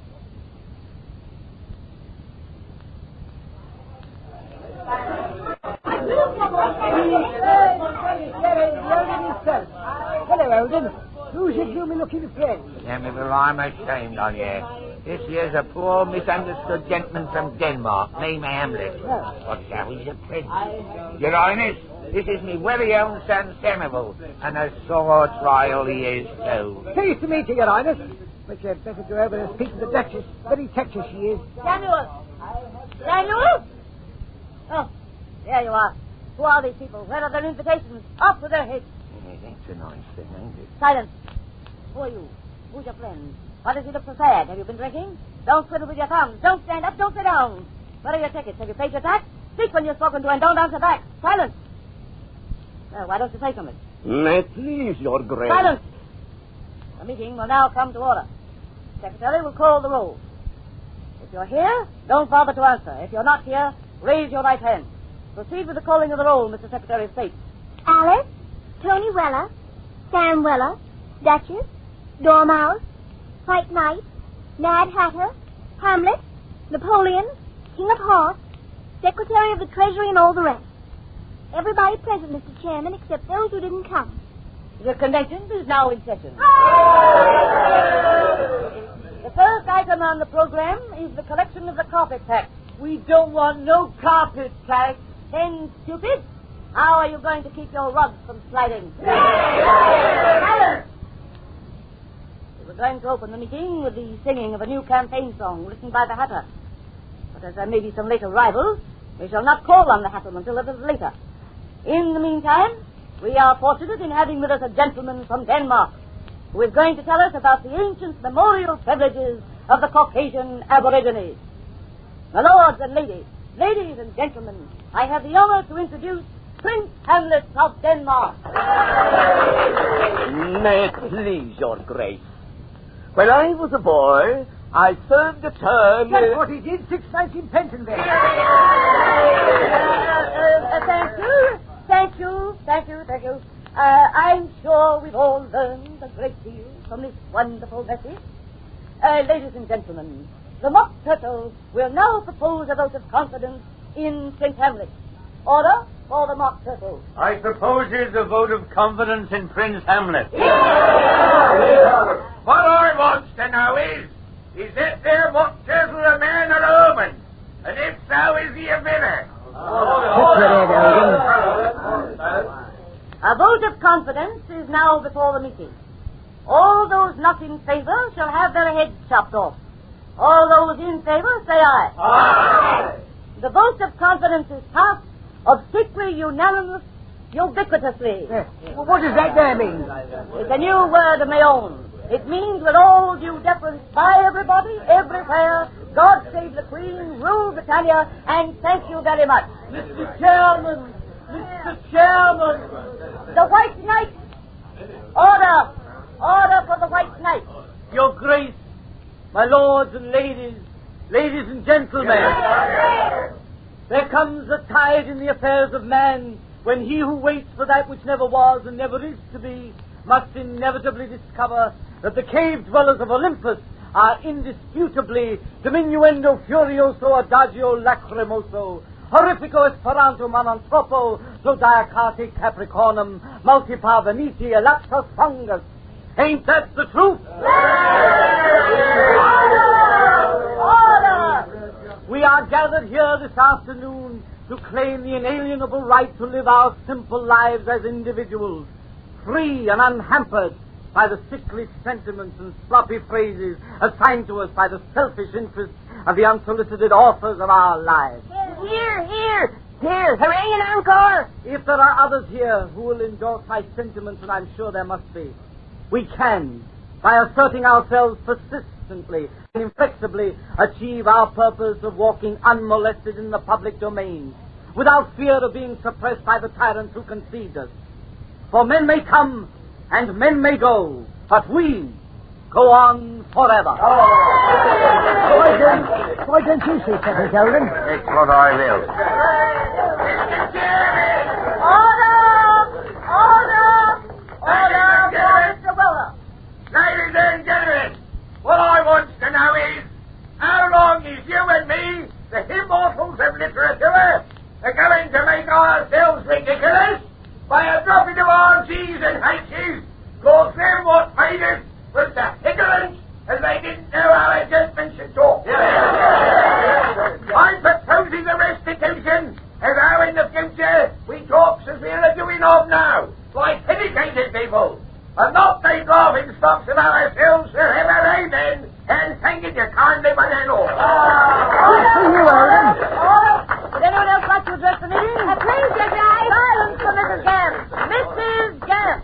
Hello, Eldon. Who's your gloomy-looking friend? Samuel, I'm ashamed on you. This here's a poor, misunderstood gentleman from Denmark, named Hamlet. What's that? He's a prince. Your Highness, this is me very own son Samuel, and a sore trial he is, too. Pleased to meet you, Your Highness. But you'd better go over and speak to the Duchess. Very touchy she is. Samuel! Samuel! Oh, there you are. Who are these people? Where are their invitations? Off with their heads. Yeah, that's a nice thing, ain't it? Silence. Who are you? Who's your friend? Why does he look so sad? Have you been drinking? Don't twiddle with your thumbs. Don't stand up. Don't sit down. Where are your tickets? Have you paid your tax? Speak when you're spoken to and don't answer back. Silence. Well, why don't you say something? May it please your grace. Silence. The meeting will now come to order. The secretary will call the roll. If you're here, don't bother to answer. If you're not here, raise your right hand. Proceed with the calling of the roll, Mr. Secretary of State. Alice, Tony Weller, Sam Weller, Duchess, Dormouse, White Knight, Mad Hatter, Hamlet, Napoleon, King of Hearts, Secretary of the Treasury, and all the rest. Everybody present, Mr. Chairman, except those who didn't come. The convention is now in session. The first item on the program is the collection of the carpet tax. We don't want no carpet tax. Then, stupid, how are you going to keep your rugs from sliding? Silence! We're going to open the meeting with the singing of a new campaign song written by the Hatter. But as there may be some late arrivals, we shall not call on the Hatter until a little later. In the meantime, we are fortunate in having with us a gentleman from Denmark who is going to tell us about the ancient memorial privileges of the Caucasian Aborigines. My lords and ladies and gentlemen, I have the honor to introduce Prince Hamlet of Denmark. May it please your grace. When I was a boy, I served a term... That's what he did, 6.19 Pentonville. Thank you. I'm sure we've all learned a great deal from this wonderful message. Ladies and gentlemen, the Mock Turtle will now propose a vote of confidence in Prince Hamlet. Order for the Mock Turtle. I proposes a vote of confidence in Prince Hamlet. What I wants to know is that there Mock Turtle a man or a woman? And if so, is he a winner? A vote of confidence is now before the meeting. All those not in favor shall have their heads chopped off. All those in favor say aye. Aye. The vote of confidence is passed obsequiously, unanimous, ubiquitously. What does that there mean? It's a new word of my own. It means with all due deference by everybody, everywhere, God save the Queen, rule Britannia, and thank you very much. Mr. Chairman! The White Knight! Order for the White Knight. Your Grace, my lords and ladies and gentlemen, there comes a tide in the affairs of man when he who waits for that which never was and never is to be must inevitably discover that the cave dwellers of Olympus are indisputably diminuendo furioso adagio lacrimoso, horrifico esperanto manantropo, zodiacate capricornum, multipar veniti, elapsus fungus. Ain't that the truth? Order! We are gathered here this afternoon to claim the inalienable right to live our simple lives as individuals, free and unhampered by the sickly sentiments and sloppy phrases assigned to us by the selfish interests of the unsolicited authors of our lives. Here, hooray and encore! If there are others here who will endorse my sentiments, and I'm sure there must be, we can, by asserting ourselves persistently and inflexibly, achieve our purpose of walking unmolested in the public domain, without fear of being suppressed by the tyrants who conceived us. For men may come and men may go, but we go on forever. Why don't you say something, Calvin? That's what I will. Order, Mr. Weller. Ladies and gentlemen, what I want to know is, how long is you and me, the immortals of literature, are going to make ourselves ridiculous by a dropping of our G's and H's, cause them what made us was the ignorance, and they didn't know how a gentleman should talk. I'm proposing a restitution of how in the future we talk as we are doing of now, like educated people, and not make laughing stocks of ourselves forever, amen, and thanking you kindly one and all. Would anyone else like to address the meeting? Please, Judge. Silence for Mrs. Gamp. Mrs. Gamp.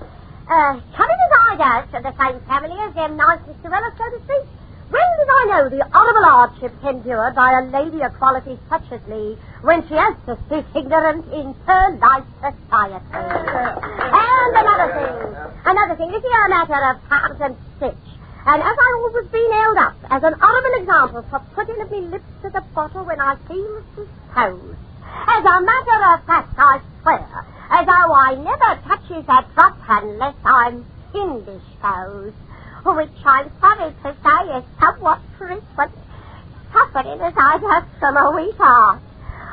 Coming as I does to the same family as them nice Mr. Weller, so to speak, when did I know the honourable hardships endured by a lady of quality such as me when she has to sit ignorant in her life society? And another thing, this is a matter of Pams and Stitch. And as I always been held up as an honourable example for putting of me lips to the bottle when I see Mrs. Toes. As a matter of fact, I swear, as though I never touches that drop unless I'm indisposed, which I'm sorry to say is somewhat frequent, suffering as I have from a weak-heart.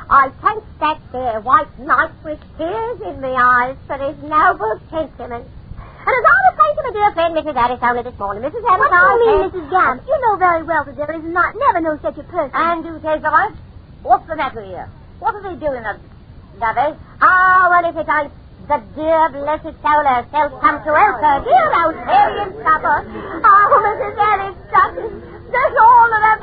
I thank that there white knight with tears in my eyes for his noble sentiments. And as I was saying to my dear friend Mrs. Harris only this morning, Mrs. Harris, What do you mean, Mrs. Gamp? You know very well that there is never no such a person. And you say so much? What's the matter here? What are they doing, Lovey? Well, if it ain't the dear blessed soul herself come to help her, dear old Harriet supper. Mrs. Harris, there's all of them.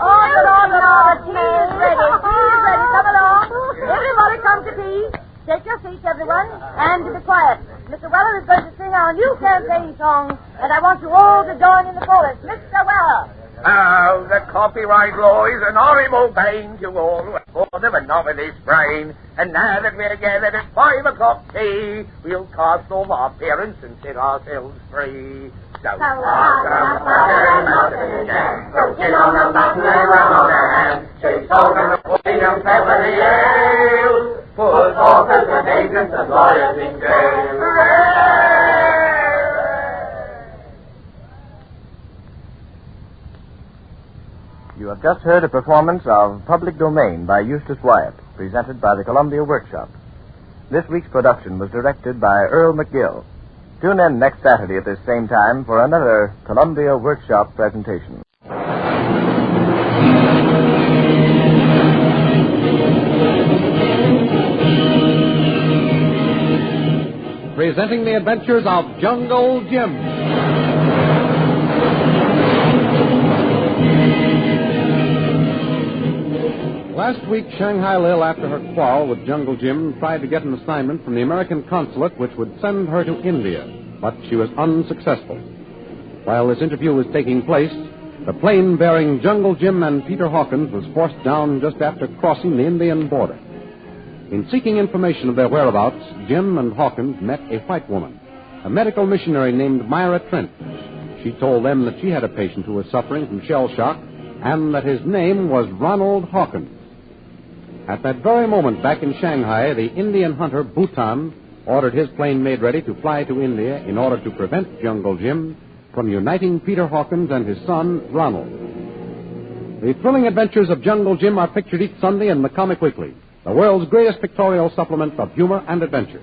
Tea is ready. Come along. Everybody come to tea. Take your seats, everyone, and be quiet. Mr. Weller is going to sing our new campaign song, and I want you all to join in the chorus. Mr. Weller. Oh, the copyright laws and horrible pain to all who born of a novelist's brain. And now that we're gathered at 5 o'clock tea, we'll cast off our parents and set ourselves free. So, get on the button and run on their hands. Chase hold of the pudding and pepper the ale. Put authors and agents and lawyers in jail. You have just heard a performance of Public Domain by Eustace Wyatt, presented by the Columbia Workshop. This week's production was directed by Earl McGill. Tune in next Saturday at this same time for another Columbia Workshop presentation. Presenting the adventures of Jungle Jim. Last week, Shanghai Lil, after her quarrel with Jungle Jim, tried to get an assignment from the American consulate which would send her to India, but she was unsuccessful. While this interview was taking place, the plane bearing Jungle Jim and Peter Hawkins was forced down just after crossing the Indian border. In seeking information of their whereabouts, Jim and Hawkins met a white woman, a medical missionary named Myra Trent. She told them that she had a patient who was suffering from shell shock and that his name was Ronald Hawkins. At that very moment, back in Shanghai, the Indian hunter, Bhutan, ordered his plane made ready to fly to India in order to prevent Jungle Jim from uniting Peter Hawkins and his son, Ronald. The thrilling adventures of Jungle Jim are pictured each Sunday in the Comic Weekly, the world's greatest pictorial supplement of humor and adventure.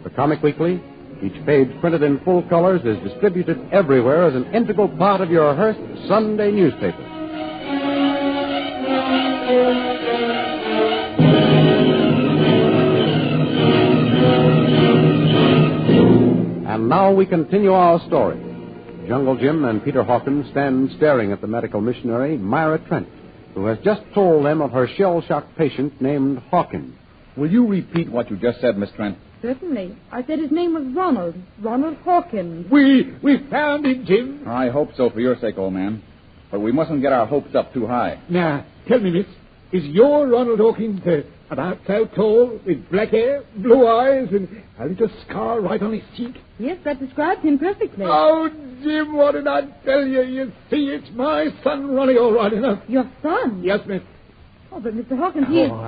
The Comic Weekly, each page printed in full colors, is distributed everywhere as an integral part of your Hearst Sunday newspaper. And now we continue our story. Jungle Jim and Peter Hawkins stand staring at the medical missionary, Myra Trent, who has just told them of her shell-shocked patient named Hawkins. Will you repeat what you just said, Miss Trent? Certainly. I said his name was Ronald Hawkins. We found him, Jim. I hope so for your sake, old man. But we mustn't get our hopes up too high. Now, tell me, miss, is your Ronald Hawkins about so tall, with black hair, blue eyes, and a little scar right on his cheek? Yes, that describes him perfectly. Oh, Jim, what did I tell you? You see, it's my son, Ronnie, all right enough. Your son? Yes, miss. Oh, but Mr. Hawkins, he is... Oh,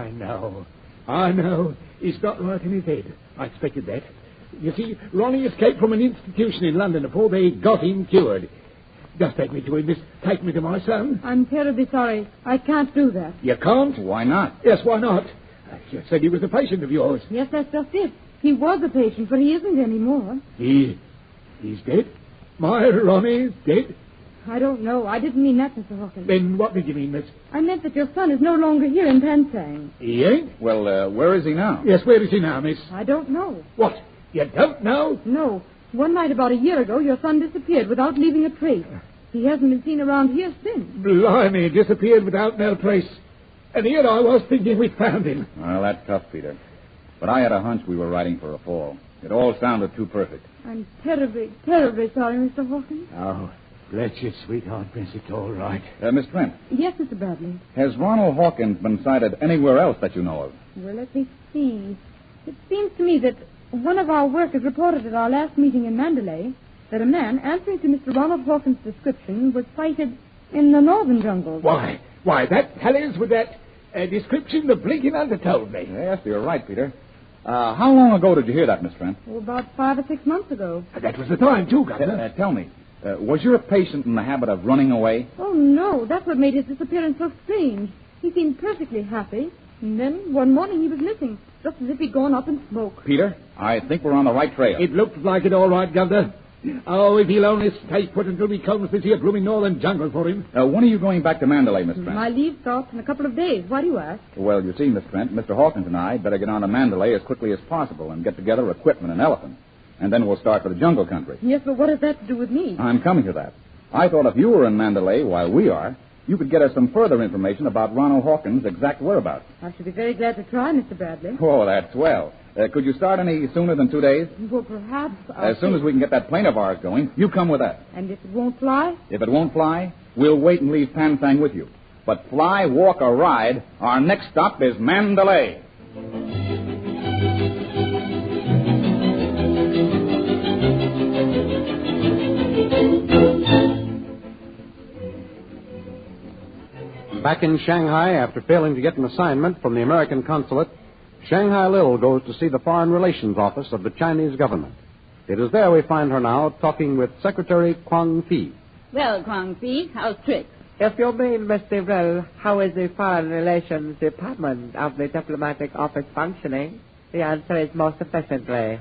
I know. He's got right in his head. I expected that. You see, Ronnie escaped from an institution in London before they got him cured. Just take me to him, miss. Take me to my son. I'm terribly sorry. I can't do that. You can't? Why not? Yes, why not? You said he was a patient of yours. Yes, that's just it. He was a patient, but he isn't anymore. He's dead? My Ronnie's dead? I don't know. I didn't mean that, Mr. Hawkins. Then what did you mean, miss? I meant that your son is no longer here in Pansang. He ain't? Well, where is he now? Yes, where is he now, miss? I don't know. What? You don't know? No. One night about a year ago, your son disappeared without leaving a trace. He hasn't been seen around here since. Blimey, disappeared without no trace. And here I was thinking we found him. Well, that's tough, Peter. But I had a hunch we were riding for a fall. It all sounded too perfect. I'm terribly, terribly sorry, Mr. Hawkins. Oh, bless you, sweetheart, miss. It's all right. Miss Trent. Yes, Mr. Bradley. Has Ronald Hawkins been sighted anywhere else that you know of? Well, let me see. It seems to me that one of our workers reported at our last meeting in Mandalay that a man answering to Mr. Ronald Hawkins' description was sighted in the northern jungles. Why, that tallies with that description the blinking hunter told me. Yes, you're right, Peter. How long ago did you hear that, Miss Trent? Oh, about 5 or 6 months ago. That was the time, too, Governor. Tell me, was your patient in the habit of running away? Oh, no. That's what made his disappearance so strange. He seemed perfectly happy. And then, one morning, he was missing, just as if he'd gone up in smoke. Peter, I think we're on the right trail. It looked like it all right, Governor. Oh, if he'll only stay put until we combs this here blooming northern jungle for him. When are you going back to Mandalay, Miss Trent? My leave starts in a couple of days. Why do you ask? Well, you see, Miss Trent, Mr. Hawkins and I better get on to Mandalay as quickly as possible and get together equipment and elephants. And then we'll start for the jungle country. Yes, but what has that to do with me? I'm coming to that. I thought if you were in Mandalay while we are, you could get us some further information about Ronald Hawkins' exact whereabouts. I should be very glad to try, Mr. Bradley. Oh, that's swell. Could you start any sooner than 2 days? Well, perhaps... As soon as we can get that plane of ours going, you come with us. And if it won't fly? If it won't fly, we'll wait and leave Pantang with you. But fly, walk, or ride, our next stop is Mandalay. Back in Shanghai, after failing to get an assignment from the American consulate, Shanghai Lil goes to see the Foreign Relations Office of the Chinese government. It is there we find her now talking with Secretary Kwang Fi. Well, Kwang Fi, how's tricks? If you mean, Mr. Brill, how is the Foreign Relations Department of the Diplomatic Office functioning? The answer is most efficiently.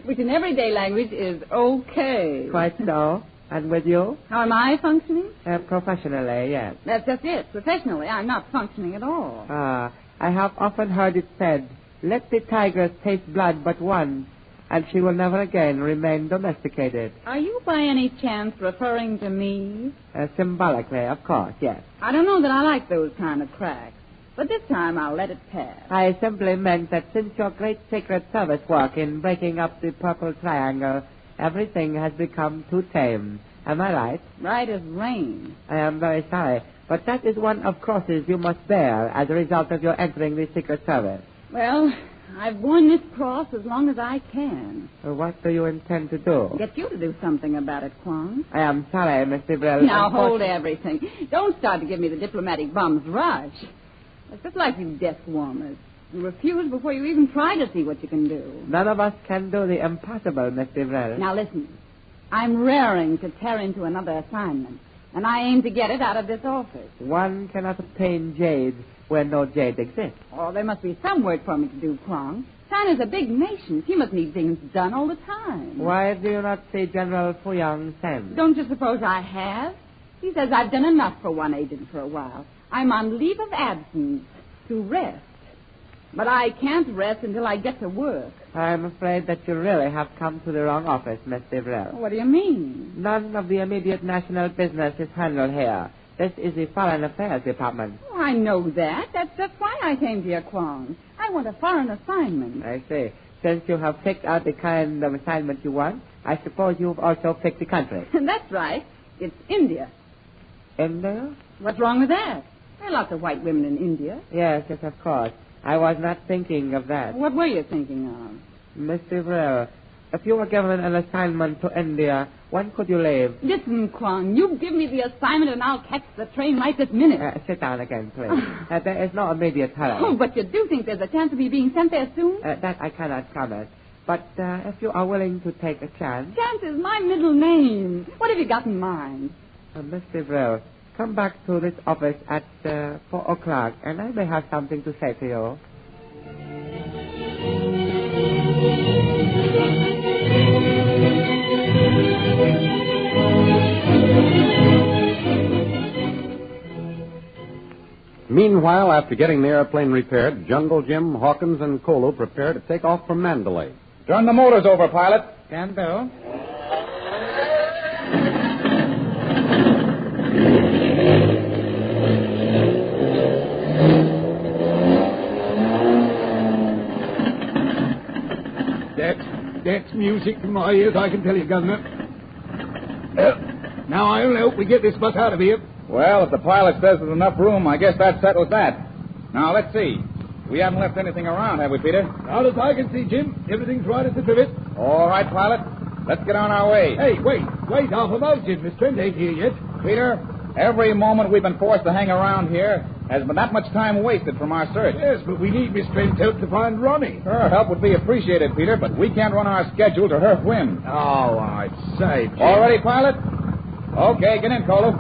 Which in everyday language is okay. Quite so. And with you? How am I functioning? Professionally, yes. That's just it. Professionally, I'm not functioning at all. I have often heard it said, let the tiger taste blood but once, and she will never again remain domesticated. Are you by any chance referring to me? Symbolically, of course, yes. I don't know that I like those kind of cracks, but this time I'll let it pass. I simply meant that since your great Secret Service work in breaking up the Purple Triangle, everything has become too tame. Am I right? Right as rain. I am very sorry, but that is one of crosses you must bear as a result of your entering the Secret Service. Well, I've borne this cross as long as I can. What do you intend to do? Get you to do something about it, Kwang. I am sorry, Mr. Brill. Now, hold everything. Don't start to give me the diplomatic bum's rush. It's just like you desk warmers. You refuse before you even try to see what you can do. None of us can do the impossible, Mr. Brill. Now, listen. I'm raring to tear into another assignment, and I aim to get it out of this office. One cannot obtain jade where no jade exists. Oh, there must be some work for me to do, Kwang. China's a big nation. She must need things done all the time. Why do you not see General Fuyang send? Don't you suppose I have? He says I've done enough for one agent for a while. I'm on leave of absence to rest. But I can't rest until I get to work. I'm afraid that you really have come to the wrong office, Miss Devrel. What do you mean? None of the immediate national business is handled here. This is the Foreign Affairs Department. Oh, I know that. That's why I came here, Kwang. I want a foreign assignment. I see. Since you have picked out the kind of assignment you want, I suppose you've also picked the country. That's right. It's India. India? What's wrong with that? There are lots of white women in India. Yes, of course. I was not thinking of that. What were you thinking of? Mr. Vrell, if you were given an assignment to India, when could you leave? Listen, Kwang, you give me the assignment and I'll catch the train right this minute. Sit down again, please. There is no immediate hurry. Oh, but you do think there's a chance of me being sent there soon? That I cannot promise. But if you are willing to take a chance... Chance is my middle name. What have you got in mind? Mr. Vrell, come back to this office at 4 o'clock, and I may have something to say to you. Meanwhile, after getting the airplane repaired, Jungle Jim, Hawkins, and Kolo prepare to take off for Mandalay. Turn the motors over, pilot. Can do. That's music to my ears, I can tell you, Governor. Now, I only hope we get this bus out of here. Well, if the pilot says there's enough room, I guess that settles that. Now, let's see. We haven't left anything around, have we, Peter? Not as I can see, Jim. Everything's right at the pivot. All right, pilot. Let's get on our way. Hey, wait half a moment, Jim. Miss Trent ain't here yet. Peter, every moment we've been forced to hang around here has been that much time wasted from our search. Yes, but we need Miss Trent's help to find Ronnie. Her help would be appreciated, Peter, but we can't run our schedule to her whim. Oh, I'd say, Jim. All ready, pilot? Okay, get in, Kolo.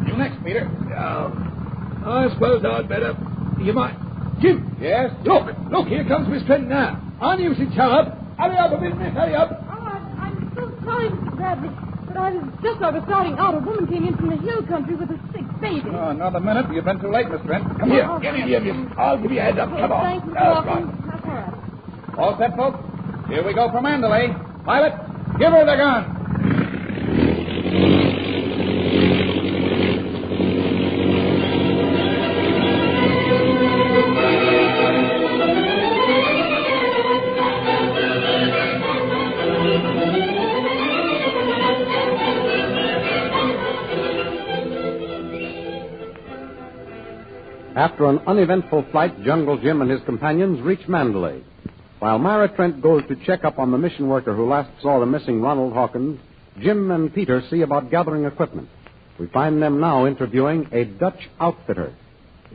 You next, Peter. I suppose I'd better... You might... Jim! Yes? Look, here comes Miss Trent now. On you, sit up. Hurry up a bit, miss, hurry up. Oh, I'm so sorry, Mr. Bradley, but just I was starting out. A woman came in from the hill country with a sick baby. Oh, another minute. You've been too late, Miss Trent. Come here, get in here, miss. I'll give you a heads up. Come on. Thanks, Mr. Hawkins. That's all right. All set, folks? Here we go for Mandalay. Pilot, give her the gun. After an uneventful flight, Jungle Jim and his companions reach Mandalay. While Myra Trent goes to check up on the mission worker who last saw the missing Ronald Hawkins, Jim and Peter see about gathering equipment. We find them now interviewing a Dutch outfitter.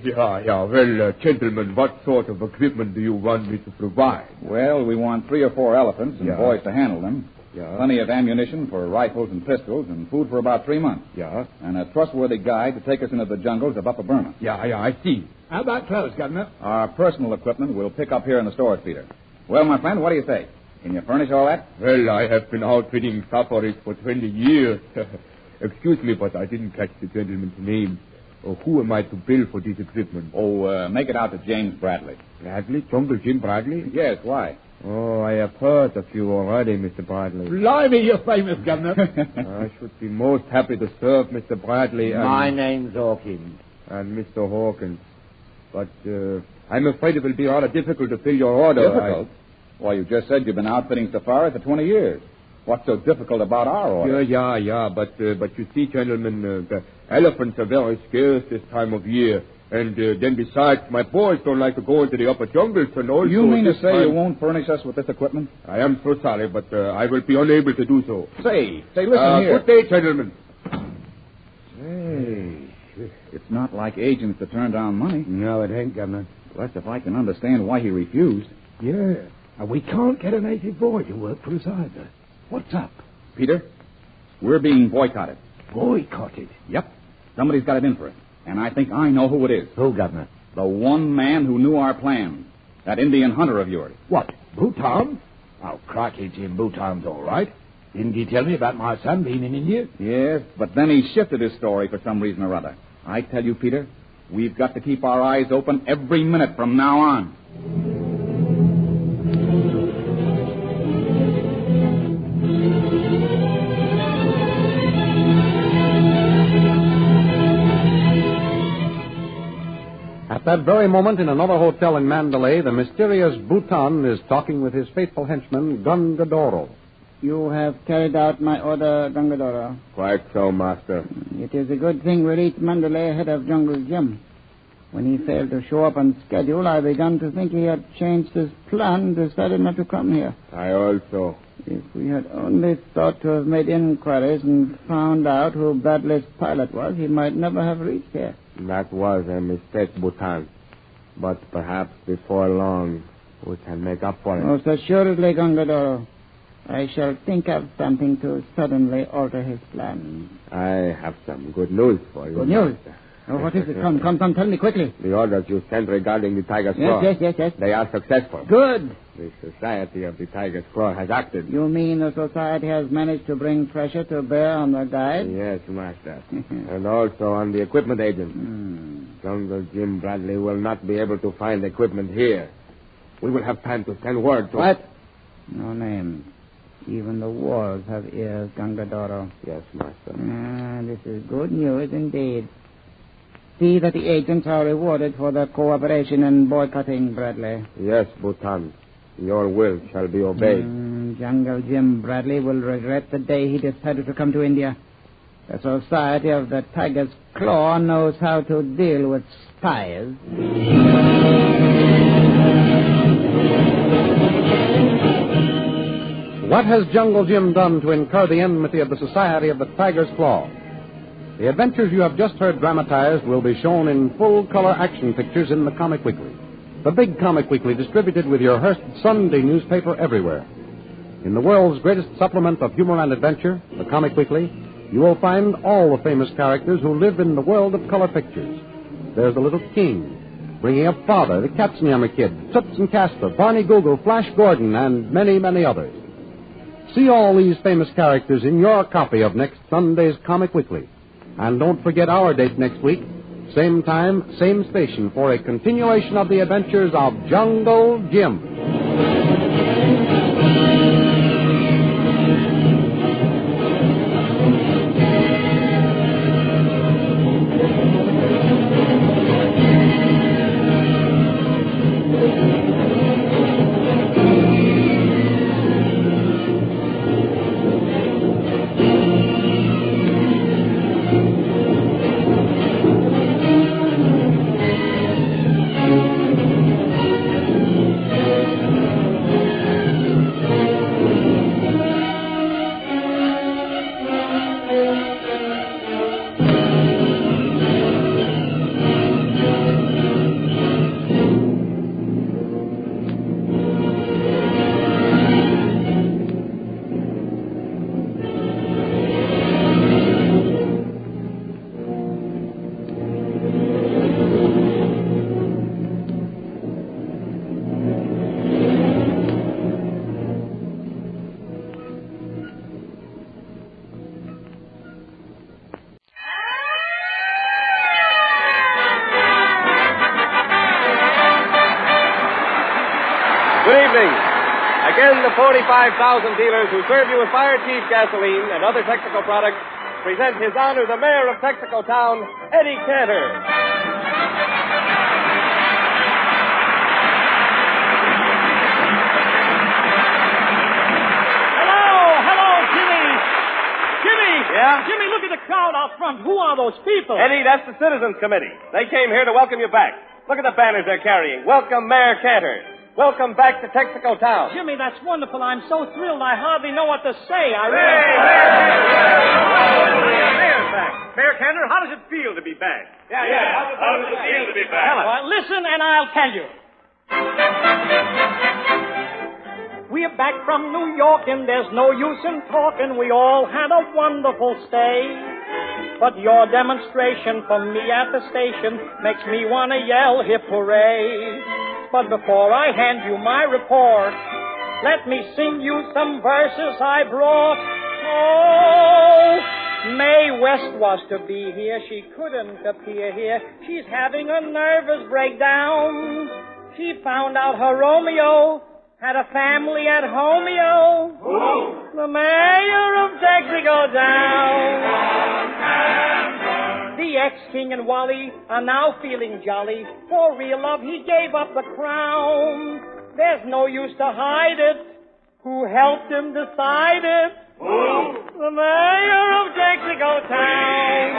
Yeah. Well, gentlemen, what sort of equipment do you want me to provide? Well, we want 3 or 4 elephants and boys to handle them. Yeah. Plenty of ammunition for rifles and pistols and food for about 3 months. Yeah. And a trustworthy guide to take us into the jungles of Upper Burma. Yeah, I see. How about clothes, Governor? Our personal equipment we'll pick up here in the stores, Peter. Well, my friend, what do you say? Can you furnish all that? Well, I have been outfitting safaris for 20 years. Excuse me, but I didn't catch the gentleman's name. Who am I to bill for this equipment? Make it out to James Bradley. Bradley? Jungle Jim Bradley? Yes, why? Oh, I have heard of you already, Mr. Bradley. Blimey, you're famous, Governor. I should be most happy to serve Mr. Bradley and... My name's Hawkins. And Mr. Hawkins. But I'm afraid it will be rather difficult to fill your order. Difficult? Why, you just said you've been outfitting safaris for 20 years. What's so difficult about our order? Yeah. But you see, gentlemen, the elephants are very scarce this time of year. And then besides, my boys don't like to go into the upper jungles and all. You mean to say you won't furnish us with this equipment? I am so sorry, but I will be unable to do so. Say, listen here. Good day, gentlemen. Say, it's not like agents to turn down money. No, it ain't, Governor. Less if I can understand why he refused. Yeah. And we can't get a native boy to work for us either. What's up? Peter, we're being boycotted. Boycotted? Yep. Somebody's got it in for us. And I think I know who it is. Who, Governor? The one man who knew our plan. That Indian hunter of yours. What, Bhutan? Oh, crikey, Jim, Bhutan's all right. Didn't he tell me about my son being in India? Yes, but then he shifted his story for some reason or other. I tell you, Peter, we've got to keep our eyes open every minute from now on. At that very moment, in another hotel in Mandalay, the mysterious Bhutan is talking with his faithful henchman, Gungadoro. You have carried out my order, Gungadoro. Quite so, Master. It is a good thing we reached Mandalay ahead of Jungle Jim. When he failed to show up on schedule, I began to think he had changed his plan and decided not to come here. I also. If we had only thought to have made inquiries and found out who Bradley's pilot was, he might never have reached here. That was a mistake, Bhutan. But perhaps before long, we can make up for it. Most assuredly, Gungadoro. I shall think of something to suddenly alter his plans. I have some good news for you. Good news? Oh, what is it? Come, tell me quickly. The orders you sent regarding the Tiger's Claw. Yes. They are successful. Good. The Society of the Tiger's Claw has acted. You mean the Society has managed to bring pressure to bear on the guide? Yes, Master. And also on the equipment agent. Jungle Jim Bradley will not be able to find equipment here. We will have time to send word to... What? No name. Even the walls have ears, Gungadoro. Yes, Master. This is good news indeed. See that the agents are rewarded for their cooperation in boycotting Bradley. Yes, Bhutan. Your will shall be obeyed. Jungle Jim Bradley will regret the day he decided to come to India. The Society of the Tiger's Claw knows how to deal with spies. What has Jungle Jim done to incur the enmity of the Society of the Tiger's Claw? The adventures you have just heard dramatized will be shown in full-color action pictures in the Comic Weekly. The big Comic Weekly distributed with your Hearst Sunday newspaper everywhere. In the world's greatest supplement of humor and adventure, the Comic Weekly, you will find all the famous characters who live in the world of color pictures. There's the Little King, bringing up Father, the Katzenjammer Kid, Toots and Casper, Barney Google, Flash Gordon, and many, many others. See all these famous characters in your copy of next Sunday's Comic Weekly. And don't forget our date next week, same time, same station, for a continuation of the adventures of Jungle Jim. Good evening. Again, the 45,000 dealers who serve you with Fire Chief gasoline and other Texaco products present His Honor the Mayor of Texaco Town, Eddie Cantor. Yeah? Jimmy, look at the crowd out front. Who are those people? Eddie, that's the Citizens Committee. They came here to welcome you back. Look at the banners they're carrying. Welcome Mayor Cantor. Welcome back to Texaco Town. Jimmy, that's wonderful. I'm so thrilled I hardly know what to say. Mayor's back. Mayor Cantor, how does it feel to be back? Yeah. How does it feel to be back? Listen and I'll tell you. We're back from New York and there's no use in talking. We all had a wonderful stay. But your demonstration for me at the station makes me want to yell hip hooray. But before I hand you my report, let me sing you some verses I brought. Oh, Mae West was to be here. She couldn't appear here. She's having a nervous breakdown. She found out her Romeo had a family at Homeo. Who? The mayor of Texaco Town. The ex-king and Wally are now feeling jolly. For real love, he gave up the crown. There's no use to hide it. Who helped him decide it? Who? The mayor of Texaco Town.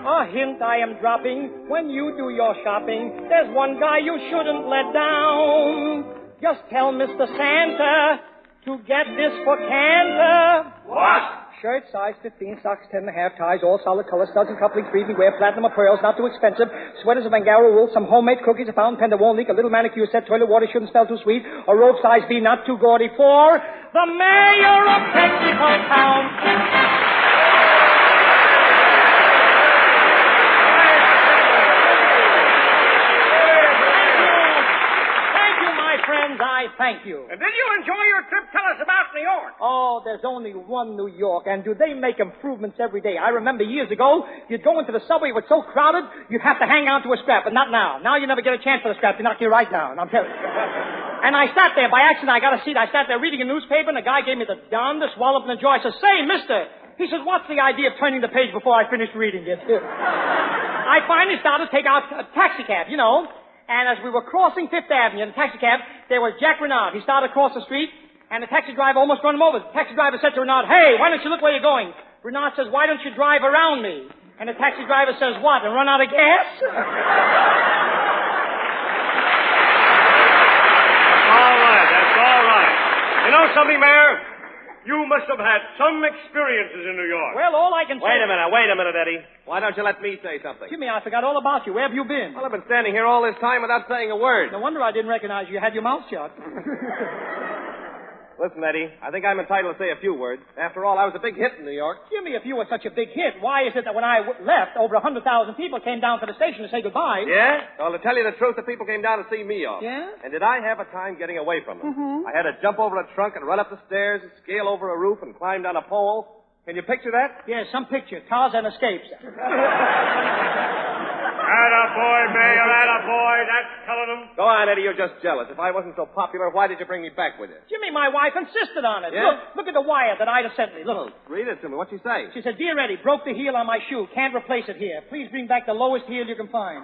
A hint I am dropping when you do your shopping. There's one guy you shouldn't let down. Just tell Mr. Santa to get this for Cantor. What? Shirt size 15, socks 10 and a half, ties all solid colors, studs and couplings, free beware, platinum or pearls, not too expensive, sweaters of Angara wool, some homemade cookies, a fountain pen that won't leak, a little manicure set, toilet water shouldn't smell too sweet, a robe size B, not too gaudy, for the mayor of Texaco Town. I thank you. And did you enjoy your trip? Tell us about New York. Oh, there's only one New York, and do they make improvements every day. I remember years ago, you'd go into the subway, it was so crowded, you'd have to hang on to a strap, but not now. Now you never get a chance for the strap. They knock you right down, I'm telling you. And I sat there, by accident, I got a seat. I sat there reading a newspaper, and the guy gave me the darndest wallop in the jaw. I said, say, mister. He says, what's the idea of turning the page before I finish reading it? I finally started to take out a taxi cab, you know. And as we were crossing Fifth Avenue in the taxi cab, there was Jack Renard. He started across the street, and the taxi driver almost run him over. The taxi driver said to Renard, hey, why don't you look where you're going? Renard says, why don't you drive around me? And the taxi driver says, what, and run out of gas? That's all right. You know something, Mayor? You must have had some experiences in New York. Well, all I can say... Wait a minute, Eddie. Why don't you let me say something? Jimmy, I forgot all about you. Where have you been? Well, I've been standing here all this time without saying a word. No wonder I didn't recognize you. You had your mouth shut. Listen, Eddie, I think I'm entitled to say a few words. After all, I was a big hit in New York. Jimmy, if you were such a big hit, why is it that when I left, over 100,000 people came down to the station to say goodbye? Yeah? Well, to tell you the truth, the people came down to see me off. Yeah? And did I have a time getting away from them? Mm-hmm. I had to jump over a trunk and run up the stairs, scale over a roof, and climb down a pole. Can you picture that? Yes, some picture. Tarzan escapes. Attaboy, Mayor, attaboy. That's telling them. Go on, Eddie, you're just jealous. If I wasn't so popular, why did you bring me back with you? Jimmy, my wife insisted on it. Yeah? Look at the wire that Ida sent me. Look. Read it to me. What'd she say? She said, Dear Eddie, broke the heel on my shoe. Can't replace it here. Please bring back the lowest heel you can find.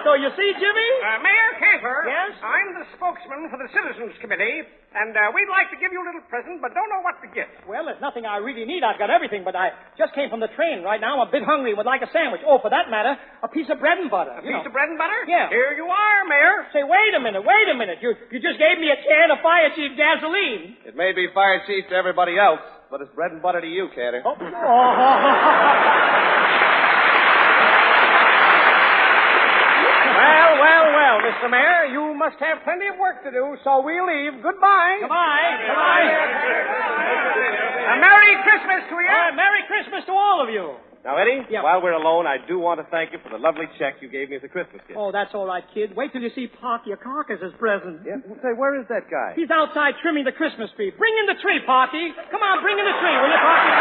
So you see, Jimmy? Mayor Cantor. Yes? I'm the spokesman for the Citizens Committee, and we'd like to give you a little present, but don't know what to get. Well, there's nothing I really need. I've got everything, but I just came from the train. Right now I'm a bit hungry and would like a sandwich. Oh, for that matter, a piece of bread and butter. A piece of bread and butter? Yeah. Here you are, Mayor. Say, wait a minute. You just gave me a can of Fire Chief gasoline. It may be Fire Chief to everybody else, but it's bread and butter to you, Cantor. Oh. Well, Mr. Mayor, you must have plenty of work to do, so we'll leave. Goodbye. Goodbye. A Merry Christmas to you. Merry Christmas to all of you. Now, Eddie, Yeah. while we're alone, I do want to thank you for the lovely check you gave me as a Christmas gift. Oh, that's all right, kid. Wait till you see Parky Carcass as present. Yeah? Say, where is that guy? He's outside trimming the Christmas tree. Bring in the tree, Parky. Come on, bring in the tree, will you, Parky?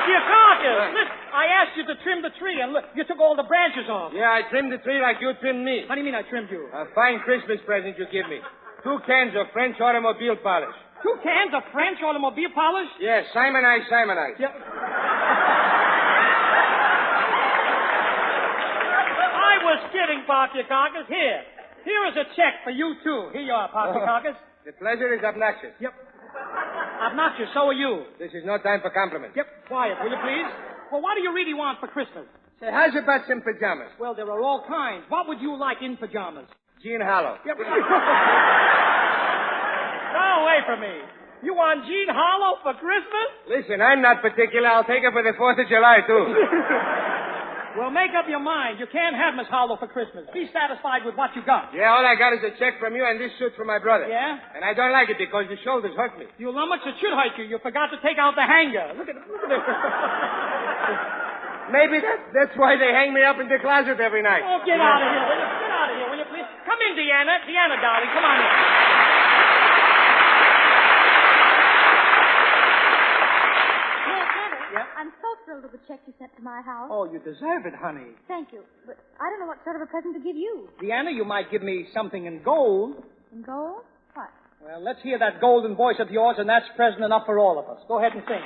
Carcass, listen, I asked you to trim the tree, and look, you took all the branches off. Yeah, I trimmed the tree like you trimmed me. What do you mean I trimmed you? A fine Christmas present you give me. 2 cans of French automobile polish. 2 cans of French automobile polish? Yes, Simonite. Yeah. I was kidding, Carcass. Here is a check for you, too. Here you are, Carcass. The pleasure is obnoxious. Yep. Obnoxious, so are you. This is no time for compliments. Yep, quiet, will you please? Well, what do you really want for Christmas? Say, how's about some pajamas? Well, there are all kinds. What would you like in pajamas? Jean Hollow. Yep. Go away from me. You want Jean Hollow for Christmas? Listen, I'm not particular. I'll take her for the 4th of July, too. Well, make up your mind. You can't have Miss Hollow for Christmas. Be satisfied with what you got. Yeah, all I got is a check from you and this suit for my brother. Yeah? And I don't like it because the shoulders hurt me. You lummox, it should hurt you. You forgot to take out the hanger. Look at it. Maybe that's why they hang me up in the closet every night. Oh, get out of here, will you? Get out of here, will you, please? Come in, Deanna. Deanna, darling, come on in. I'm so thrilled with the check you sent to my house. Oh, you deserve it, honey. Thank you. But I don't know what sort of a present to give you. Deanna, you might give me something in gold. In gold? What? Well, let's hear that golden voice of yours, and that's present enough for all of us. Go ahead and sing.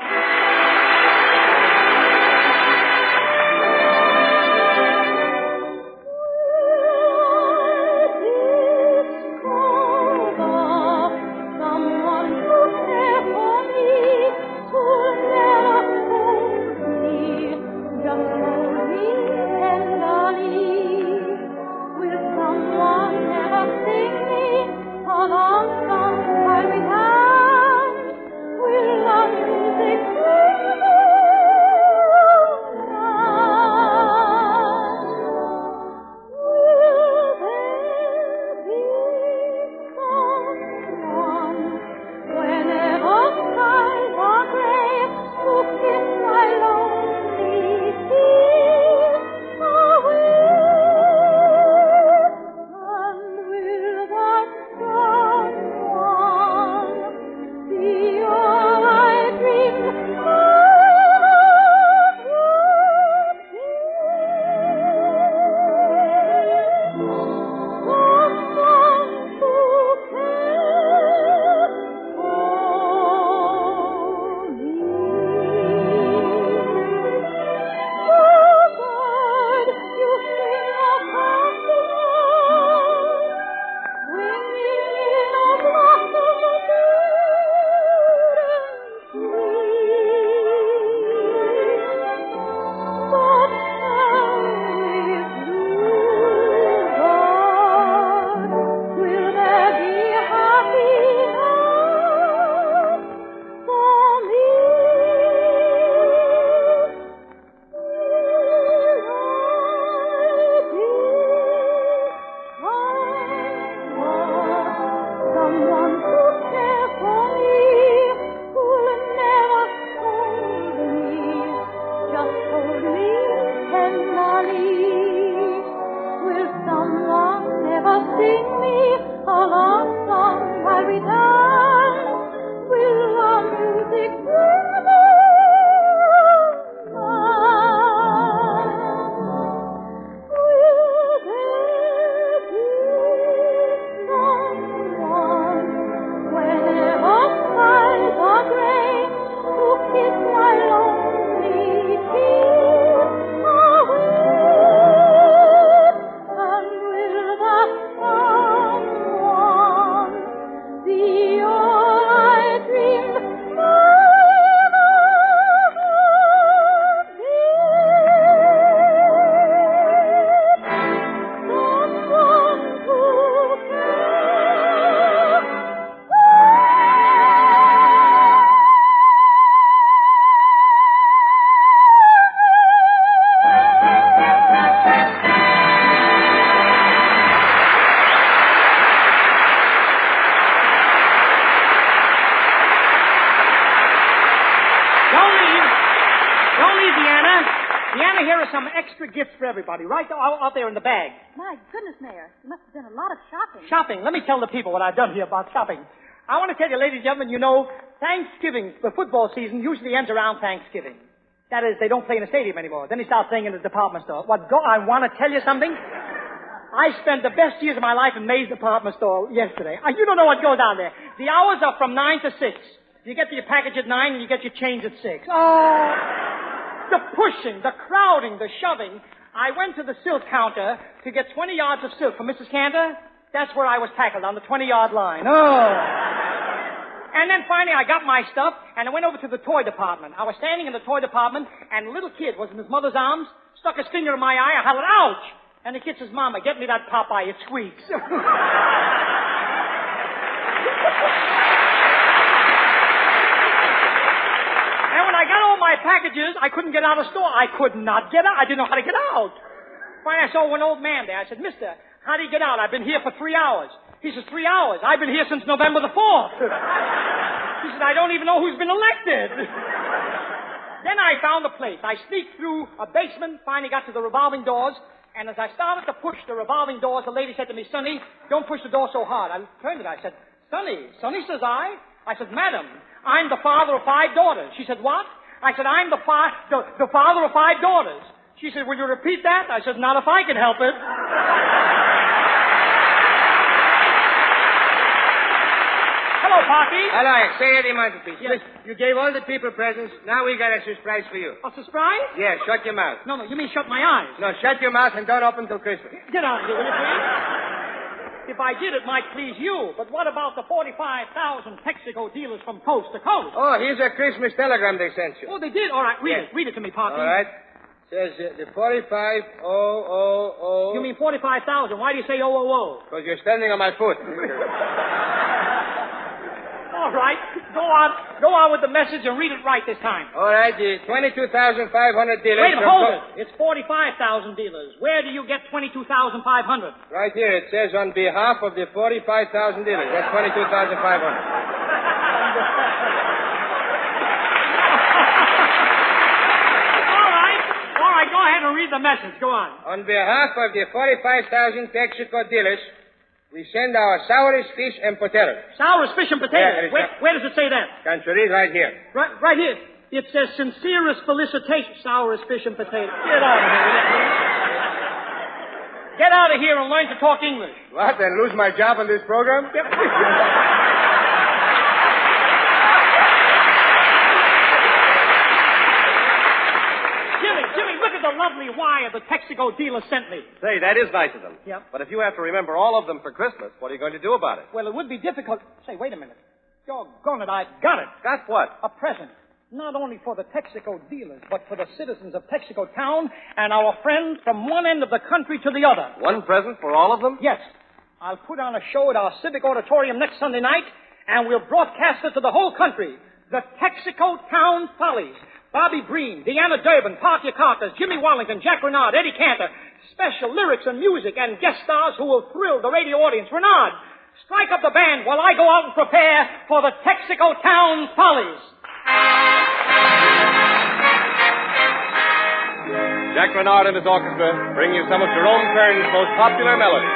Some extra gifts for everybody, right out there in the bag. My goodness, Mayor. You must have done a lot of shopping. Shopping. Let me tell the people what I've done here about shopping. I want to tell you, ladies and gentlemen, you know, Thanksgiving, the football season usually ends around Thanksgiving. That is, they don't play in the stadium anymore. Then he starts playing in the department store. I want to tell you something. I spent the best years of my life in May's department store yesterday. You don't know what goes on there. The hours are from 9 to 6. You get your package at 9 and you get your change at 6. Oh, the pushing, the crowding, the shoving. I went to the silk counter to get 20 yards of silk for Mrs. Cantor. That's where I was tackled, on the 20-yard line. Oh. And then finally I got my stuff and I went over to the toy department. I was standing in the toy department and a little kid was in his mother's arms, stuck his finger in my eye. I hollered, ouch! And the kid says, Mama, get me that Popeye. It squeaks. And when I got all my packages, I couldn't get out of the store. I could not get out. I didn't know how to get out. Finally, I saw one old man there. I said, Mister, how do you get out? I've been here for 3 hours. He says, 3 hours? I've been here since November the 4th. He said, I don't even know who's been elected. Then I found a place. I sneaked through a basement, finally got to the revolving doors, and as I started to push the revolving doors, the lady said to me, Sonny, don't push the door so hard. I turned to her. I said, Sonny, says I. I said, Madam, I'm the father of 5 daughters. She said, what? I said, I'm the father of 5 daughters. She said, will you repeat that? I said, not if I can help it. Hello, Poppy. Hello, say Eddie Mantelpiece. Yes. You gave all the people presents. Now we got a surprise for you. A surprise? Yeah, shut your mouth. No, you mean shut my eyes. No, shut your mouth and don't open till Christmas. Get out of here, will you please? If I did, it might please you. But what about the 45,000 Texaco dealers from coast to coast? Oh, here's a Christmas telegram they sent you. Oh, they did? All right, read Yes. it. Read it to me, Poppy. All right. Says the 45,000. You mean 45,000. Why do you say oh? Because you're standing on my foot. All right. Go on with the message and read it right this time. All right, the 22,500 dealers. Wait, hold it. It's 45,000 dealers. Where do you get 22,500? Right here. It says on behalf of the 45,000 dealers. That's 22,500. All right, go ahead and read the message. Go on. On behalf of the 45,000 Texaco dealers, we send our sourest fish and potatoes. Sourest fish and potatoes? Yeah, where does it say that? Can't you read right here? Right here. It says sincerest felicitations, sourest fish and potatoes. Get out of here. Get out of here and learn to talk English. What, and lose my job on this program? Jimmy, look at the lovely wire the Texaco dealer sent me. Say, that is nice of them. Yep. But if you have to remember all of them for Christmas, what are you going to do about it? Well, it would be difficult. Say, wait a minute. Doggone it, I've got it. Got what? A present. Not only for the Texaco dealers, but for the citizens of Texaco Town and our friends from one end of the country to the other. One present for all of them? Yes. I'll put on a show at our Civic Auditorium next Sunday night, and we'll broadcast it to the whole country. The Texaco Town Follies. Bobby Breen, Deanna Durbin, Parker Carter, Jimmy Wallington, Jack Renard, Eddie Cantor. Special lyrics and music and guest stars who will thrill the radio audience. Renard, strike up the band while I go out and prepare for the Texaco Town Follies. Jack Renard and his orchestra bring you some of Jerome Kern's most popular melodies.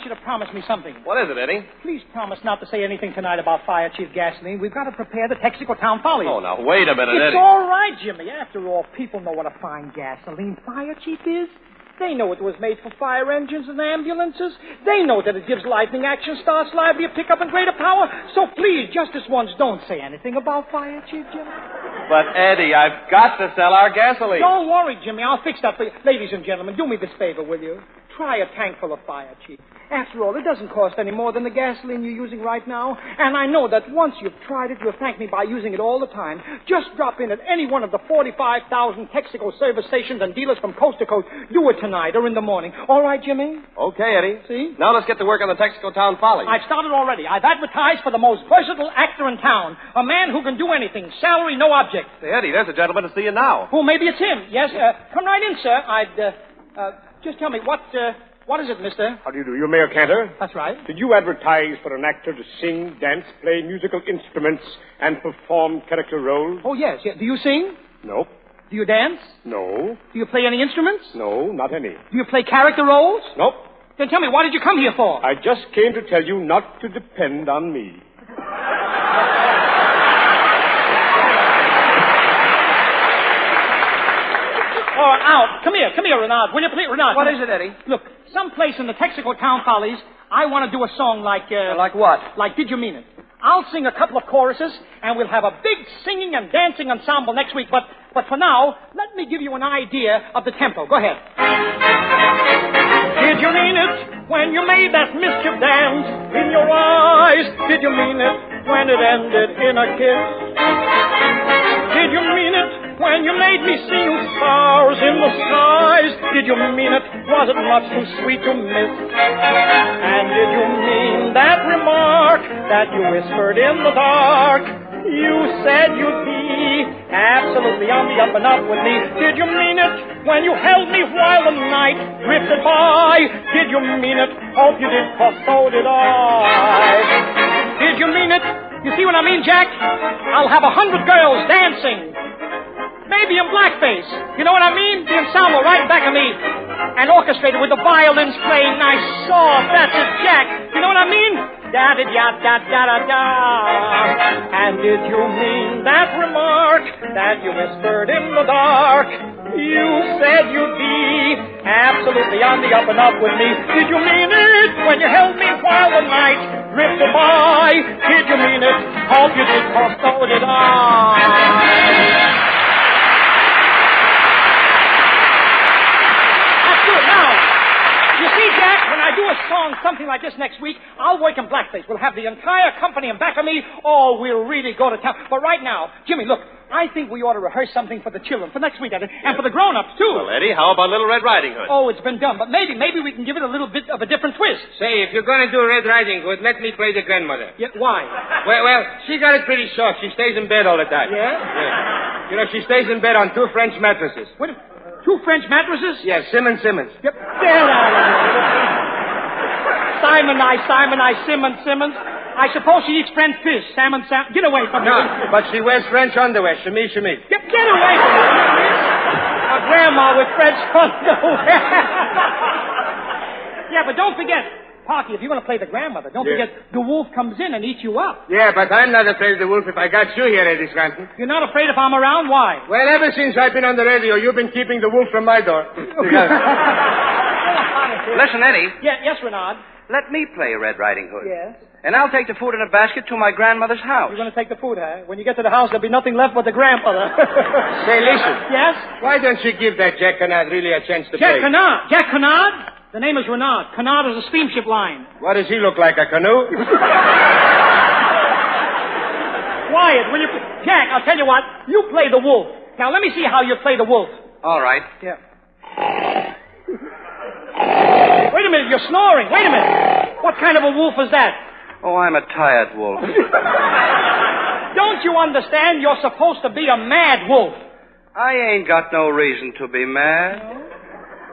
you to promise me something. What is it, Eddie? Please promise not to say anything tonight about Fire Chief gasoline. We've got to prepare the Texaco Town Follies. Oh, now, wait a minute, It's Eddie. all right, Jimmy. After all, people know what a fine gasoline Fire Chief is. They know it was made for fire engines and ambulances. They know that it gives lightning action, starts livelier pickup, and greater power. So please, just this once, don't say anything about Fire Chief, Jimmy. But, Eddie, I've got to sell our gasoline. Don't worry, Jimmy. I'll fix that for you. Ladies and gentlemen, do me this favor, will you? Try a tank full of Fire Chief. After all, it doesn't cost any more than the gasoline you're using right now. And I know that once you've tried it, you'll thank me by using it all the time. Just drop in at any one of the 45,000 Texaco service stations and dealers from coast to coast. Do it tonight or in the morning. All right, Jimmy? Okay, Eddie. See? Now let's get to work on the Texaco Town Follies. I've started already. I've advertised for the most versatile actor in town. A man who can do anything. Salary, no object. Say, Eddie, there's a gentleman to see you now. Oh, maybe it's him. Yes, come right in, sir. Just tell me, what is it, mister? How do you do? You're Mayor Cantor? That's right. Did you advertise for an actor to sing, dance, play musical instruments, and perform character roles? Oh, yes. Do you sing? Nope. Do you dance? No. Do you play any instruments? No, not any. Do you play character roles? Nope. Then tell me, what did you come here for? I just came to tell you not to depend on me. Oh, out. Come here, Renard. Will you please, Renard? What is it, Eddie? Look, someplace in the Texaco Town Follies, I want to do a song like... Like what? Like Did You Mean It? I'll sing a couple of choruses, and we'll have a big singing and dancing ensemble next week. But for now, let me give you an idea of the tempo. Go ahead. Did you mean it when you made that mischief dance in your eyes? Did you mean it when it ended in a kiss? Did you mean it when you made me see you stars in the skies? Did you mean it? Was it much too sweet to miss? And did you mean that remark that you whispered in the dark? You said you'd be absolutely on the up and up with me. Did you mean it when you held me while the night drifted by? Did you mean it? Hope you did, 'cause so did I. Did you mean it? You see what I mean, Jack? I'll have 100 girls dancing. Maybe in blackface. You know what I mean? The ensemble right back of me. And orchestrated with the violins playing nice soft. That's it, Jack. You know what I mean? Da-da-da-da-da-da-da. And did you mean that remark that you whispered in the dark? You said you'd be absolutely on the up and up with me. Did you mean it when you held me while the night drifted by? Did you mean it? Hope you did, 'cause so did I. You see, Jack, when I do a song something like this next week, I'll work in blackface. We'll have the entire company in back of me. Oh, we'll really go to town. But right now, Jimmy, look, I think we ought to rehearse something for the children, for next week, and for the grown-ups, too. Well, Eddie, how about Little Red Riding Hood? Oh, it's been done, but maybe we can give it a little bit of a different twist. Say, if you're going to do Red Riding Hood, let me play the grandmother. Yeah, why? Well, she got it pretty short. She stays in bed all the time. Yeah? You know, she stays in bed on 2 French mattresses. What? 2 French mattresses? Yes, Simmons. Yep. Get out of here. Simmons. I suppose she eats French fish. Salmon. Get away from me. No, but she wears French underwear. Shimmy. Get away from me. A grandma with French underwear. Yeah, but don't forget, Parky, if you're going to play the grandmother, don't forget the wolf comes in and eats you up. Yeah, but I'm not afraid of the wolf if I got you here, Eddie Scranton. You're not afraid if I'm around? Why? Well, ever since I've been on the radio, you've been keeping the wolf from my door. Listen, Eddie. Yes, Renard. Let me play Red Riding Hood. Yes? And I'll take the food in a basket to my grandmother's house. You're going to take the food, huh? When you get to the house, there'll be nothing left but the grandmother. Say, listen. Yes? Why don't you give that Jack Canard really a chance to play? Jack Canard? The name is Renard. Canard is a steamship line. What does he look like, a canoe? Quiet, will you... Jack, I'll tell you what. You play the wolf. Now, let me see how you play the wolf. All right. Yeah. Wait a minute, you're snoring. Wait a minute. What kind of a wolf is that? Oh, I'm a tired wolf. Don't you understand? You're supposed to be a mad wolf. I ain't got no reason to be mad.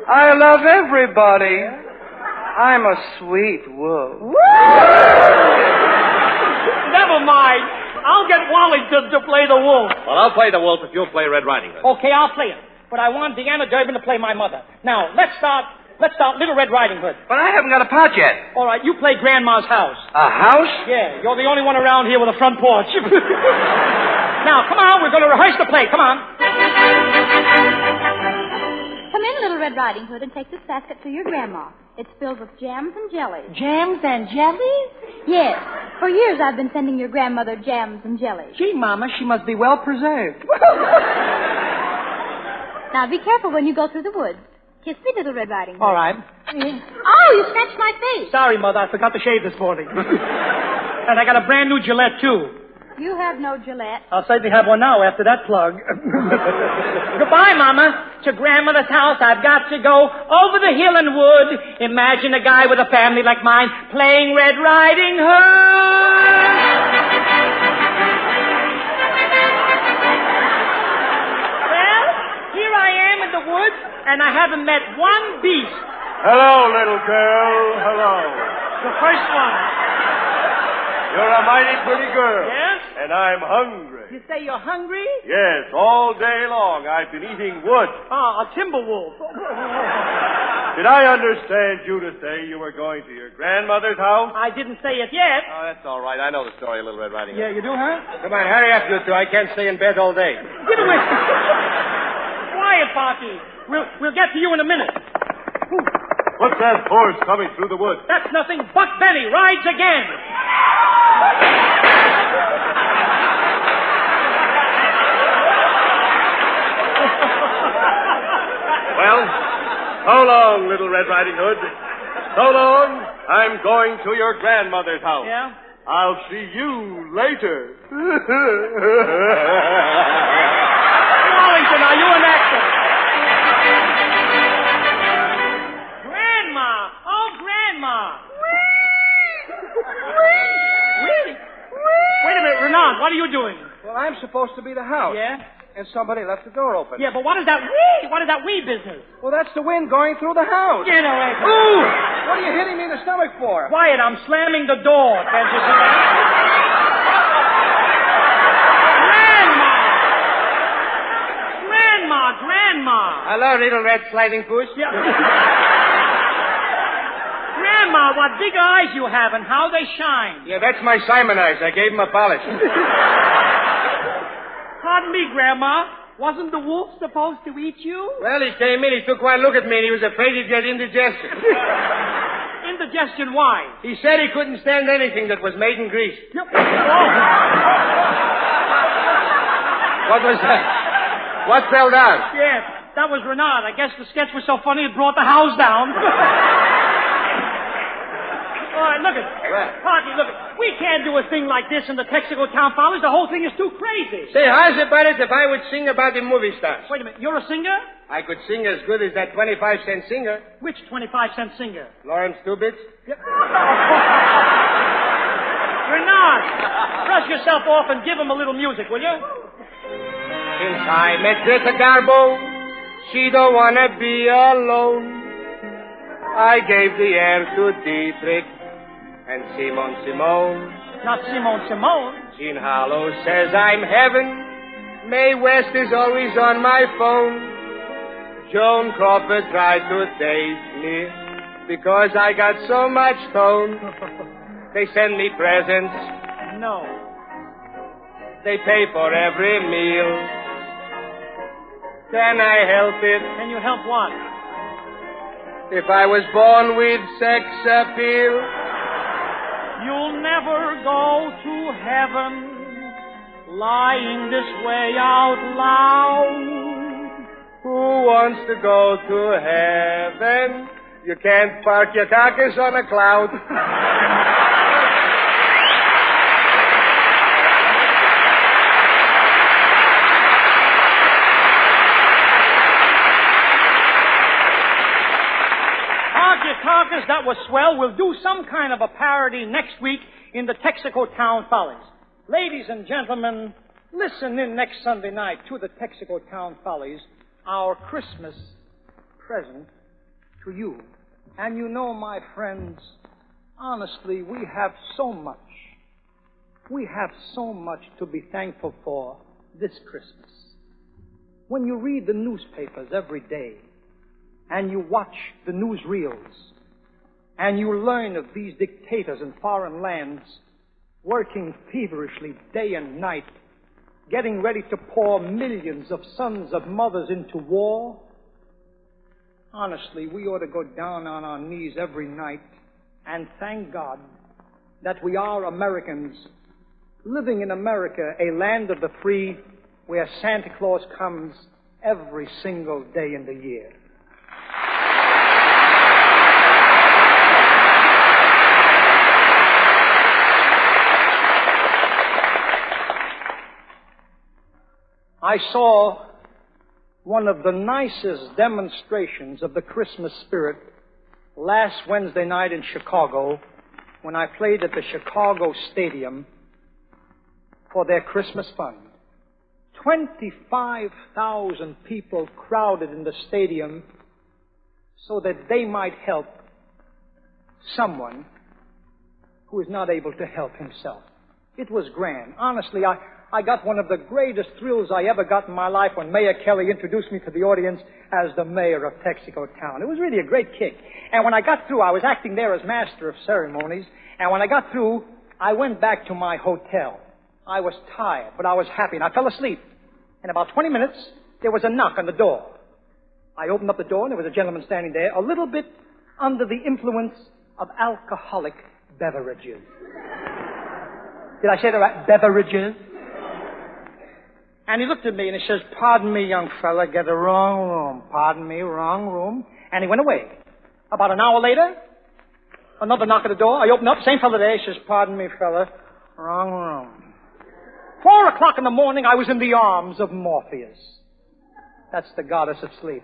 I love everybody. I'm a sweet wolf. Never mind. I'll get Wallington to play the wolf. Well, I'll play the wolf if you'll play Red Riding Hood. Okay, I'll play it. But I want Deanna Durbin to play my mother. Now, let's start Let's start Little Red Riding Hood. But I haven't got a part yet. All right, you play Grandma's house. A house? Yeah, you're the only one around here with a front porch. Now, come on, we're going to rehearse the play. Come on. Come in, Little Red Riding Hood, and take this basket to your grandma. It's filled with jams and jellies. Jams and jellies? Yes. For years I've been sending your grandmother jams and jellies. Gee, Mama, she must be well preserved. Now, be careful when you go through the woods. Kiss me, Little Red Riding Hood. All right. Oh, you scratched my face. Sorry, Mother, I forgot to shave this morning. And I got a brand new Gillette, too. You have no Gillette. I'll certainly have one now after that plug. Goodbye, Mama. To Grandmother's house I've got to go. Over the hill and wood. Imagine a guy with a family like mine playing Red Riding Hood. Well, here I am in the woods, and I haven't met one beast. Hello, little girl. Hello. The first one. You're a mighty pretty girl. Yes? And I'm hungry. You say you're hungry? Yes, all day long I've been eating wood. Ah, a timber wolf. Did I understand you to say you were going to your grandmother's house? I didn't say it yet. Oh, that's all right. I know the story, Little Red Riding Hood. Yeah, you do, huh? Come on, hurry up, you two. I can't stay in bed all day. Get away. Quiet, Pocky. We'll get to you in a minute. What's that horse coming through the woods? That's nothing. Buck Benny rides again. Well, so long, Little Red Riding Hood. So long. I'm going to your grandmother's house. Yeah? I'll see you later. Wallington, are you an actor? Grandma! Oh, Grandma! Really? Wait a minute, Renan, what are you doing? Well, I'm supposed to be the house. Yeah? And somebody left the door open. Yeah, but what is that wee? What is that wee business? Well, that's the wind going through the house. Get away. Ooh! What are you hitting me in the stomach for? Quiet, I'm slamming the door. Can't you see that? Grandma! Hello, little red sliding push. Yeah. Grandma, what big eyes you have and how they shine. Yeah, that's my Simon eyes. I gave him a polish. Pardon me, Grandma. Wasn't the wolf supposed to eat you? Well, he came in, he took one look at me, and he was afraid he'd get indigestion. Indigestion, why? He said he couldn't stand anything that was made in Greece. Yep. What was that? What fell down? Yes, that was Renard. I guess the sketch was so funny it brought the house down. All right, look it. Parky, look it. We can't do a thing like this in the Texaco Town Follies. The whole thing is too crazy. Say, how's about it if I would sing about the movie stars? Wait a minute. You're a singer? I could sing as good as that 25-cent singer. Which 25-cent singer? Lawrence Stubitz. Yep. Renard, brush yourself off and give him a little music, will you? Since I met Greta Garbo, she don't want to be alone. I gave the air to Dietrich and Simone. Not Simone. Jean Harlow says I'm heaven. Mae West is always on my phone. Joan Crawford tried to date me because I got so much tone. They send me presents. No. They pay for every meal. Can I help it? Can you help what? If I was born with sex appeal. You'll never go to heaven lying this way out loud. Who wants to go to heaven? You can't park your carcass on a cloud. Carcass, that was swell. We'll do some kind of a parody next week in the Texaco Town Follies. Ladies and gentlemen, listen in next Sunday night to the Texaco Town Follies, our Christmas present to you. And you know, my friends, honestly, we have so much. We have so much to be thankful for this Christmas. When you read the newspapers every day, and you watch the newsreels, and you learn of these dictators in foreign lands working feverishly day and night, getting ready to pour millions of sons of mothers into war, honestly, we ought to go down on our knees every night and thank God that we are Americans living in America, a land of the free, where Santa Claus comes every single day in the year. I saw one of the nicest demonstrations of the Christmas spirit last Wednesday night in Chicago when I played at the Chicago Stadium for their Christmas fund. 25,000 people crowded in the stadium so that they might help someone who is not able to help himself. It was grand. Honestly, I got one of the greatest thrills I ever got in my life when Mayor Kelly introduced me to the audience as the mayor of Texaco Town. It was really a great kick. And when I got through, I was acting there as master of ceremonies. And when I got through, I went back to my hotel. I was tired, but I was happy, and I fell asleep. In about 20 minutes, there was a knock on the door. I opened up the door, and there was a gentleman standing there, a little bit under the influence of alcoholic beverages. Did I say that right? Beverages? And he looked at me and he says, "Pardon me, young fella, get the wrong room. Pardon me, wrong room." And he went away. About an hour later, another knock at the door. I opened up, same fella there. He says, "Pardon me, fella, wrong room." 4 o'clock in the morning, I was in the arms of Morpheus. That's the goddess of sleep.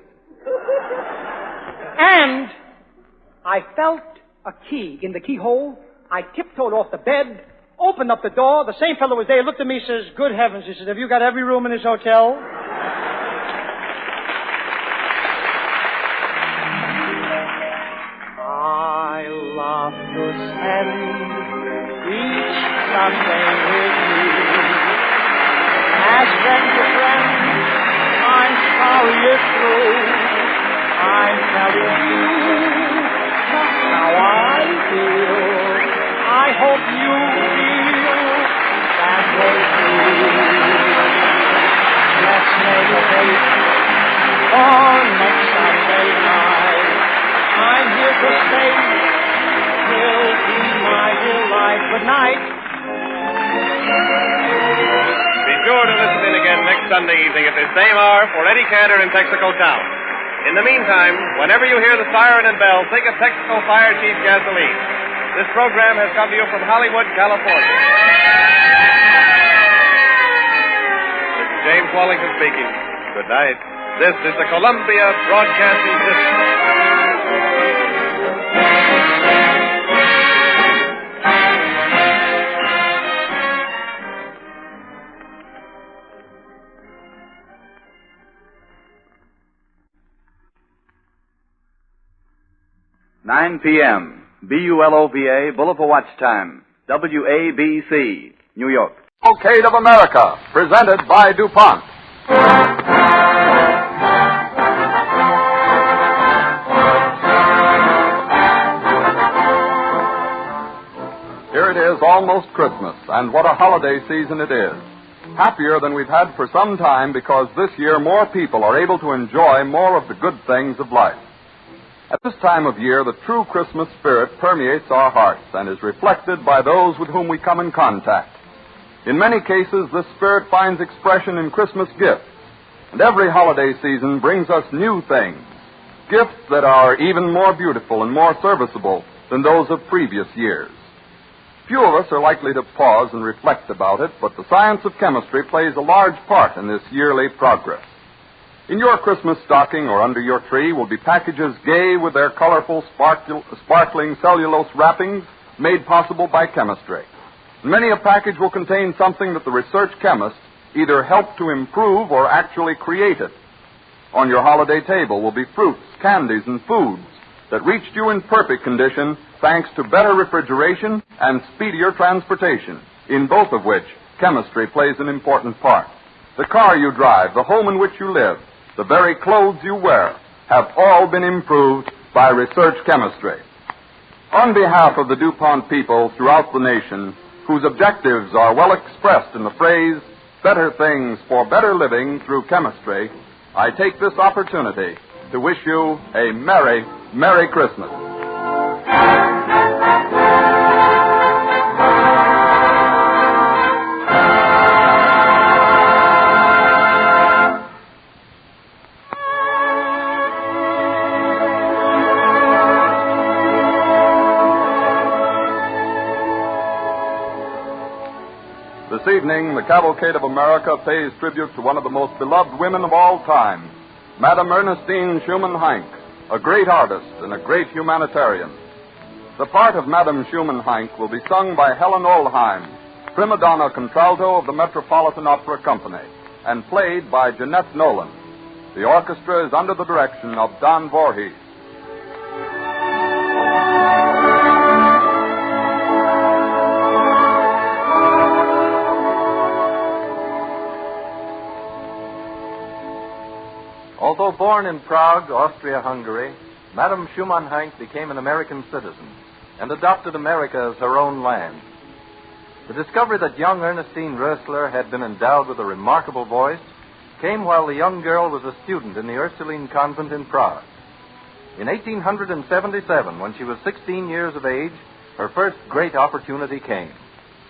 And I felt a key in the keyhole. I tiptoed off the bed, opened up the door. The same fellow was there, looked at me, says, "Good heavens," he says, "have you got every room in this hotel?" I love to spend each Sunday with you. As friend to friend, I'm sorry it's true. I'm telling you just how I feel. I hope you feel that way too. Let's make a date for next Sunday night. I'm here to stay till be my delight. Good night. Be sure to listen in again next Sunday evening at this same hour for Eddie Cantor in Texaco Town. In the meantime, whenever you hear the siren and bell, think of Texaco Fire Chief Gasoline. This program has come to you from Hollywood, California. This is James Wallington speaking. Good night. This is the Columbia Broadcasting System. Nine p.m. BULOVA, Boulevard Watch Time, WABC, New York. Cavalcade of America, presented by DuPont. Here it is, almost Christmas, and what a holiday season it is. Happier than we've had for some time because this year more people are able to enjoy more of the good things of life. At this time of year, the true Christmas spirit permeates our hearts and is reflected by those with whom we come in contact. In many cases, this spirit finds expression in Christmas gifts, and every holiday season brings us new things, gifts that are even more beautiful and more serviceable than those of previous years. Few of us are likely to pause and reflect about it, but the science of chemistry plays a large part in this yearly progress. In your Christmas stocking or under your tree will be packages gay with their colorful, sparkling cellulose wrappings made possible by chemistry. Many a package will contain something that the research chemists either helped to improve or actually created. On your holiday table will be fruits, candies, and foods that reached you in perfect condition thanks to better refrigeration and speedier transportation, in both of which chemistry plays an important part. The car you drive, the home in which you live, the very clothes you wear, have all been improved by research chemistry. On behalf of the DuPont people throughout the nation, whose objectives are well expressed in the phrase, better things for better living through chemistry, I take this opportunity to wish you a Merry, Merry Christmas. This evening, the Cavalcade of America pays tribute to one of the most beloved women of all time, Madame Ernestine Shumann-Heink, a great artist and a great humanitarian. The part of Madame Shumann-Heink will be sung by Helen Oldheim, prima donna contralto of the Metropolitan Opera Company, and played by Jeanette Nolan. The orchestra is under the direction of Don Voorhees. Although born in Prague, Austria-Hungary, Madame Shumann-Heink became an American citizen and adopted America as her own land. The discovery that young Ernestine Rössler had been endowed with a remarkable voice came while the young girl was a student in the Ursuline convent in Prague. In 1877, when she was 16 years of age, her first great opportunity came.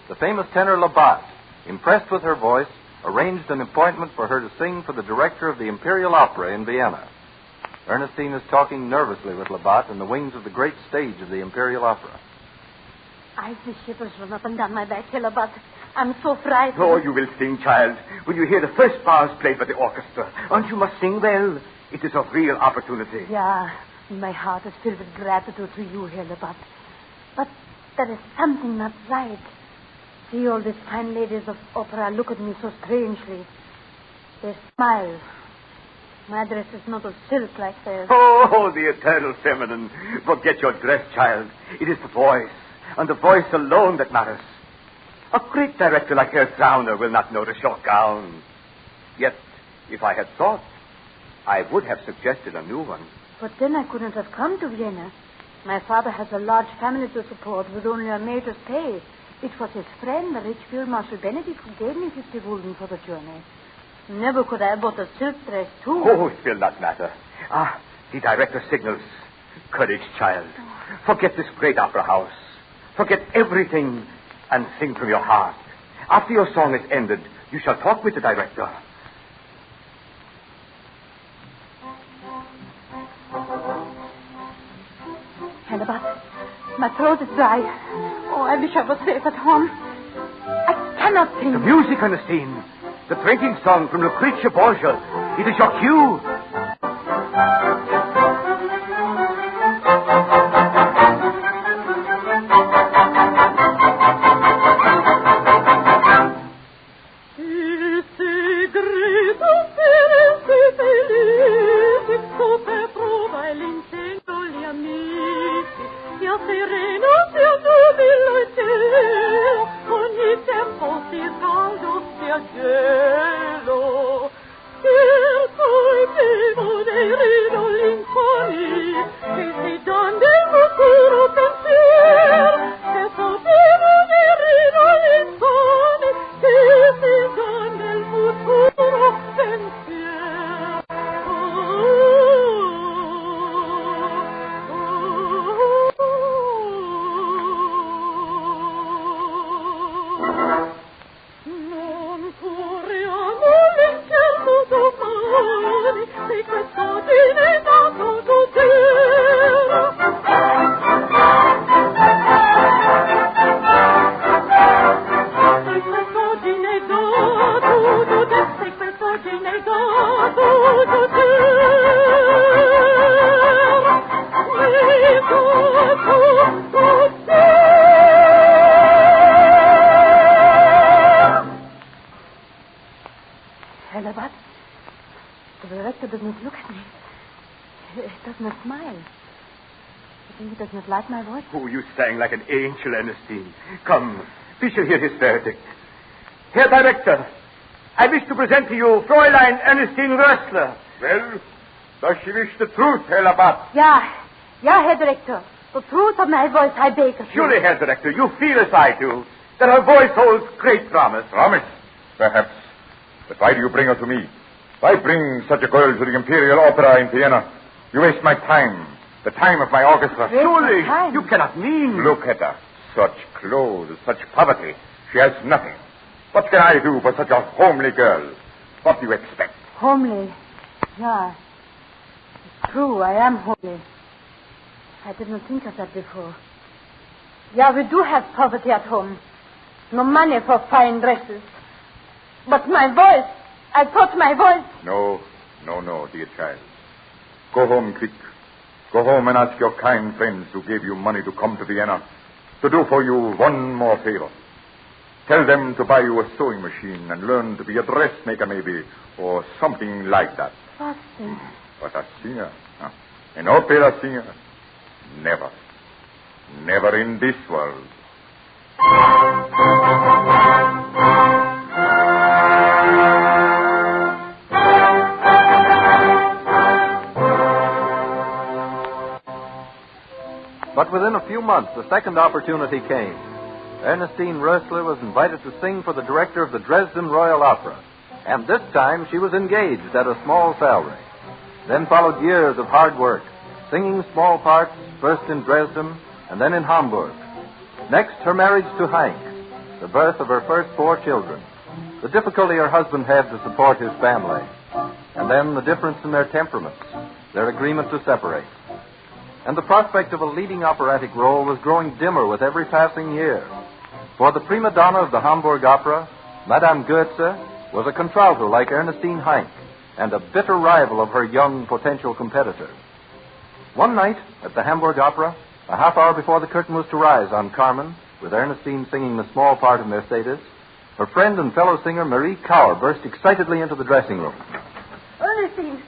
The famous tenor Labat, impressed with her voice, arranged an appointment for her to sing for the director of the Imperial Opera in Vienna. Ernestine is talking nervously with Labat in the wings of the great stage of the Imperial Opera. I see shivers run up and down my back, Labat. I'm so frightened. Oh, you will sing, child, when you hear the first bars played by the orchestra. And you must sing well. It is a real opportunity. Yeah, my heart is filled with gratitude to you, Labat. But there is something not right. See, all these fine ladies of opera look at me so strangely. They smile. My dress is not of silk like theirs. Oh, the eternal feminine. Forget your dress, child. It is the voice, and the voice alone that matters. A great director like Herr Trauner will not notice your gown. Yet, if I had thought, I would have suggested a new one. But then I couldn't have come to Vienna. My father has a large family to support with only a major's pay. It was his friend, the rich Field Marshal Benedict, who gave me 50 gulden for the journey. Never could I have bought a silk dress, too. Oh, it will not matter. Ah, the director signals. Courage, child. Forget this great opera house. Forget everything and sing from your heart. After your song is ended, you shall talk with the director. Hellebat, my throat is dry. Oh, I wish I was safe at home. I cannot sing. The music, Ernestine. The drinking song from Lucrezia Borgia. It is your cue. The director does not look at me. He does not smile. I think he does not like my voice. Oh, you sang like an angel, Ernestine. Come, we shall hear his verdict. Herr Director, I wish to present to you Fräulein Ernestine Rössler. Well, Does she wish the truth, Herr Labat? Yeah, Herr Director. The truth of my voice, I beg of you. Surely, Herr Director, you feel as I do, that her voice holds great promise. Promise? Perhaps. But why do you bring her to me? Why bring such a girl to the Imperial Opera in Vienna? You waste my time, the time of my orchestra. Surely, you cannot mean... Look at her. Such clothes, such poverty. She has nothing. What can I do for such a homely girl? What do you expect? Homely? Yeah. It's true, I am homely. I didn't think of that before. Yeah, we do have poverty at home. No money for fine dresses. But my voice, I thought my voice... No, dear child. Go home quick. Go home and ask your kind friends who gave you money to come to Vienna to do for you one more favor. Tell them to buy you a sewing machine and learn to be a dressmaker maybe, or something like that. What? But a singer? Huh? An opera singer? Never. Never in this world. But within a few months, a second opportunity came. Ernestine Rössler was invited to sing for the director of the Dresden Royal Opera. And this time she was engaged at a small salary. Then followed years of hard work, singing small parts, first in Dresden and then in Hamburg. Next, her marriage to Heink, the birth of her first 4 children, the difficulty her husband had to support his family, and then the difference in their temperaments, their agreement to separate. And the prospect of a leading operatic role was growing dimmer with every passing year. For the prima donna of the Hamburg Opera, Madame Goetze, was a contralto like Ernestine Heink and a bitter rival of her young potential competitor. One night at the Hamburg Opera, a half hour before the curtain was to rise on Carmen, with Ernestine singing the small part of Mercedes, her friend and fellow singer Marie Kauer burst excitedly into the dressing room. Ernestine,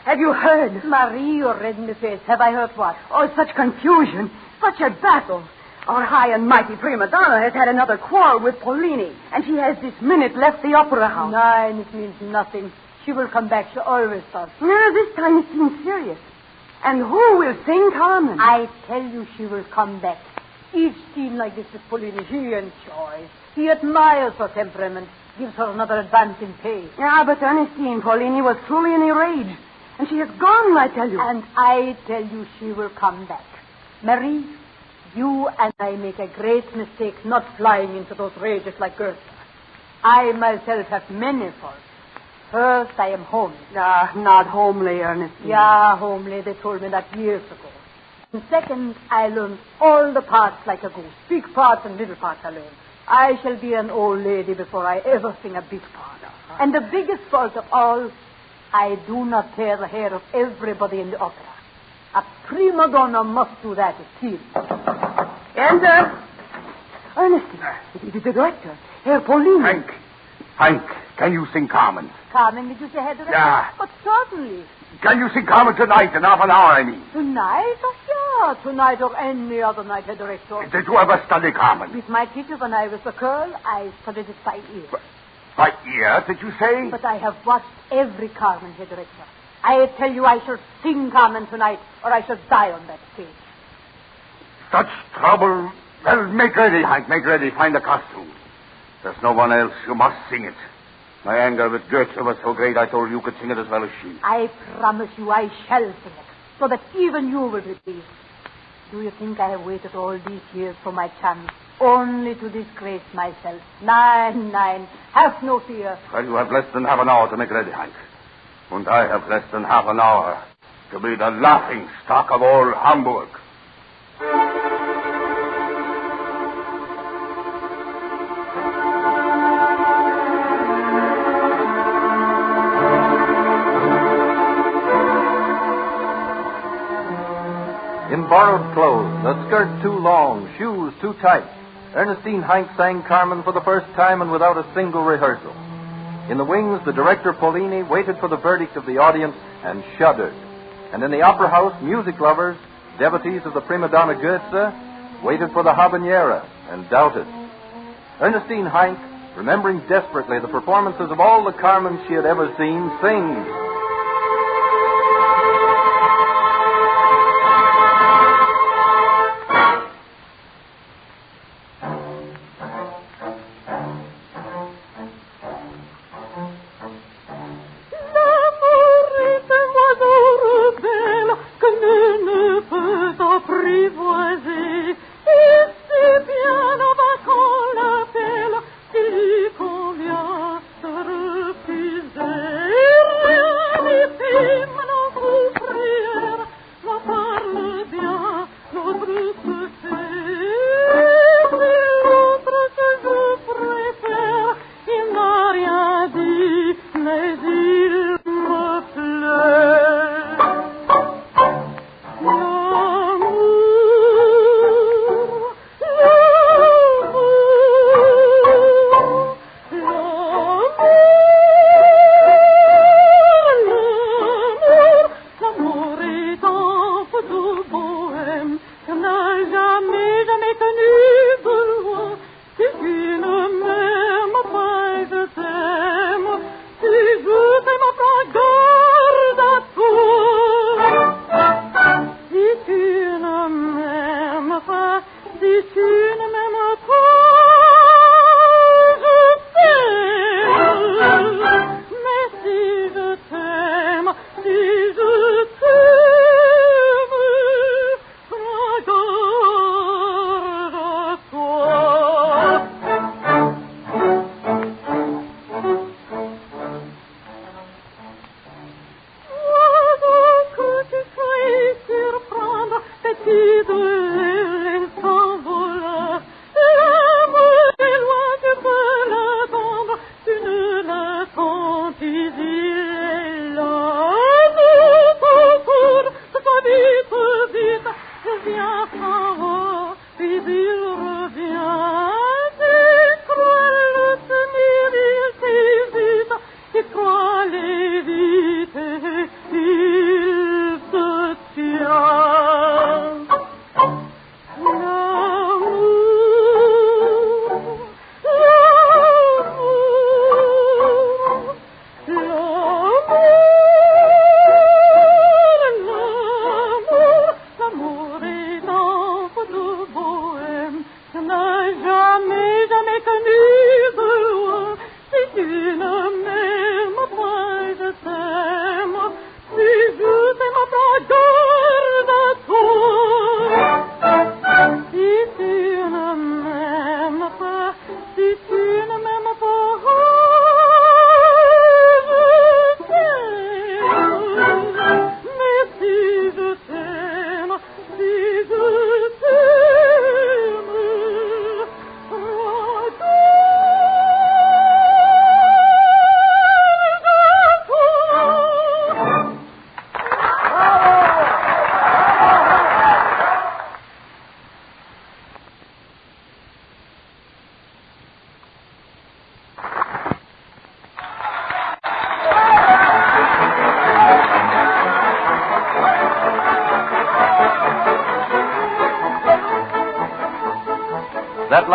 have you heard? Marie, you're red in the face. Have I heard what? Oh, such confusion, such a battle. Our high and mighty prima donna has had another quarrel with Pollini, and she has this minute left the opera house. Nine, it means nothing. She will come back. She always does. No, this time it seems serious. And who will sing Carmen? I tell you she will come back. Each scene like this with Pollini, he enjoys. He admires her temperament, gives her another advance in pay. Yeah, but Ernestine, Pollini was truly in a rage. And she has gone, I tell you. And I tell you she will come back. Marie, you and I make a great mistake not flying into those rages like Goethe. I myself have many faults. First, I am homely. Not homely, Ernestine. Yeah, homely. They told me that years ago. And second, I learned all the parts like a goose. Big parts and little parts I learned. I shall be an old lady before I ever sing a big part. And the biggest fault of all, I do not tear the hair of everybody in the opera. A prima donna must do that as team. Enter. Ernestine, it is the director, Herr Pollini. Heink, can you sing Carmen? Carmen, did you say, Herr Director? Yeah. But certainly. Can you sing Carmen tonight in half an hour, I mean? Tonight? Oh, yeah, tonight or any other night, Herr Director. Did you ever study Carmen? With my teacher when I was a girl, I studied it by ear. By ear, did you say? But I have watched every Carmen, Herr Director. I tell you, I shall sing Carmen tonight, or I shall die on that stage. Such trouble. Well, make ready, Heink, make ready. Find a costume. There's no one else. You must sing it. My anger with Goethe was so great, I told you could sing it as well as she. I promise you I shall sing it, so that even you will be pleased. Do you think I have waited all these years for my chance, only to disgrace myself? Nein. Have no fear. Well, you have less than half an hour to make ready, Heink. And I have less than half an hour to be the laughing stock of all Hamburg. In borrowed clothes, a skirt too long, shoes too tight, Ernestine Heink sang Carmen for the first time and without a single rehearsal. In the wings, the director Pollini waited for the verdict of the audience and shuddered. And in the opera house, music lovers, devotees of the prima donna Goetze, waited for the habanera and doubted. Ernestine Heink, remembering desperately the performances of all the Carmens she had ever seen, sings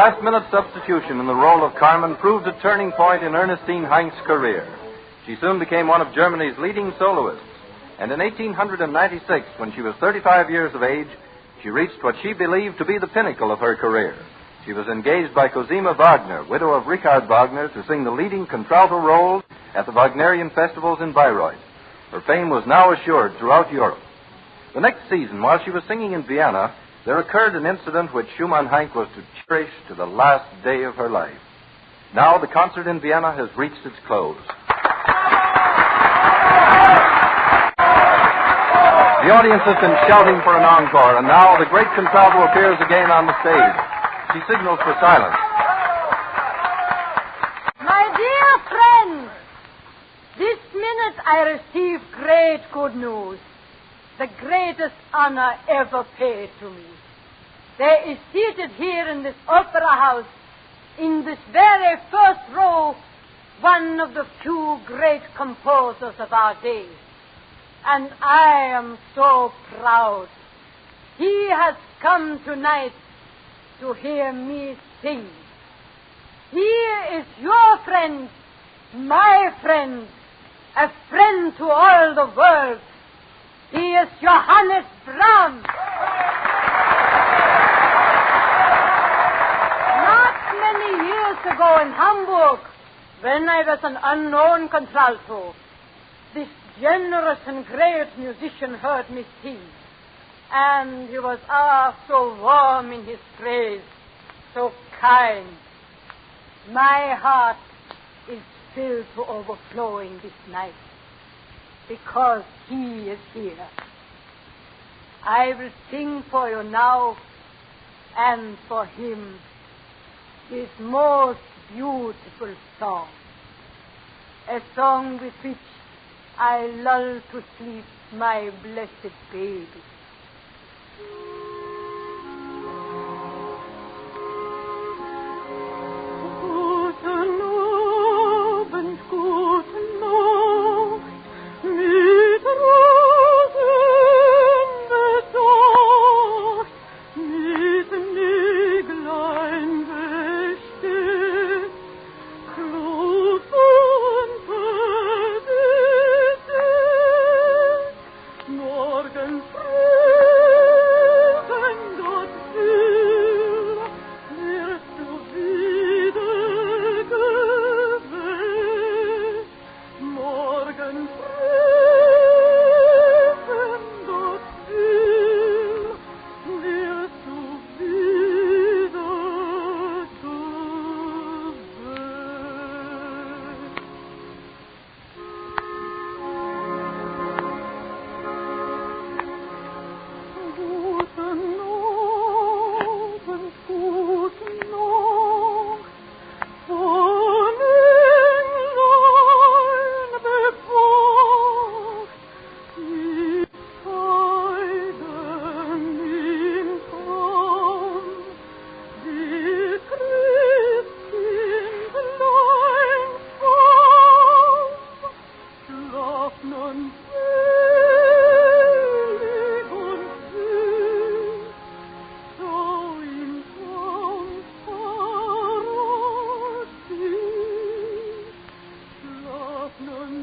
last-minute substitution in the role of Carmen proved a turning point in Ernestine Heink's career. She soon became one of Germany's leading soloists, and in 1896, when she was 35 years of age, she reached what she believed to be the pinnacle of her career. She was engaged by Cosima Wagner, widow of Richard Wagner, to sing the leading contralto roles at the Wagnerian festivals in Bayreuth. Her fame was now assured throughout Europe. The next season, while she was singing in Vienna, there occurred an incident which Shumann-Heink was to cherish to the last day of her life. Now the concert in Vienna has reached its close. The audience has been shouting for an encore, and now the great contralto appears again on the stage. She signals for silence. My dear friends, this minute I receive great good news. The greatest honor ever paid to me. There is seated here in this opera house, in this very first row, one of the few great composers of our day. And I am so proud. He has come tonight to hear me sing. Here is your friend, my friend, a friend to all the world. He is Johannes Brahms. Not many years ago in Hamburg, when I was an unknown contralto, this generous and great musician heard me sing. And he was, so warm in his praise, so kind. My heart is filled to overflowing this night, because he is here. I will sing for you now, and for him, his most beautiful song. A song with which I lull to sleep my blessed baby. Guten Abend, guten Nacht, mit Rosen bedacht, mit Näglein bestickt, Klosen verdichtet, morgen früh, wenn Gott will, wirst du wieder gewählt. Morgen früh, wenn Gott will, wirst du wieder gewählt. Guten Abend, guten Nacht, von Englein bewacht, die Zeigen im Traum, die Christkindlein vom, schlaf nun selig und süß, so im Traum Paradies. Schlaf nun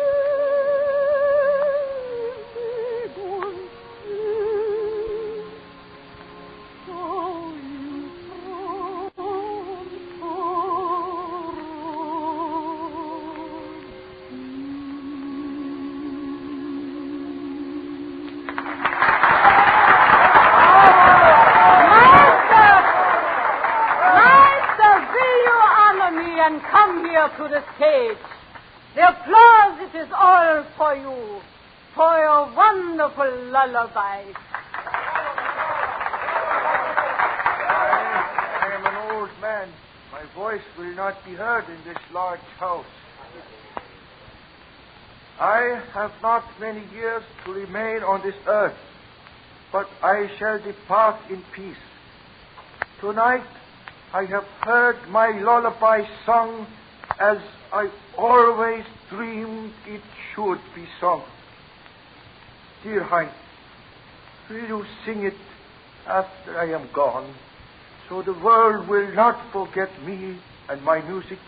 selig und süß, so im Traum Master, will you honor me and come here to the stage? The applause, it is all for you, for your wonderful lullabies. I am an old man. My voice will not be heard in this large house. I have not many years to remain on this earth, but I shall depart in peace. Tonight, I have heard my lullaby sung as I always dreamed it should be sung. Dear Heink, will you sing it after I am gone, so the world will not forget me and my music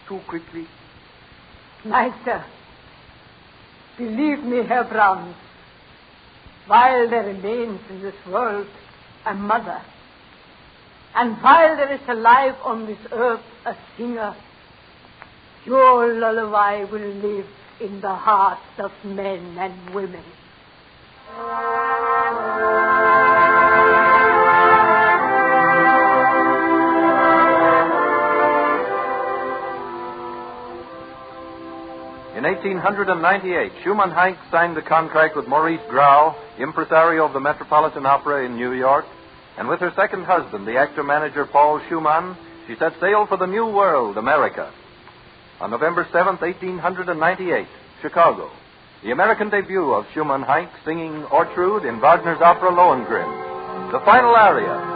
too quickly. Meister, believe me, Herr Brahms, while there remains in this world a mother, and while there is alive on this earth a singer, your lullaby will live in the hearts of men and women. In 1898, Shumann-Heink signed a contract with Maurice Grau, impresario of the Metropolitan Opera in New York, and with her second husband, the actor-manager Paul Schumann, she set sail for the New World, America. On November 7th, 1898, Chicago, the American debut of Shumann-Heink singing Ortrud in Wagner's opera Lohengrin, the final aria.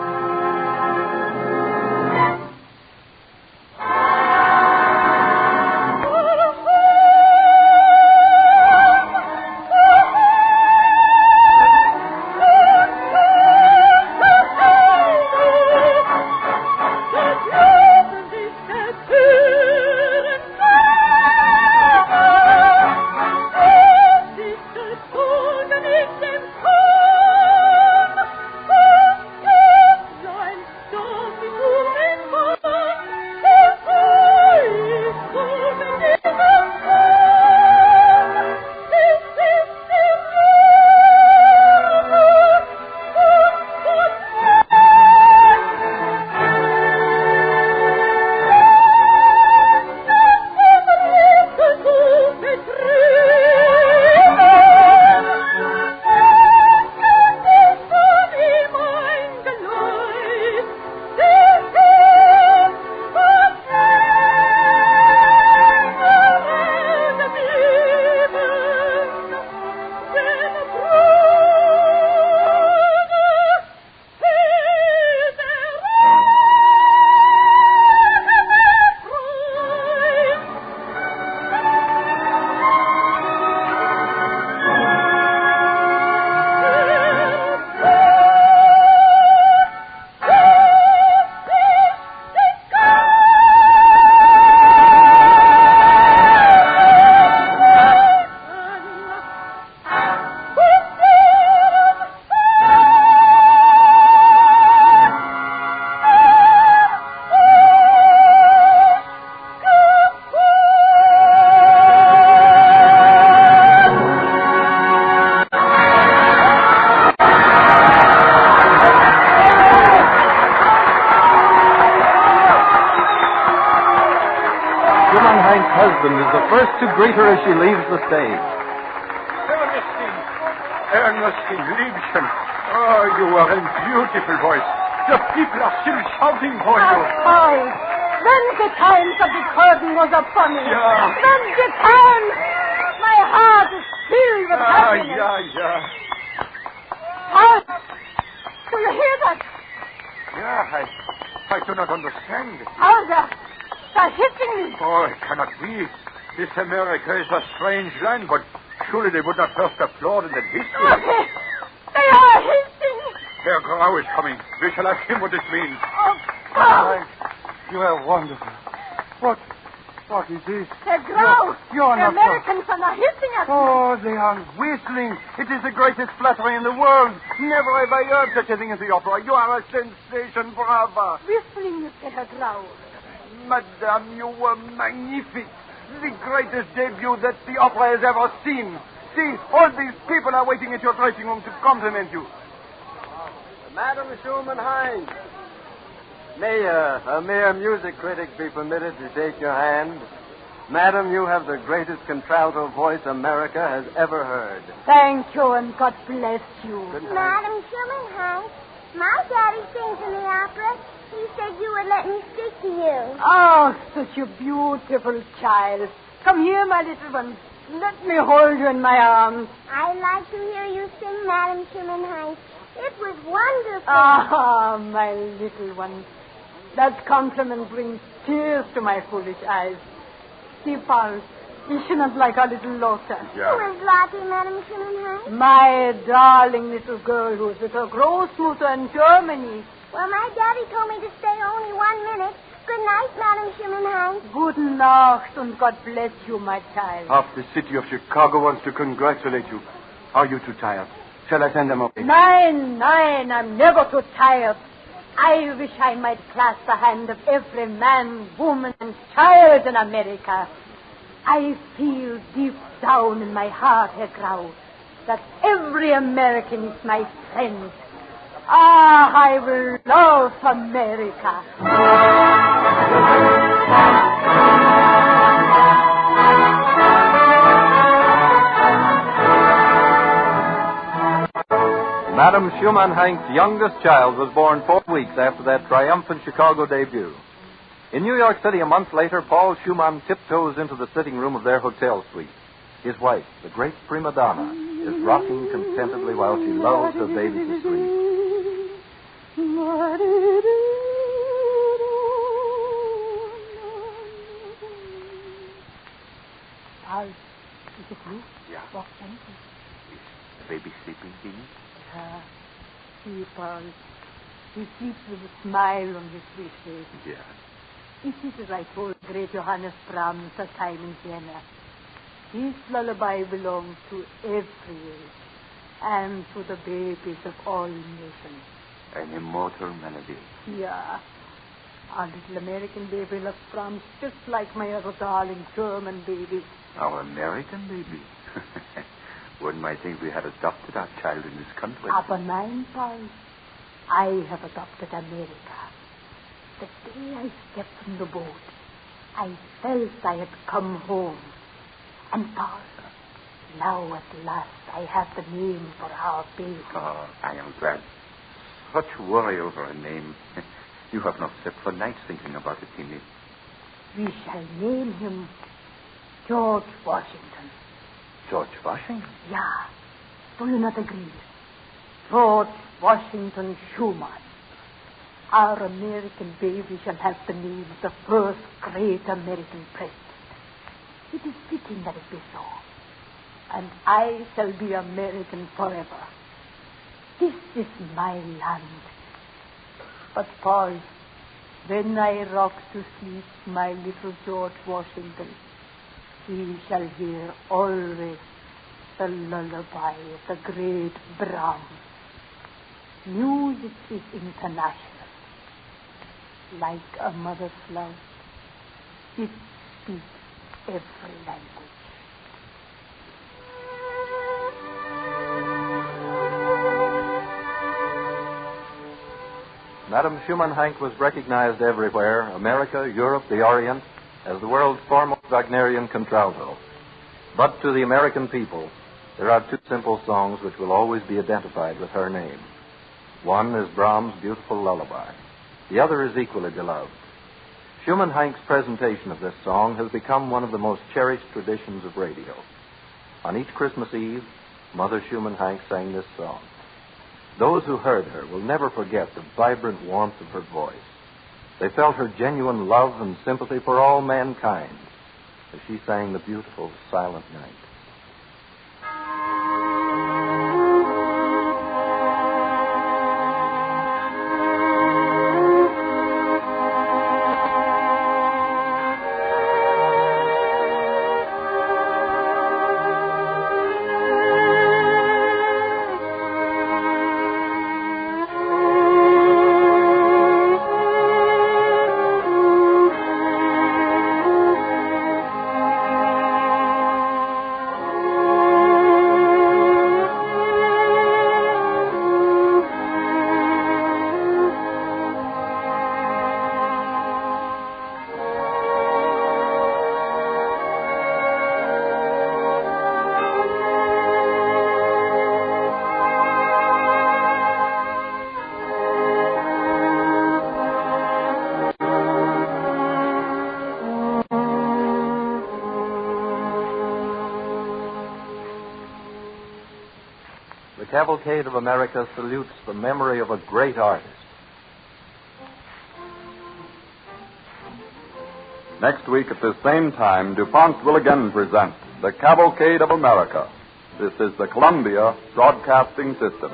To greet her as she leaves the stage. Ernestine, Liebchen. Oh, you are a beautiful voice. The people are still shouting for you. Oh, when the times of the curtain was upon me. Yeah. When the times, my heart is filled with happiness. Yeah. Oh, do you hear that? Yeah, I do not understand. Oh, they're hitting me. Oh, it cannot be. This America is a strange land, but surely they would not first applaud and then hiss you. Okay. They are hissing. Herr Grau is coming. We shall ask him what this means. Oh, God. You are wonderful. What is this? Herr Grau. You're the not Americans are not hissing at me. Oh, they are whistling. It is the greatest flattery in the world. Never have I heard such a thing in the opera. You are a sensation, brava. Whistling, Mr. Herr Grau. Madame, you were magnific. The greatest debut that the opera has ever seen. See, all these people are waiting at your dressing room to compliment you. Madam Shumann-Heink, may a mere music critic be permitted to take your hand? Madam, you have the greatest contralto voice America has ever heard. Thank you, and God bless you. Madam Shumann-Heink, my daddy sings in the opera. He said you would let me speak to you. Oh, such a beautiful child. Come here, my little one. Let me hold you in my arms. I'd like to hear you sing, Madam Shumann-Heink. It was wonderful. Ah, my little one. That compliment brings tears to my foolish eyes. See, Paul, you shouldn't like our little Lotta. Yeah. Who is Lottie, Madam Shumann-Heink? My darling little girl who is with her grossmutter in Germany. Well, my daddy told me to stay only 1 minute. Good night, Madam Shumann-Heink. Good Nacht, and God bless you, my child. Half the city of Chicago wants to congratulate you. Are you too tired? Shall I send them away? Nein, I'm never too tired. I wish I might clasp the hand of every man, woman, and child in America. I feel deep down in my heart, Herr Grau, that every American is my friend. Ah, I will love America. Madam Shumann-Heink's youngest child was born 4 weeks after that triumphant Chicago debut. In New York City a month later, Paul Schumann tiptoes into the sitting room of their hotel suite. His wife, the great prima donna, is rocking contentedly while she lulls her baby to sleep. Paul, is it you? Yeah. Walk gently. Is the baby sleeping, Jeannie? See, Paul. He sleeps with a smile on his sweet face. Yeah. It is as I told great Johannes Brahms that time in Vienna. This lullaby belongs to every age and to the babies of all nations. An immortal melody. Yeah. Our little American baby loves Brahms just like my other darling German baby. Our American baby? One might think we had adopted our child in this country. Aber nein, Paul. I have adopted America. The day I stepped from the boat, I felt I had come home. And, Paul, now at last I have the name for our baby. Oh, I am glad. Such worry over a name. You have not slept for nights thinking about it, Timmy. We shall name him George Washington. George Washington? Yeah. Do you not agree? George Washington Schumann. Our American baby shall have the name of the first great American president. It is fitting that it be so. And I shall be American forever. This is my land. But, Paul, when I rock to sleep my little George Washington, he shall hear always the lullaby of the great Brahms. Music is international. Like a mother's love, it speaks every language. Madame Shumann-Heink was recognized everywhere, America, Europe, the Orient, as the world's foremost Wagnerian contralto. But to the American people, there are two simple songs which will always be identified with her name. One is Brahms' beautiful lullaby. The other is equally beloved. Shumann-Heink's presentation of this song has become one of the most cherished traditions of radio. On each Christmas Eve, Mother Shumann-Heink sang this song. Those who heard her will never forget the vibrant warmth of her voice. They felt her genuine love and sympathy for all mankind as she sang the beautiful Silent Night. The Cavalcade of America salutes the memory of a great artist. Next week at the same time, DuPont will again present the Cavalcade of America. This is the Columbia Broadcasting System.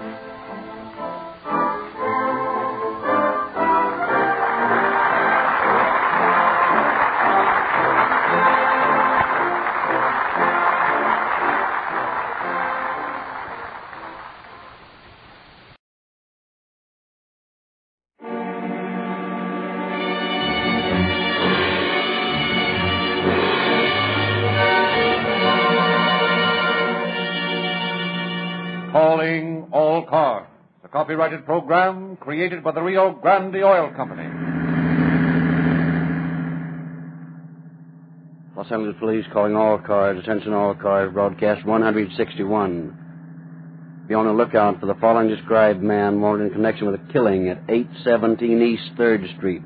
copyrighted program created by the Rio Grande Oil Company. Los Angeles Police calling all cars. Attention all cars. Broadcast 161. Be on the lookout for the following described man wanted in connection with a killing at 817 East 3rd Street.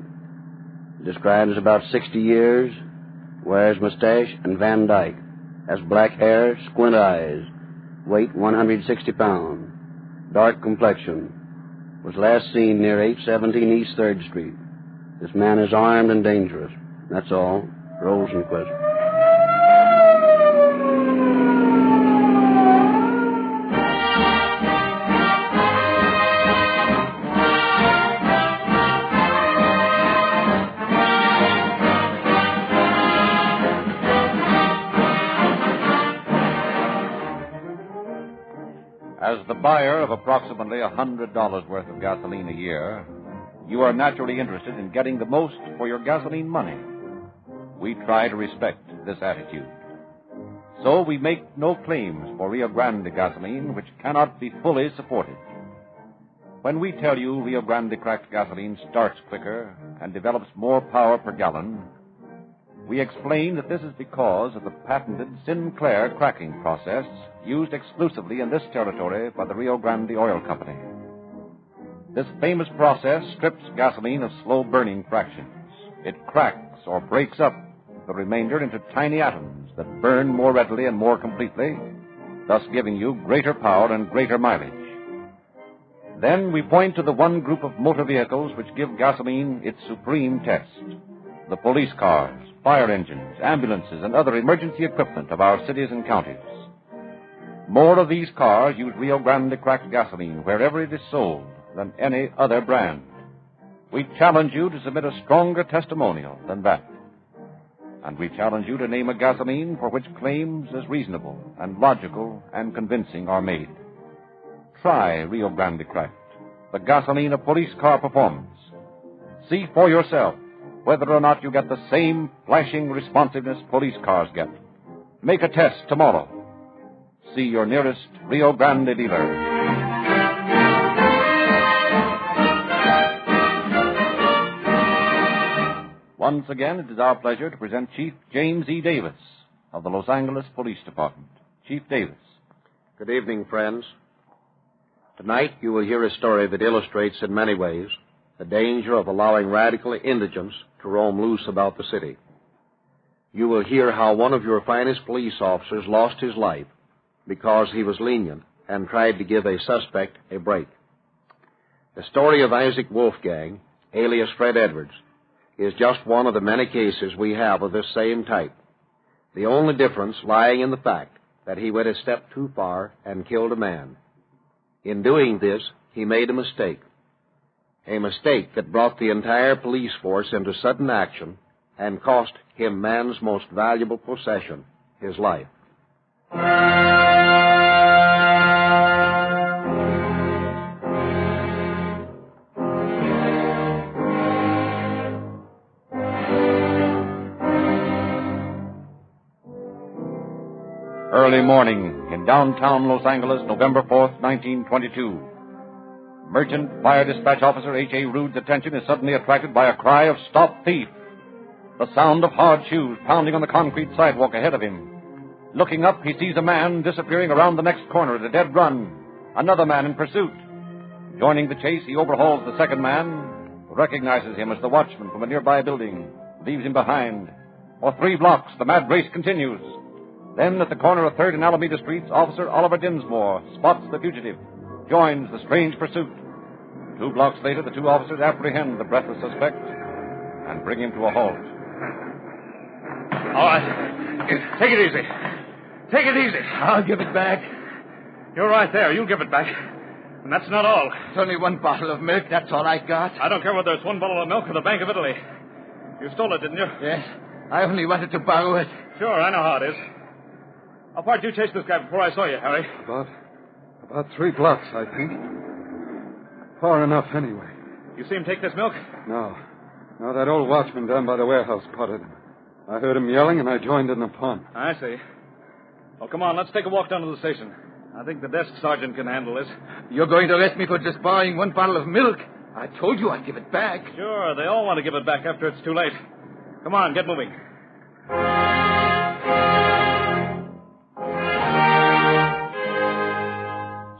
Described as about 60 years, wears mustache and Van Dyke, has black hair, squint eyes, weight 160 pounds, dark complexion, was last seen near 817 East 3rd Street. This man is armed and dangerous. That's all. Rosenquist. As the buyer of approximately $100 worth of gasoline a year, you are naturally interested in getting the most for your gasoline money. We try to respect this attitude. So we make no claims for Rio Grande gasoline which cannot be fully supported. When we tell you Rio Grande cracked gasoline starts quicker and develops more power per gallon, we explain that this is because of the patented Sinclair cracking process used exclusively in this territory by the Rio Grande Oil Company. This famous process strips gasoline of slow-burning fractions. It cracks or breaks up the remainder into tiny atoms that burn more readily and more completely, thus giving you greater power and greater mileage. Then we point to the one group of motor vehicles which give gasoline its supreme test: the police cars, fire engines, ambulances, and other emergency equipment of our cities and counties. More of these cars use Rio Grande cracked gasoline wherever it is sold than any other brand. We challenge you to submit a stronger testimonial than that. And we challenge you to name a gasoline for which claims as reasonable and logical and convincing are made. Try Rio Grande cracked, the gasoline of police car performance. See for yourself whether or not you get the same flashing responsiveness police cars get. Make a test tomorrow. See your nearest Rio Grande dealer. Once again, it is our pleasure to present Chief James E. Davis of the Los Angeles Police Department. Chief Davis. Good evening, friends. Tonight you will hear a story that illustrates in many ways the danger of allowing radical indigents to roam loose about the city. You will hear how one of your finest police officers lost his life because he was lenient and tried to give a suspect a break. The story of Isaac Wolfgang, alias Fred Edwards, is just one of the many cases we have of this same type, the only difference lying in the fact that he went a step too far and killed a man. In doing this, he made a mistake that brought the entire police force into sudden action and cost him man's most valuable possession, his life. Early morning in downtown Los Angeles, November 4th, 1922. Merchant Fire Dispatch Officer H.A. Rude's attention is suddenly attracted by a cry of "Stop thief!" The sound of hard shoes pounding on the concrete sidewalk ahead of him. Looking up, he sees a man disappearing around the next corner at a dead run. Another man in pursuit. Joining the chase, he overhauls the second man, recognizes him as the watchman from a nearby building, leaves him behind. For 3 blocks, the mad race continues. Then, at the corner of 3rd and Alameda Streets, Officer Oliver Dinsmore spots the fugitive, joins the strange pursuit. 2 blocks later, the 2 officers apprehend the breathless suspect and bring him to a halt. All right. Take it easy. Take it easy. I'll give it back. You're right there. You'll give it back. And that's not all. It's only 1 bottle of milk. That's all I got. I don't care whether it's 1 bottle of milk or the Bank of Italy. You stole it, didn't you? Yes. I only wanted to borrow it. Sure, I know how it is. How far did you chase this guy before I saw you, Harry? About 3 blocks, I think. Far enough, anyway. You see him take this milk? No, that old watchman down by the warehouse spotted him. I heard him yelling, and I joined in the pond. I see. Well, come on, let's take a walk down to the station. I think the desk sergeant can handle this. You're going to arrest me for just borrowing one bottle of milk? I told you I'd give it back. Sure, they all want to give it back after it's too late. Come on, get moving.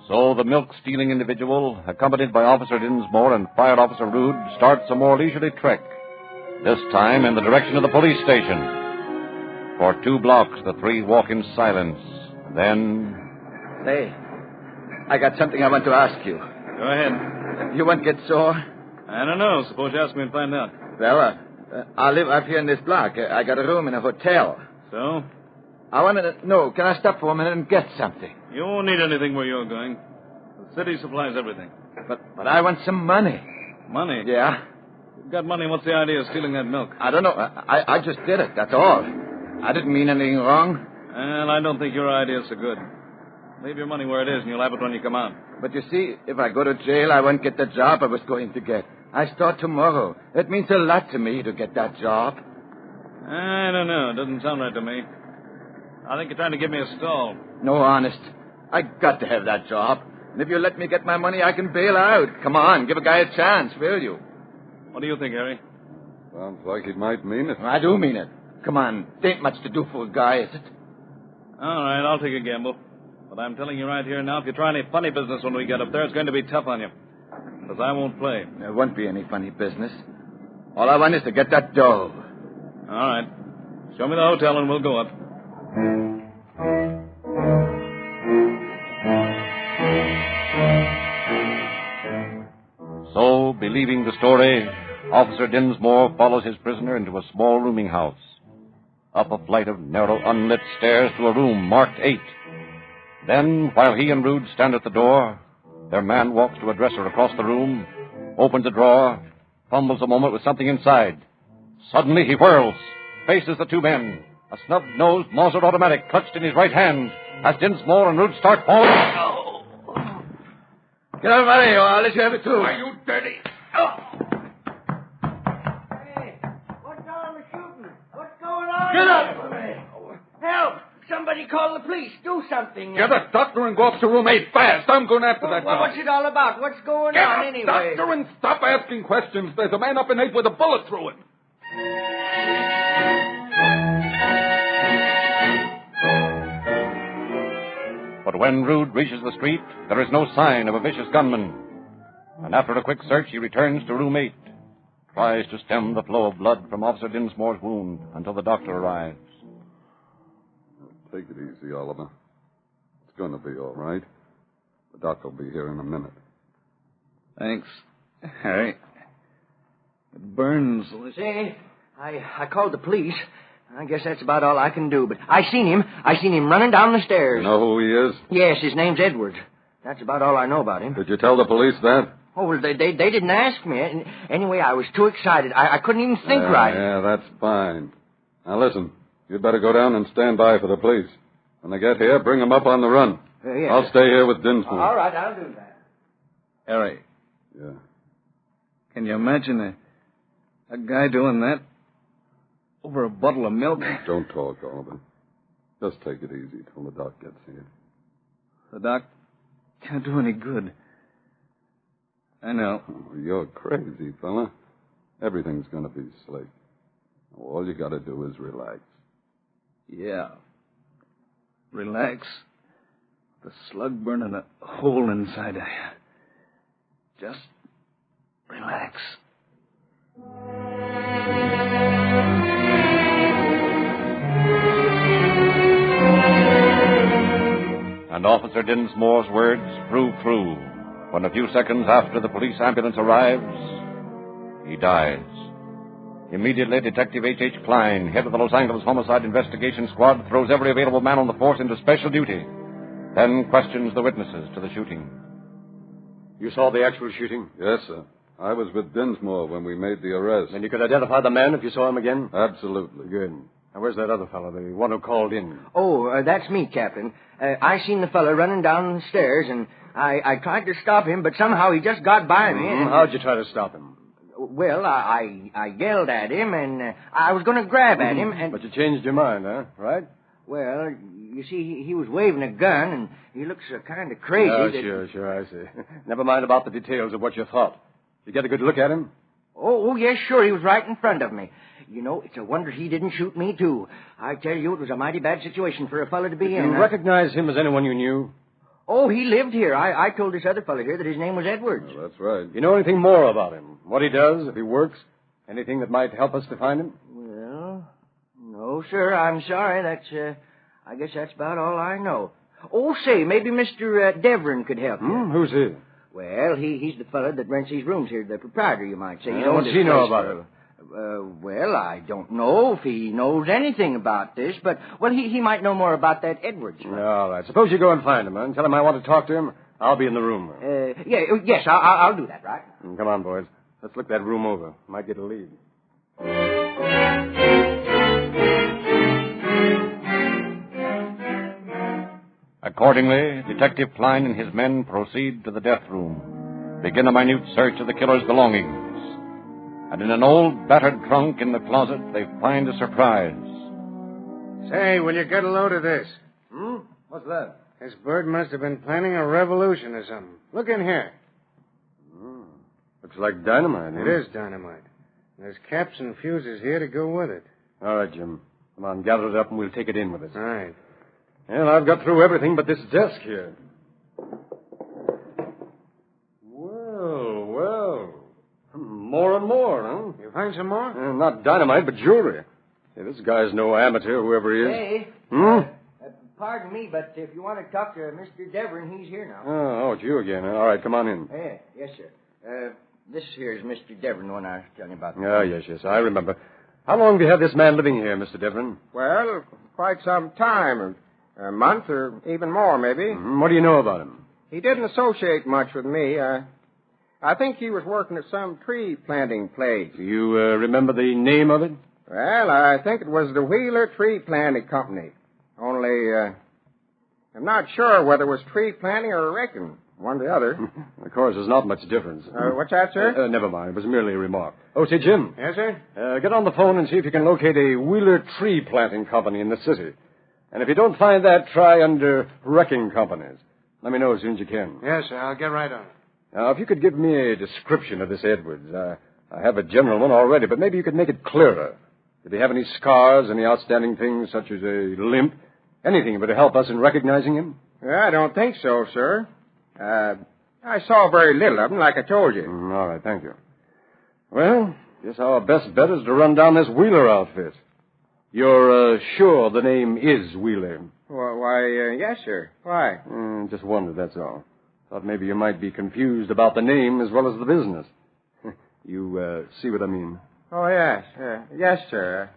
So the milk-stealing individual, accompanied by Officer Dinsmore and Fire Officer Rude, starts a more leisurely trek, this time in the direction of the police station. For 2 blocks, the three walk in silence. Then... Hey, I got something I want to ask you. Go ahead. You won't get sore? I don't know. Suppose you ask me and find out. Well, I live up here in this block. I got a room in a hotel. So? I wanted to know, can I stop for a minute and get something? You won't need anything where you're going. The city supplies everything. But I want some money. Money? Yeah. You've got money. What's the idea of stealing that milk? I don't know. I just did it. That's all. I didn't mean anything wrong. Well, I don't think your idea's so good. Leave your money where it is, and you'll have it when you come out. But you see, if I go to jail, I won't get the job I was going to get. I start tomorrow. It means a lot to me to get that job. I don't know. It doesn't sound right to me. I think you're trying to give me a stall. No, honest. I got to have that job. And if you let me get my money, I can bail out. Come on, give a guy a chance, will you? What do you think, Harry? Sounds like he might mean it. I do mean it. Come on, there ain't much to do for a guy, is it? All right, I'll take a gamble. But I'm telling you right here now, if you try any funny business when we get up there, it's going to be tough on you. Because I won't play. There won't be any funny business. All I want is to get that dough. All right. Show me the hotel and we'll go up. So, believing the story, Officer Dinsmore follows his prisoner into a small rooming house. Up a flight of narrow, unlit stairs to a room marked 8. Then, while he and Rude stand at the door, their man walks to a dresser across the room, opens a drawer, fumbles a moment with something inside. Suddenly he whirls, faces the 2 men, a snub-nosed Mauser automatic clutched in his right hand, as Dinsmore and Rude start falling. Oh. Get out of my way, or I'll let you have it too. Are you dirty? Oh. Hey, what's all the shooting? What's going on? Get out of me! Help! Somebody call the police. Do something. Get a doctor and go up to room 8 fast. I'm going after that guy. What's it all about? What's going on anyway? Get a doctor and stop asking questions. There's a man up in 8 with a bullet through him. But when Rude reaches the street, there is no sign of a vicious gunman. And after a quick search, he returns to room 8, tries to stem the flow of blood from Officer Dinsmore's wound until the doctor arrives. Take it easy, Oliver. It's going to be all right. The doc will be here in a minute. Thanks, Harry. It burns. Say, I called the police. I guess that's about all I can do. But I seen him. I seen him running down the stairs. You know who he is? Yes, his name's Edwards. That's about all I know about him. Did you tell the police that? Oh, well, they didn't ask me. Anyway, I was too excited. I couldn't even think right. Yeah, that's fine. Now, listen. You'd better go down and stand by for the police. When they get here, bring them up on the run. Yeah. I'll stay here with Dinsmore. All right, I'll do that. Harry. Yeah. Can you imagine a guy doing that? Over a bottle of milk? Don't talk, Oliver. Just take it easy till the doc gets here. The doc can't do any good. I know. Oh, you're crazy, fella. Everything's going to be slick. All you got to do is relax. Yeah. Relax. The slug burning a hole inside of you. Just relax. And Officer Dinsmore's words prove true. When a few seconds after the police ambulance arrives, he dies. Immediately, Detective H.H. Klein, head of the Los Angeles Homicide Investigation Squad, throws every available man on the force into special duty, then questions the witnesses to the shooting. You saw the actual shooting? Yes, sir. I was with Dinsmore when we made the arrest. And you could identify the man if you saw him again? Absolutely. Good. Now, where's that other fellow, the one who called in? Oh, that's me, Captain. I seen the fella running down the stairs, and I tried to stop him, but somehow he just got by me. Mm-hmm. How'd you try to stop him? Well, I yelled at him, and I was going to grab at him, and... But you changed your mind, huh? Right? Well, you see, he was waving a gun, and he looks kind of crazy. Sure, I see. Never mind about the details of what you thought. Did you get a good look at him? Oh, yes, sure. He was right in front of me. You know, it's a wonder he didn't shoot me, too. I tell you, it was a mighty bad situation for a fellow to be in. Did you recognize him as anyone you knew? Oh, he lived here. I told this other fellow here that his name was Edwards. Well, that's right. You know anything more about him? What he does, if he works? Anything that might help us to find him? Well, no, sir. I'm sorry. I guess that's about all I know. Oh, say, maybe Mr. Devrin could help you. Who's he? Well, he's the fellow that rents these rooms here, the proprietor, you might say. What does he know about it? Well, I don't know if he knows anything about this, but, well, he might know more about that Edwards. All right. Suppose you go and find him, and tell him I want to talk to him. I'll be in the room. Yes, I'll do that, right? Come on, boys. Let's look that room over. Might get a lead. Accordingly, Detective Klein and his men proceed to the death room, begin a minute search of the killer's belongings. And in an old battered trunk in the closet, they find a surprise. Say, will you get a load of this? What's that? This bird must have been planning a revolution or something. Look in here. Looks like dynamite. It is dynamite. There's caps and fuses here to go with it. All right, Jim. Come on, gather it up and we'll take it in with us. All right. Well, I've got through everything but this desk here. Well. More and more, huh? You find some more? Not dynamite, but jewelry. Hey, this guy's no amateur, whoever he is. Hey. Pardon me, but if you want to talk to Mr. Devrin, he's here now. Oh, it's you again. All right, come on in. Yes, sir. This here is Mr. Devrin, the one I was telling you about. Oh, yes, I remember. How long have you had this man living here, Mr. Devrin? Well, quite some time. A month or even more, maybe. What do you know about him? He didn't associate much with me. I think he was working at some tree planting place. Do you remember the name of it? Well, I think it was the Wheeler Tree Planting Company. Only, I'm not sure whether it was tree planting or wrecking. One or the other. Of course, there's not much difference. What's that, sir? Never mind. It was merely a remark. Oh, say, Jim. Yes, sir? Get on the phone and see if you can locate a Wheeler Tree Planting Company in the city. And if you don't find that, try under wrecking companies. Let me know as soon as you can. Yes, sir. I'll get right on it. Now, if you could give me a description of this Edwards. I have a general one already, but maybe you could make it clearer. Did he have any scars, any outstanding things such as a limp? Anything but to help us in recognizing him? I don't think so, sir. I saw very little of him, like I told you. All right, thank you. Well, guess our best bet is to run down this Wheeler outfit. You're sure the name is Wheeler? Why, yes, sir. Why? Just wondered, that's all. Thought maybe you might be confused about the name as well as the business. You see what I mean? Oh, yes. Yes, sir.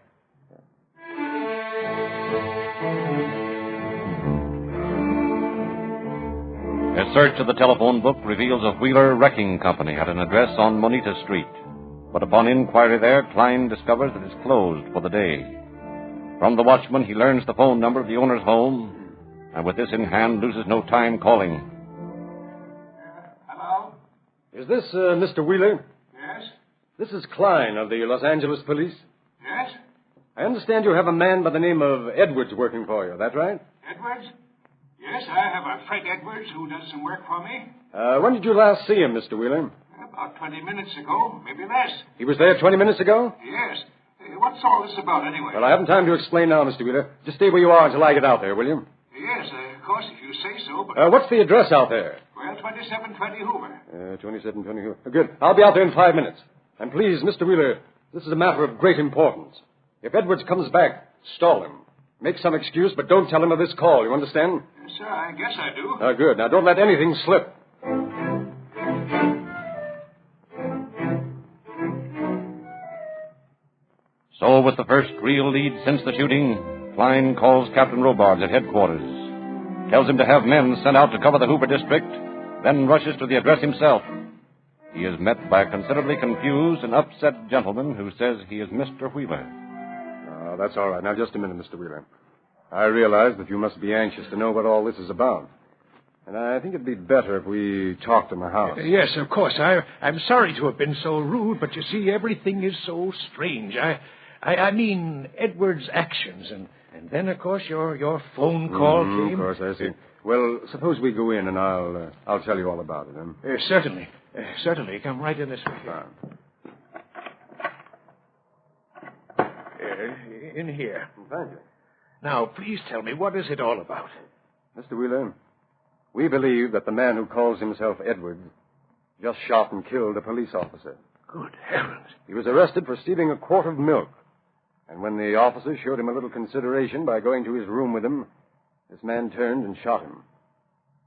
A search of the telephone book reveals a Wheeler Wrecking Company at an address on Moneta Street. But upon inquiry there, Klein discovers that it's closed for the day. From the watchman, he learns the phone number of the owner's home, and with this in hand, loses no time calling. Hello? Is this Mr. Wheeler? Yes? This is Klein of the Los Angeles Police. Yes? I understand you have a man by the name of Edwards working for you. That right? Edwards? Yes, I have a Fred Edwards who does some work for me. When did you last see him, Mr. Wheeler? About 20 minutes ago, maybe less. He was there 20 minutes ago? Yes. What's all this about, anyway? Well, I haven't time to explain now, Mr. Wheeler. Just stay where you are until I get out there, will you? Yes, of course, if you say so, but... What's the address out there? Well, 2720 Hoover. 2720 Hoover. Good. I'll be out there in 5 minutes. And please, Mr. Wheeler, this is a matter of great importance. If Edwards comes back, stall him. Make some excuse, but don't tell him of this call. You understand? Yes, sir, I guess I do. Good. Now, don't let anything slip. So, with the first real lead since the shooting, Klein calls Captain Robards at headquarters, tells him to have men sent out to cover the Hoover district, then rushes to the address himself. He is met by a considerably confused and upset gentleman who says he is Mr. Wheeler. That's all right. Now, just a minute, Mr. Wheeler. I realize that you must be anxious to know what all this is about. And I think it'd be better if we talked in the house. Yes, of course. I'm sorry to have been so rude, but you see, everything is so strange. I mean Edwards' actions, and then, of course, your phone call came. Of course, I see. Well, suppose we go in, and I'll tell you all about it, then. Certainly. Certainly. Come right in this way. In here. Thank you. Now, please tell me, what is it all about? Mr. Wheeler, we believe that the man who calls himself Edward just shot and killed a police officer. Good heavens. He was arrested for stealing a quart of milk. And when the officer showed him a little consideration by going to his room with him, this man turned and shot him.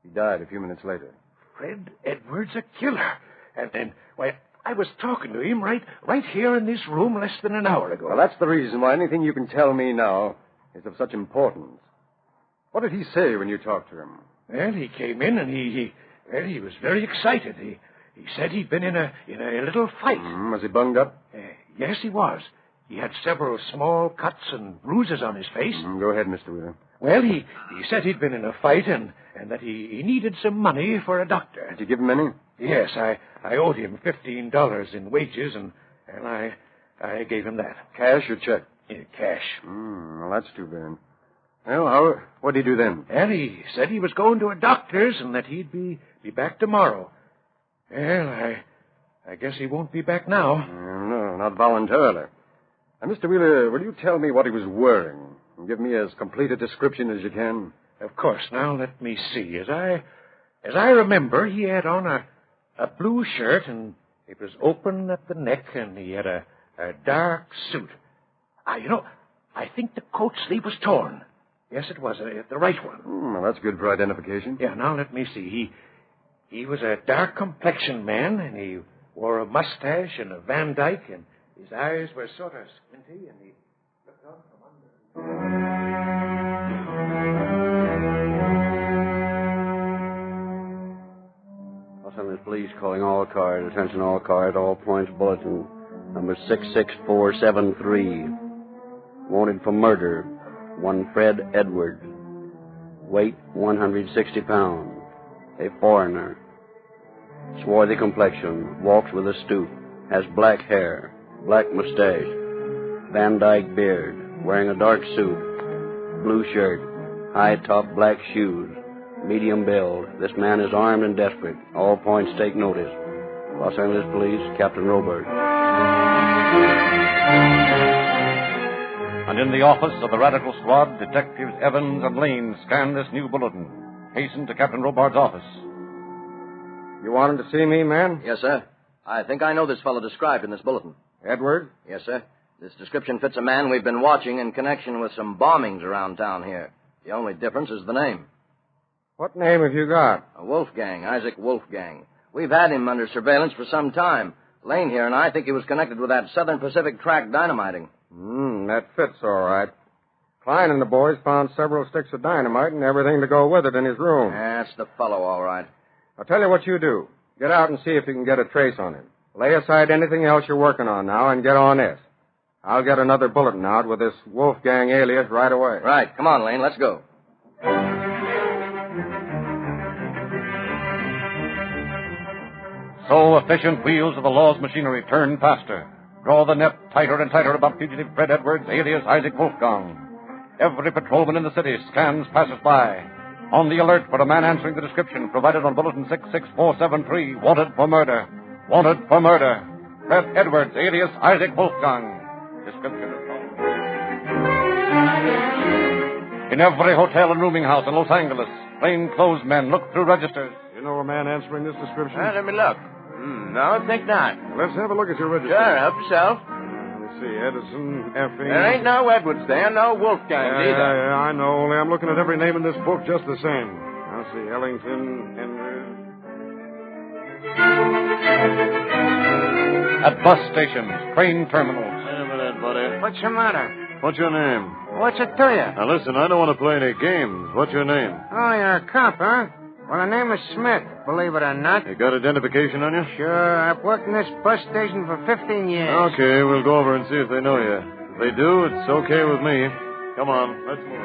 He died a few minutes later. Fred Edwards, a killer. And then, why, I was talking to him right here in this room less than an hour ago. Well, that's the reason why anything you can tell me now is of such importance. What did he say when you talked to him? Well, he came in and he was very excited. He said he'd been in a little fight. Was he bunged up? Yes, he was. He had several small cuts and bruises on his face. Go ahead, Mr. Wheeler. Well, he said he'd been in a fight and that he needed some money for a doctor. Did you give him any? Yes, I owed him $15 in wages, and I gave him that. Cash or check? Cash. Well, that's too bad. Well, what did he do then? And he said he was going to a doctor's and that he'd be back tomorrow. Well, I guess he won't be back now. No, not voluntarily. Now, Mr. Wheeler, will you tell me what he was wearing? And give me as complete a description as you can. Of course. Now, let me see. As I remember, he had on a blue shirt, and it was open at the neck, and he had a dark suit. I think the coat sleeve was torn. Yes, it was, the right one. Well, that's good for identification. Yeah, now let me see. He was a dark-complexioned man, and he wore a mustache and a Van Dyke, and his eyes were sort of squinty, and he looked out from under. Los Angeles Police calling all cars. Attention all cars, all points, bulletin. Number 66473. Wanted for murder. One Fred Edwards. Weight 160 pounds. A foreigner. Swarthy complexion. Walks with a stoop. Has black hair. Black mustache. Van Dyke beard. Wearing a dark suit. Blue shirt. High top black shoes. Medium build. This man is armed and desperate. All points take notice. Los Angeles Police, Captain Robert. And in the office of the Radical Squad, Detectives Evans and Lane scan this new bulletin. Hasten to Captain Robart's office. You wanted to see me, man? Yes, sir. I think I know this fellow described in this bulletin. Edward? Yes, sir. This description fits a man we've been watching in connection with some bombings around town here. The only difference is the name. What name have you got? Wolfgang, Isaac Wolfgang. We've had him under surveillance for some time. Lane here and I think he was connected with that Southern Pacific tract dynamiting. That fits all right. Klein and the boys found several sticks of dynamite and everything to go with it in his room. That's the fellow, all right. I'll tell you what you do. Get out and see if you can get a trace on him. Lay aside anything else you're working on now and get on this. I'll get another bulletin out with this Wolfgang alias right away. Right. Come on, Lane. Let's go. So efficient wheels of the law's machinery turn faster. Draw the net tighter and tighter about fugitive Fred Edwards, alias Isaac Wolfgang. Every patrolman in the city scans passers-by. On the alert for a man answering the description provided on Bulletin 66473, wanted for murder. Wanted for murder. Fred Edwards, alias Isaac Wolfgang. Description is followed. In every hotel and rooming house in Los Angeles, plainclothes men look through registers. You know a man answering this description? Let me look. No, think not. Let's have a look at your register. Sure, help yourself. Let's see, Edison, Effie. There ain't no Edwards there, no Wolfgangs either. Yeah, I know. Only I'm looking at every name in this book just the same. I'll see, Ellington, Andrews. At bus stations, train terminals. Wait a minute, buddy. What's the matter? What's your name? What's it to you? Now, listen, I don't want to play any games. What's your name? Oh, you're a cop, huh? Well, the name is Smith, believe it or not. You got identification on you? Sure, I've worked in this bus station for 15 years. Okay, we'll go over and see if they know you. If they do, it's okay with me. Come on, let's move.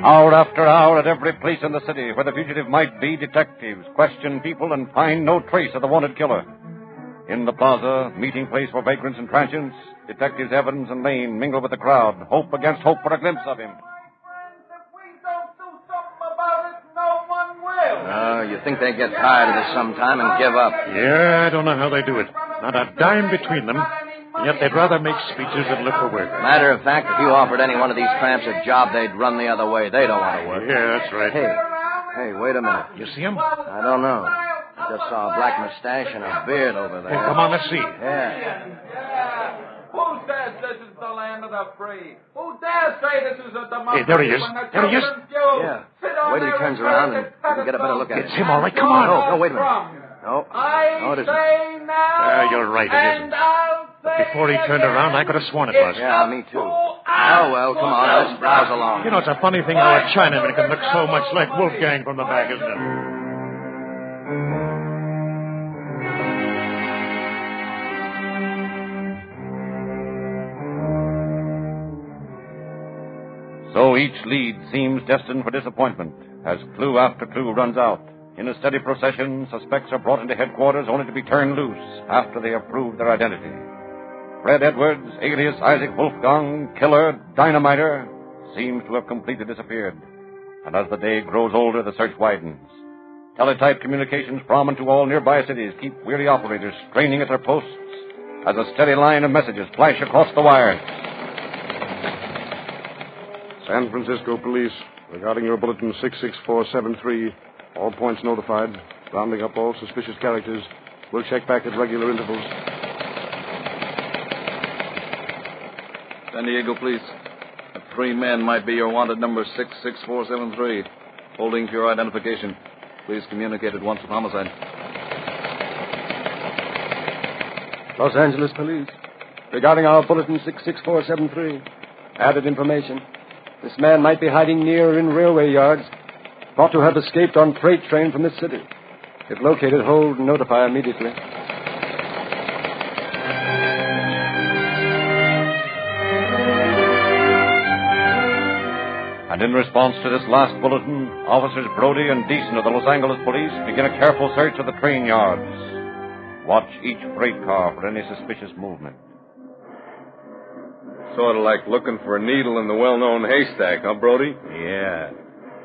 Hour after hour, at every place in the city where the fugitive might be, detectives question people and find no trace of the wanted killer. In the plaza, meeting place for vagrants and transients, Detectives Evans and Lane mingle with the crowd, hope against hope for a glimpse of him. Oh, you think they get tired of this sometime and give up? Yeah, I don't know how they do it. Not a dime between them. Yet they'd rather make speeches than look for work. Matter of fact, if you offered any one of these tramps a job, they'd run the other way. They don't want to work. Yeah, that's right. Hey, wait a minute. You see him? I don't know. I just saw a black mustache and a beard over there. Hey, come on, let's see. Yeah. Who says this is the land of the free? Who dares say this is a democracy? Hey, there he is. There he is. Yeah. Wait till he turns around and we can get a better look at it. It's him, all right. Come on. No, wait a minute. No, it isn't. You're right, it isn't. But before he turned around, I could have sworn it was. Yeah, me too. Oh, well, come on, let's browse along. You know, it's a funny thing how a Chinaman can look so much like Wolfgang from the back, isn't it? So each lead seems destined for disappointment as clue after clue runs out. In a steady procession, suspects are brought into headquarters only to be turned loose after they have proved their identity. Fred Edwards, alias Isaac Wolfgang, killer, dynamiter, seems to have completely disappeared. And as the day grows older, the search widens. Teletype communications prominent to all nearby cities keep weary operators straining at their posts as a steady line of messages flash across the wires. San Francisco Police, regarding your bulletin 66473, all points notified, rounding up all suspicious characters. We'll check back at regular intervals. San Diego Police. A free man might be your wanted number 66473. Holding for your identification. Please communicate at once with homicide. Los Angeles Police, regarding our bulletin 66473, added information. This man might be hiding near or in railway yards, thought to have escaped on freight train from this city. If located, hold and notify immediately. And in response to this last bulletin, Officers Brody and Deason of the Los Angeles Police begin a careful search of the train yards. Watch each freight car for any suspicious movement. Sort of like looking for a needle in the well-known haystack, huh, Brody? Yeah.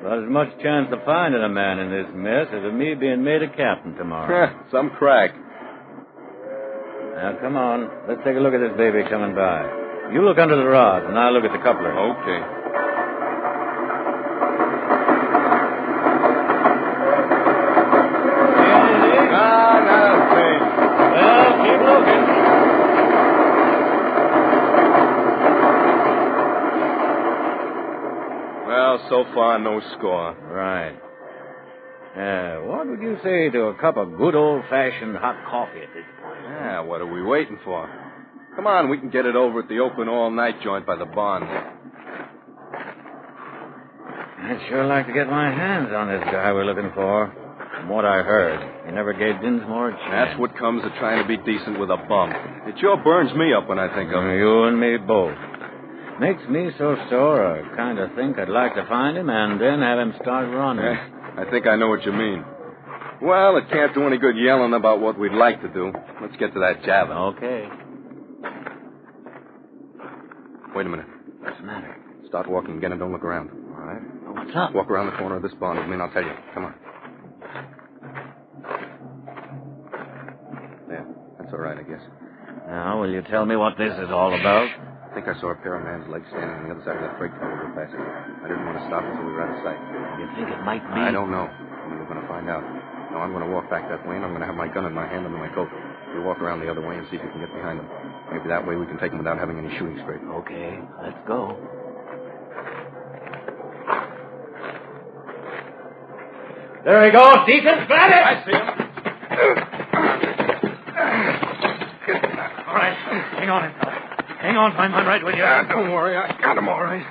About as much chance of finding a man in this mess as of me being made a captain tomorrow. Some crack. Now, come on. Let's take a look at this baby coming by. You look under the rods, and I'll look at the coupler. Okay. So far, no score. Right. What would you say to a cup of good old-fashioned hot coffee at this point? Yeah, what are we waiting for? Come on, we can get it over at the open all-night joint by the barn. I'd sure like to get my hands on this guy we're looking for. From what I heard, he never gave Dinsmore a chance. That's what comes of trying to be decent with a bum. It sure burns me up when I think of it. You and me both. Makes me so sore, I kind of think I'd like to find him and then have him start running. I think I know what you mean. Well, it can't do any good yelling about what we'd like to do. Let's get to that jabbing. Okay. Wait a minute. What's the matter? Start walking again and don't look around. All right. Oh, what's up? Walk around the corner of this barn with me and I'll tell you. Come on. There. That's all right, I guess. Now, will you tell me what this is all about? I think I saw a pair of man's legs standing on the other side of that freight car we were passing. I didn't want to stop until we were out of sight. You think it might be? I don't know. We're going to find out. Now, I'm going to walk back that way, and I'm going to have my gun in my hand under my coat. You walk around the other way and see if you can get behind them. Maybe that way we can take them without having any shooting scrape. Okay, let's go. There he goes, Deacon. Got it! I see him. All right, hang on, fella. Hang on, I'm right with you. Don't worry, I got him all right.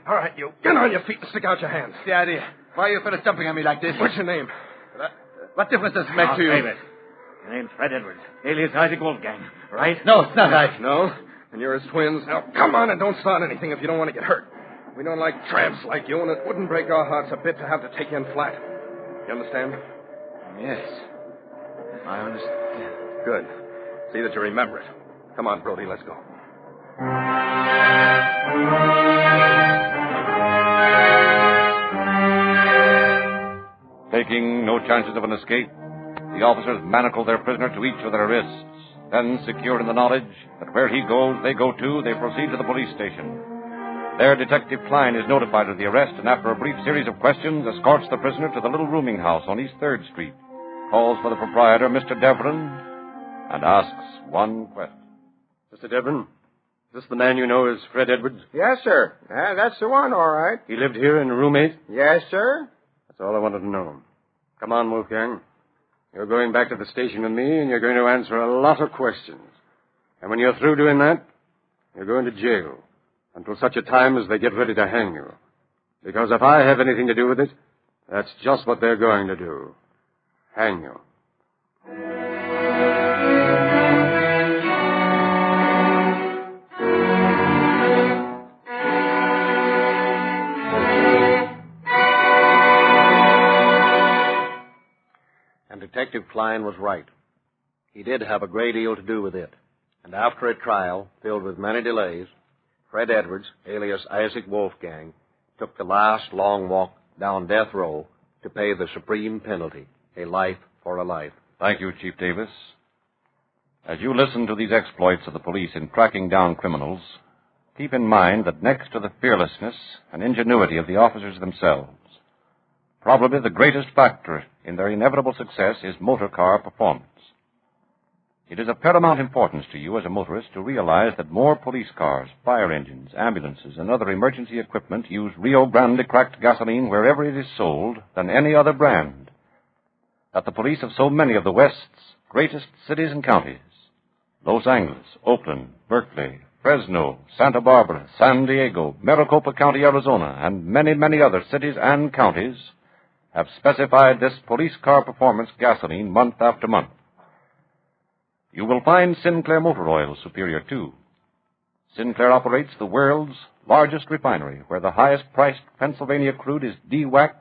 All right, you get on your feet and stick out your hands. The idea. Why are you fellas jumping on me like this? What's your name? What difference does it make to you? David. Your name's Fred Edwards, alias Isaac Wolfgang, right? No, it's not right. No? And you're his twins? Now, come on and don't start anything if you don't want to get hurt. We don't like tramps like you, and it wouldn't break our hearts a bit to have to take you in flat. You understand? Yes. I understand. Good. See that you remember it. Come on, Brody, let's go. Taking no chances of an escape, the officers manacle their prisoner to each of their wrists. Then, secure in the knowledge that where he goes, they go too, they proceed to the police station. There, Detective Klein is notified of the arrest and, after a brief series of questions, escorts the prisoner to the little rooming house on East 3rd Street, calls for the proprietor, Mr. Devlin, and asks one question. Mr. Devlin, is this the man you know as Fred Edwards? Yes, sir. That's the one, all right. He lived here in room 8? Yes, sir. That's all I wanted to know. Come on, Wolfgang. You're going back to the station with me, and you're going to answer a lot of questions. And when you're through doing that, you're going to jail until such a time as they get ready to hang you. Because if I have anything to do with it, that's just what they're going to do. Hang you. And Detective Klein was right. He did have a great deal to do with it. And after a trial filled with many delays, Fred Edwards, alias Isaac Wolfgang, took the last long walk down death row to pay the supreme penalty, a life for a life. Thank you, Chief Davis. As you listen to these exploits of the police in tracking down criminals, keep in mind that next to the fearlessness and ingenuity of the officers themselves, probably the greatest factor in their inevitable success is motor car performance. It is of paramount importance to you as a motorist to realize that more police cars, fire engines, ambulances, and other emergency equipment use Rio Grande cracked gasoline wherever it is sold than any other brand. That the police of so many of the West's greatest cities and counties, Los Angeles, Oakland, Berkeley, Fresno, Santa Barbara, San Diego, Maricopa County, Arizona, and many, many other cities and counties, have specified this police car performance gasoline month after month. You will find Sinclair Motor Oil superior, too. Sinclair operates the world's largest refinery, where the highest-priced Pennsylvania crude is de-waxed,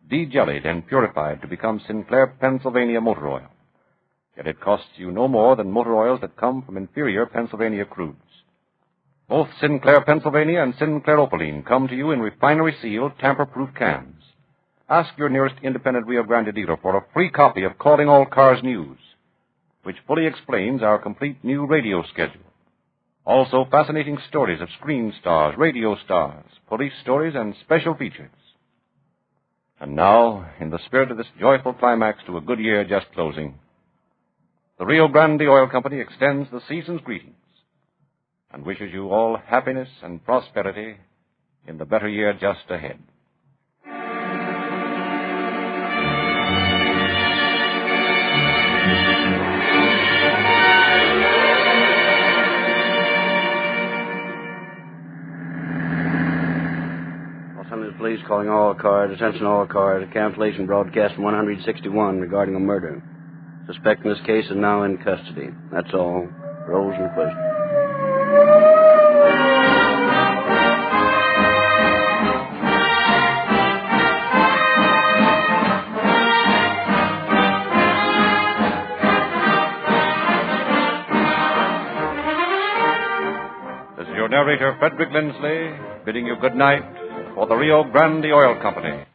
de-jellied, and purified to become Sinclair Pennsylvania Motor Oil. Yet it costs you no more than motor oils that come from inferior Pennsylvania crudes. Both Sinclair Pennsylvania and Sinclair Opaline come to you in refinery-sealed, tamper-proof cans. Ask your nearest independent Rio Grande dealer for a free copy of Calling All Cars News, which fully explains our complete new radio schedule. Also, fascinating stories of screen stars, radio stars, police stories, and special features. And now, in the spirit of this joyful climax to a good year just closing, the Rio Grande Oil Company extends the season's greetings and wishes you all happiness and prosperity in the better year just ahead. Police calling all cars, attention all cars, a cancellation broadcast from 161 regarding a murder. Suspect in this case is now in custody. That's all. Rosenquist. This is your narrator, Frederick Lindsley, bidding you good night for the Rio Grande Oil Company.